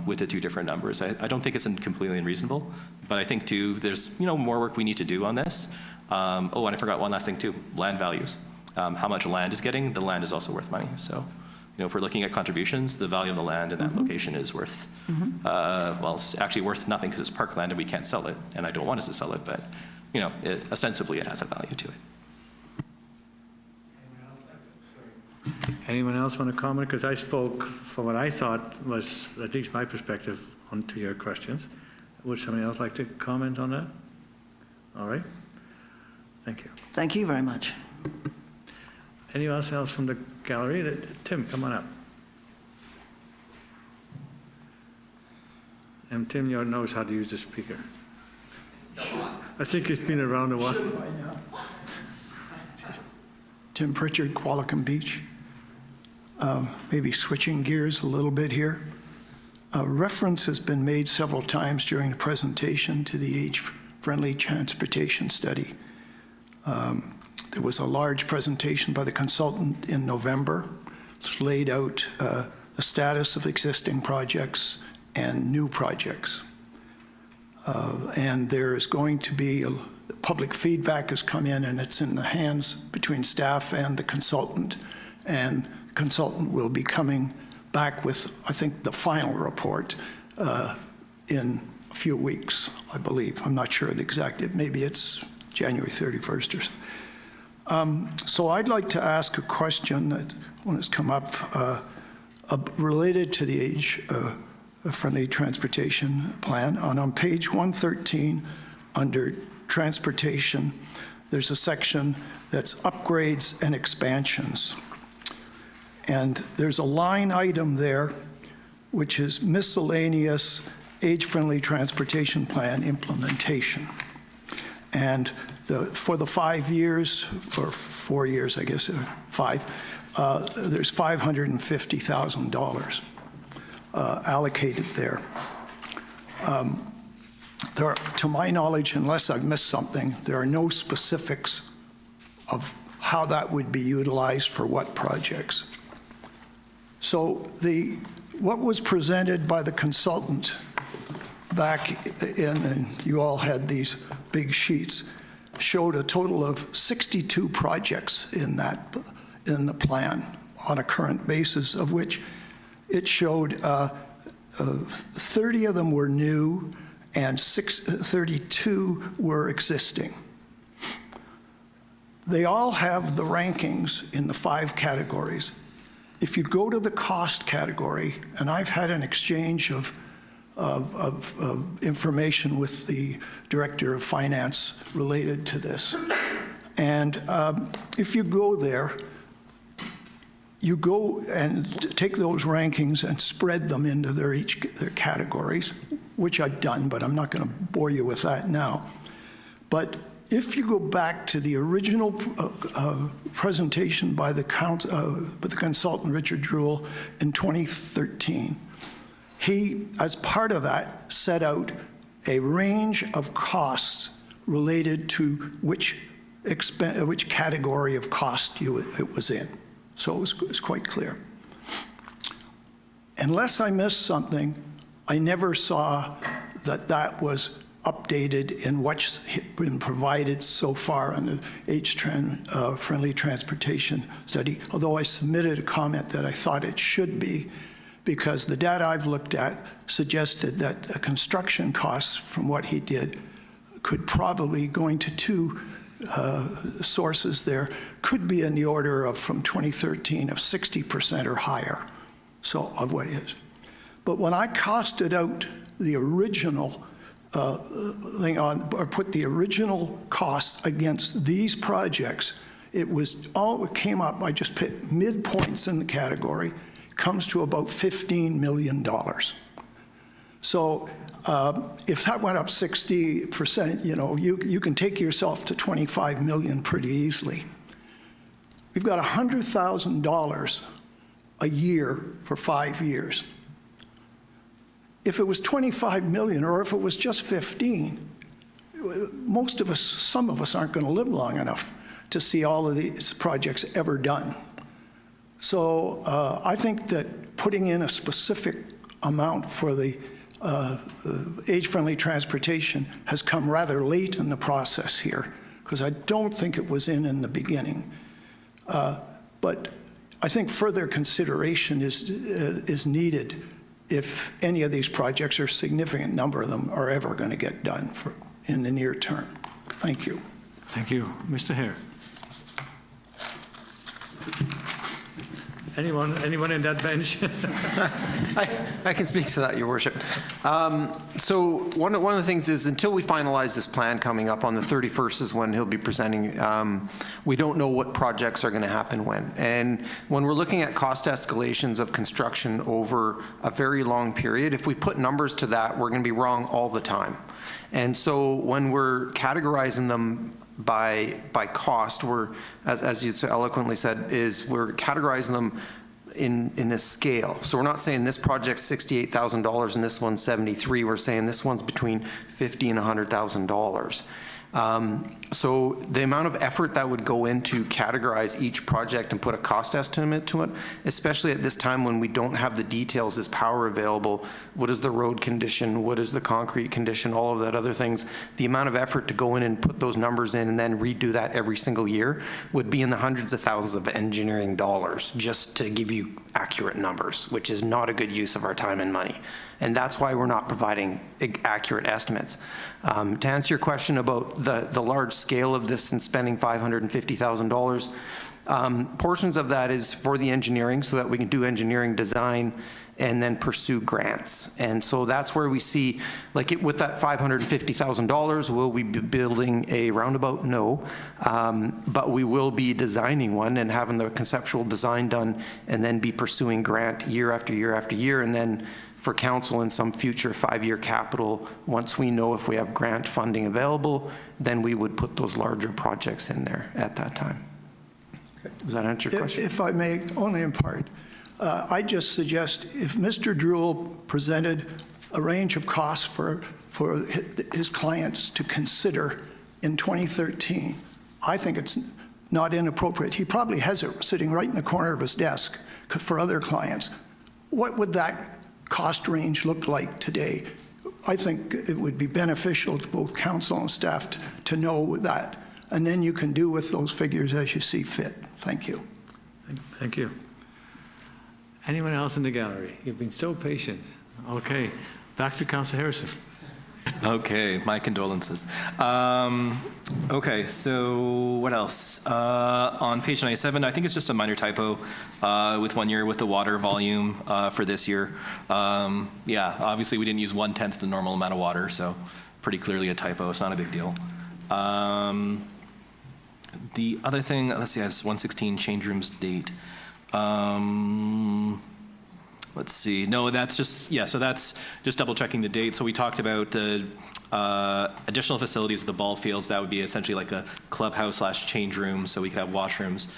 with the two different numbers. I don't think it's completely unreasonable, but I think too, there's more work we need to do on this. And I forgot one last thing too, land values. How much land is getting, the land is also worth money. So, if we're looking at contributions, the value of the land in that location is worth, it's actually worth nothing because it's parkland and we can't sell it, and I don't want us to sell it, but, ostensibly it has a value to it. Anyone else want to comment? Because I spoke for what I thought was, at least my perspective, onto your questions. Would somebody else like to comment on that? All right. Thank you. Thank you very much. Anyone else from the gallery? Tim, come on up. And Tim knows how to use the speaker. I think he's been around a while. Tim Pritchard, Qualicum Beach. Maybe switching gears a little bit here. Reference has been made several times during the presentation to the age-friendly transportation study. There was a large presentation by the consultant in November. It's laid out the status of existing projects and new projects. And there is going to be public feedback has come in, and it's in the hands between staff and the consultant. And the consultant will be coming back with, I think, the final report in a few weeks, I believe. I'm not sure the exact, maybe it's January 31st or so. So I'd like to ask a question that one has come up related to the age-friendly transportation plan. On page 113, under transportation, there's a section that's upgrades and expansions. And there's a line item there, which is miscellaneous age-friendly transportation plan implementation. And for the 5 years, or 4 years, I guess, 5, there's $550,000 allocated there. There are, to my knowledge, unless I've missed something, there are no specifics of how that would be utilized for what projects. So what was presented by the consultant back in, and you all had these big sheets, showed a total of 62 projects in the plan on a current basis, of which it showed 30 of them were new and 32 were existing. They all have the rankings in the 5 categories. If you go to the cost category, and I've had an exchange of information with the Director of Finance related to this, and if you go there, you go and take those rankings and spread them into their categories, which I've done, but I'm not going to bore you with that now. But if you go back to the original presentation by the consultant, Richard Druhl, in 2013, he, as part of that, set out a range of costs related to which category of cost it was in. So it was quite clear. Unless I missed something, I never saw that was updated in what's been provided so far on the age-friendly transportation study, although I submitted a comment that I thought it should be, because the data I've looked at suggested that the construction costs from what he did could probably, going to 2 sources there, could be in the order of, from 2013, of 60% or higher, so of what is. But when I costed out the original thing on, or put the original costs against these projects, it came up, I just put midpoints in the category, comes to about $15 million. So if that went up 60%, you can take yourself to 25 million pretty easily. We've got $100,000 a year for 5 years. If it was 25 million, or if it was just 15, most of us, some of us aren't going to live long enough to see all of these projects ever done. So I think that putting in a specific amount for the age-friendly transportation has come rather late in the process here, because I don't think it was in the beginning. But I think further consideration is needed if any of these projects, or a significant number of them, are ever going to get done in the near term. Thank you. Thank you. Mr. Hare. Anyone in that bench? I can speak to that, Your Worship. So one of the things is, until we finalize this plan coming up on the 31st is when he'll be presenting, we don't know what projects are going to happen when. And when we're looking at cost escalations of construction over a very long period, if we put numbers to that, we're going to be wrong all the time. And so when we're categorizing them by cost, we're, as you so eloquently said, is we're categorizing them in a scale. So we're not saying this project's $68,000 and this one's 73. We're saying this one's between $50,000 and $100,000. So the amount of effort that would go into categorize each project and put a cost estimate to it, especially at this time when we don't have the details, is power available, what is the road condition, what is the concrete condition, all of that other things, the amount of effort to go in and put those numbers in and then redo that every single year would be in the hundreds of thousands of engineering dollars just to give you accurate numbers, which is not a good use of our time and money. And that's why we're not providing accurate estimates. To answer your question about the large scale of this and spending $550,000, portions of that is for the engineering so that we can do engineering design and then pursue grants. And so that's where we see, like with that $550,000, will we be building a roundabout? No. But we will be designing one and having the conceptual design done and then be pursuing grant year after year after year. And then for council in some future 5-year capital, once we know if we have grant funding available, then we would put those larger projects in there at that time. Does that answer your question? If I may, only in part. I just suggest if Mr. Druell presented a range of costs for his clients to consider in 2013, I think it's not inappropriate. He probably has it sitting right in the corner of his desk for other clients. What would that cost range look like today? I think it would be beneficial to both council and staff to know that, and then you can do with those figures as you see fit. Thank you. Thank you. Anyone else in the gallery? You've been so patient. Okay, back to Councillor Harrison. Okay, my condolences. Okay, so what else? On page 97, I think it's just a minor typo with 1 year with the water volume for this year. Yeah, obviously we didn't use 1/10 the normal amount of water, so pretty clearly a typo. It's not a big deal. The other thing, let's see, I have 116 change rooms date. Let's see. No, that's just, yeah, so that's just double checking the date. So we talked about the additional facilities, the ball fields. That would be essentially like a clubhouse / change room, so we could have washrooms.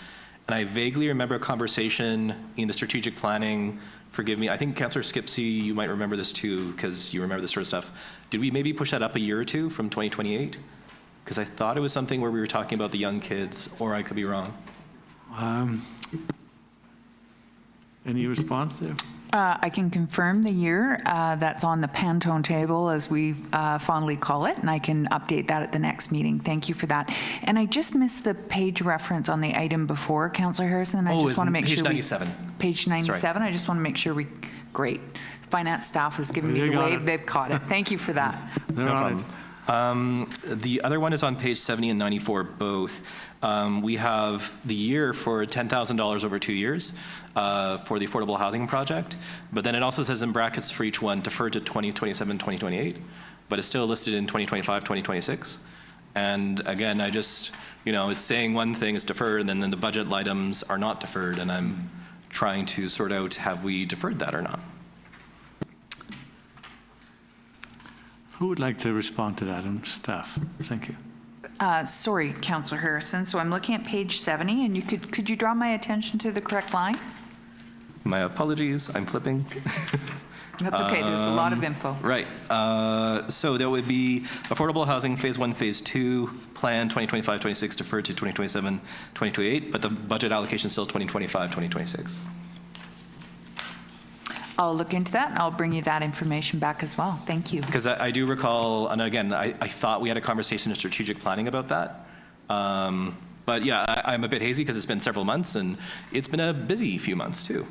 And I vaguely remember a conversation in the strategic planning, forgive me, I think Councillor Skipsey, you might remember this too, because you remember this sort of stuff. Did we maybe push that up a year or two from 2028? Because I thought it was something where we were talking about the young kids, or I could be wrong. Any response there? I can confirm the year. That's on the Pantone table, as we fondly call it, and I can update that at the next meeting. Thank you for that. And I just missed the page reference on the item before, Councillor Harrison. I just want to make sure page 97. Page 97. Sorry. I just want to make sure great. Finance staff is giving me the wave. They've caught it. Thank you for that. They're on it. The other one is on page 70 and 94 both. We have the year for $10,000 over 2 years for the affordable housing project, but then it also says in brackets for each one deferred to 2027, 2028, but it's still listed in 2025, 2026. And again, I just, it's saying one thing is deferred, and then the budget items are not deferred, and I'm trying to sort out, have we deferred that or not? Who would like to respond to that? Staff. Thank you. Sorry, Councillor Harrison. So I'm looking at page 70, and could you draw my attention to the correct line? My apologies. I'm flipping. That's okay. There's a lot of info. Right. So there would be affordable housing phase 1, phase 2, plan 2025-26 deferred to 2027-2028, but the budget allocation is still 2025-2026. I'll look into that, and I'll bring you that information back as well. Thank you. Because I do recall, and again, I thought we had a conversation in strategic planning about that. But yeah, I'm a bit hazy because it's been several months, and it's been a busy few months too.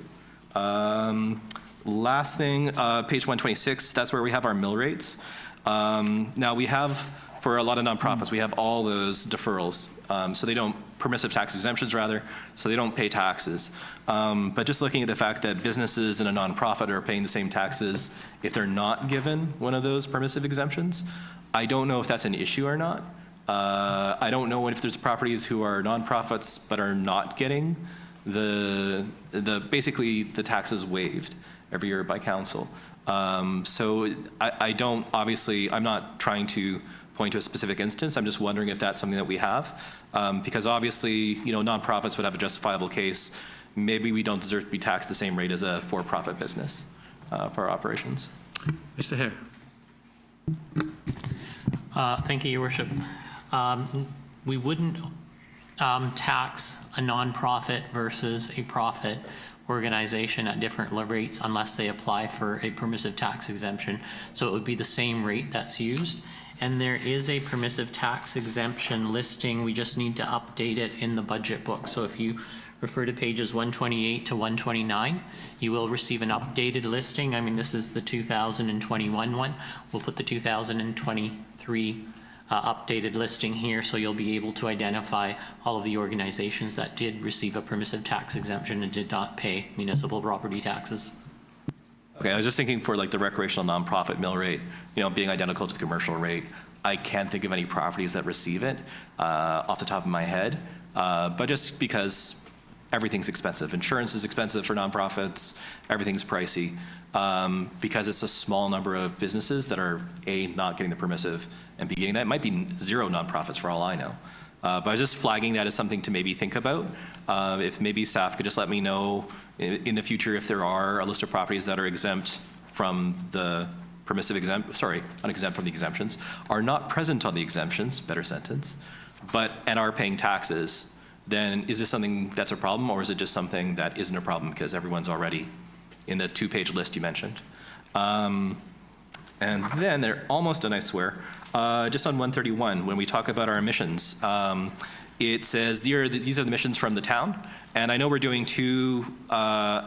Last thing, page 126, that's where we have our mill rates. Now we have for a lot of nonprofits, we have all those deferrals. So they don't, permissive tax exemptions rather, so they don't pay taxes. But just looking at the fact that businesses and a nonprofit are paying the same taxes if they're not given one of those permissive exemptions, I don't know if that's an issue or not. I don't know if there's properties who are nonprofits but are not getting basically the taxes waived every year by council. So I don't, obviously, I'm not trying to point to a specific instance. I'm just wondering if that's something that we have. Because obviously, you know, nonprofits would have a justifiable case. Maybe we don't deserve to be taxed the same rate as a for-profit business for our operations. Mr. Hare. Thank you, Your Worship. We wouldn't tax a nonprofit versus a profit organization at different rates unless they apply for a permissive tax exemption. So it would be the same rate that's used. And there is a permissive tax exemption listing. We just need to update it in the budget book. So if you refer to pages 128 to 129, you will receive an updated listing. I mean, this is the 2021 one. We'll put the 2023 updated listing here, so you'll be able to identify all of the organizations that did receive a permissive tax exemption and did not pay municipal property taxes. Okay, I was just thinking for like the recreational nonprofit mill rate, you know, being identical to the commercial rate. I can't think of any properties that receive it off the top of my head, but just because everything's expensive. Insurance is expensive for nonprofits, everything's pricey. Because it's a small number of businesses that are not getting the permissive and B getting that. It might be 0 nonprofits for all I know. But I was just flagging that as something to maybe think about. If maybe staff could just let me know in the future if there are a list of properties that are exempt from the permissive unexempt from the exemptions, are not present on the exemptions, better sentence, and are paying taxes, then is this something that's a problem, or is it just something that isn't a problem because everyone's already in the 2-page list you mentioned? And then they're almost done, I swear. Just on 131, when we talk about our emissions, it says these are the emissions from the town. And I know we're doing 2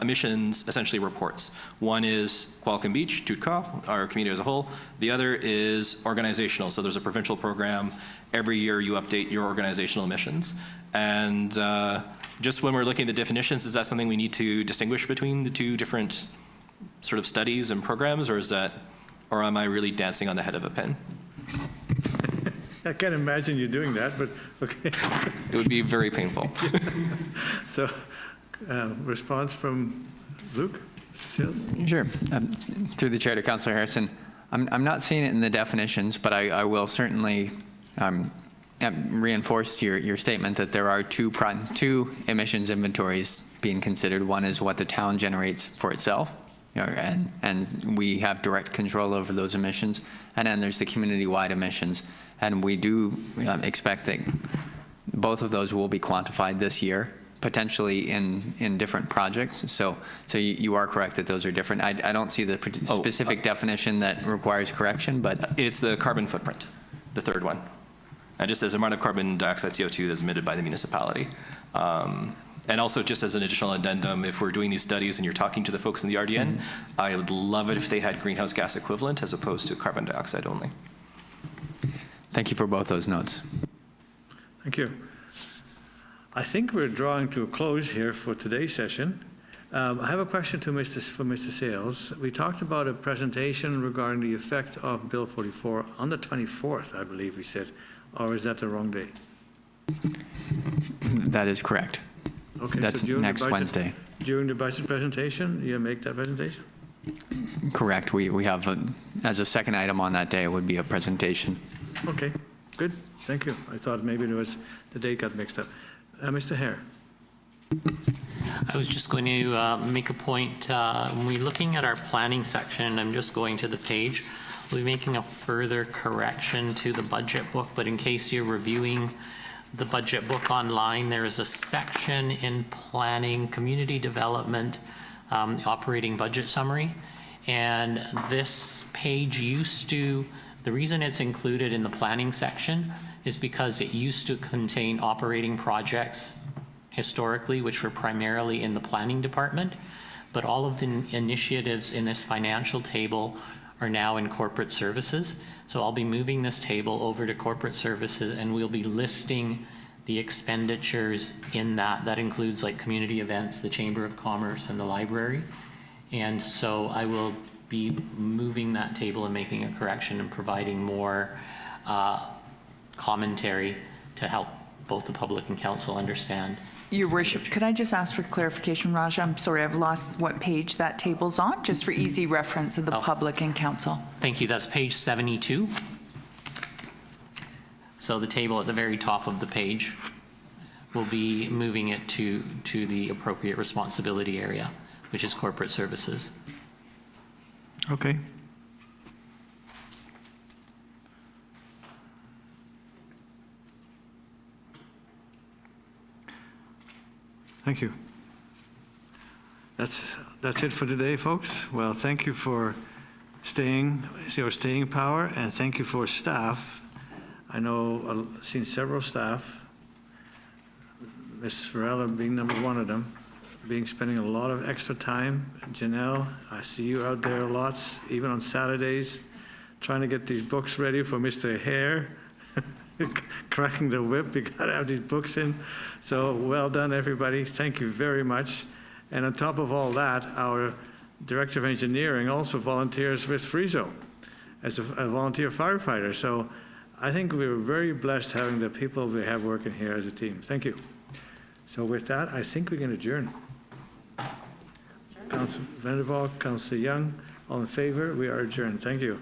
emissions, essentially, reports. One is Qualicum Beach, Tutka, our community as a whole. The other is organizational. So there's a provincial program. Every year you update your organizational emissions. And just when we're looking at the definitions, is that something we need to distinguish between the 2 different sort of studies and programs, or am I really dancing on the head of a pin? I can't imagine you doing that, but okay. It would be very painful. So, response from Luke, Sales? Sure. Through the chair to Councillor Harrison, I'm not seeing it in the definitions, but I will certainly reinforce your statement that there are 2 emissions inventories being considered. One is what the town generates for itself, and we have direct control over those emissions. And then there's the community-wide emissions. And we do expect that both of those will be quantified this year, potentially in different projects. So you are correct that those are different. I don't see the specific definition that requires correction, but it's the carbon footprint, the 3rd one. And just as amount of carbon dioxide, CO2 that's emitted by the municipality. And also, just as an additional addendum, if we're doing these studies and you're talking to the folks in the RDN, I would love it if they had greenhouse gas equivalent as opposed to carbon dioxide only. thank you for both those notes. Thank you. I think we're drawing to a close here for today's session. I have a question for Mr. Sales. We talked about a presentation regarding the effect of Bill 44 on the 24th, I believe we said, or is that the wrong day? That is correct. Okay, That's so during next the budget, Wednesday. During the budget presentation, you make that presentation? Correct. We have, as a second item on that day, it would be a presentation. Okay, good. Thank you. I thought maybe the date got mixed up. Mr. Hare. I was just going to make a point. When we're looking at our planning section, I'm just going to the page. We'll be making a further correction to the budget book, but in case you're reviewing the budget book online, there is a section in planning, community development, operating budget summary. And this page the reason it's included in the planning section is because it used to contain operating projects historically, which were primarily in the planning department, but all of the initiatives in this financial table are now in corporate services. So I'll be moving this table over to corporate services, and we'll be listing the expenditures in that. That includes like community events, the Chamber of Commerce, and the library. And so I will be moving that table and making a correction and providing more commentary to help both the public and council understand. Your Worship, could I just ask for clarification, Raj? I'm sorry, I've lost what page that table's on, just for easy reference of the public and council. Thank you. That's page 72. So the table at the very top of the page, we'll be moving it to the appropriate responsibility area, which is corporate services. Okay. Thank you. That's it for today, folks. Well, thank you for staying power, and thank you for staff. I know I've seen several staff, Ms. Varela being number one of them, spending a lot of extra time. Janelle, I see you out there lots, even on Saturdays, trying to get these books ready for Mr. Hare. Cracking the whip, you got to have these books in. So well done, everybody. Thank you very much. And on top of all that, our Director of Engineering also volunteers with Friso as a volunteer firefighter. So I think we're very blessed having the people we have working here as a team. Thank you. So with that, I think we can adjourn. Councillor Vandervalk, Councillor Young, all in favor? We are adjourned. Thank you.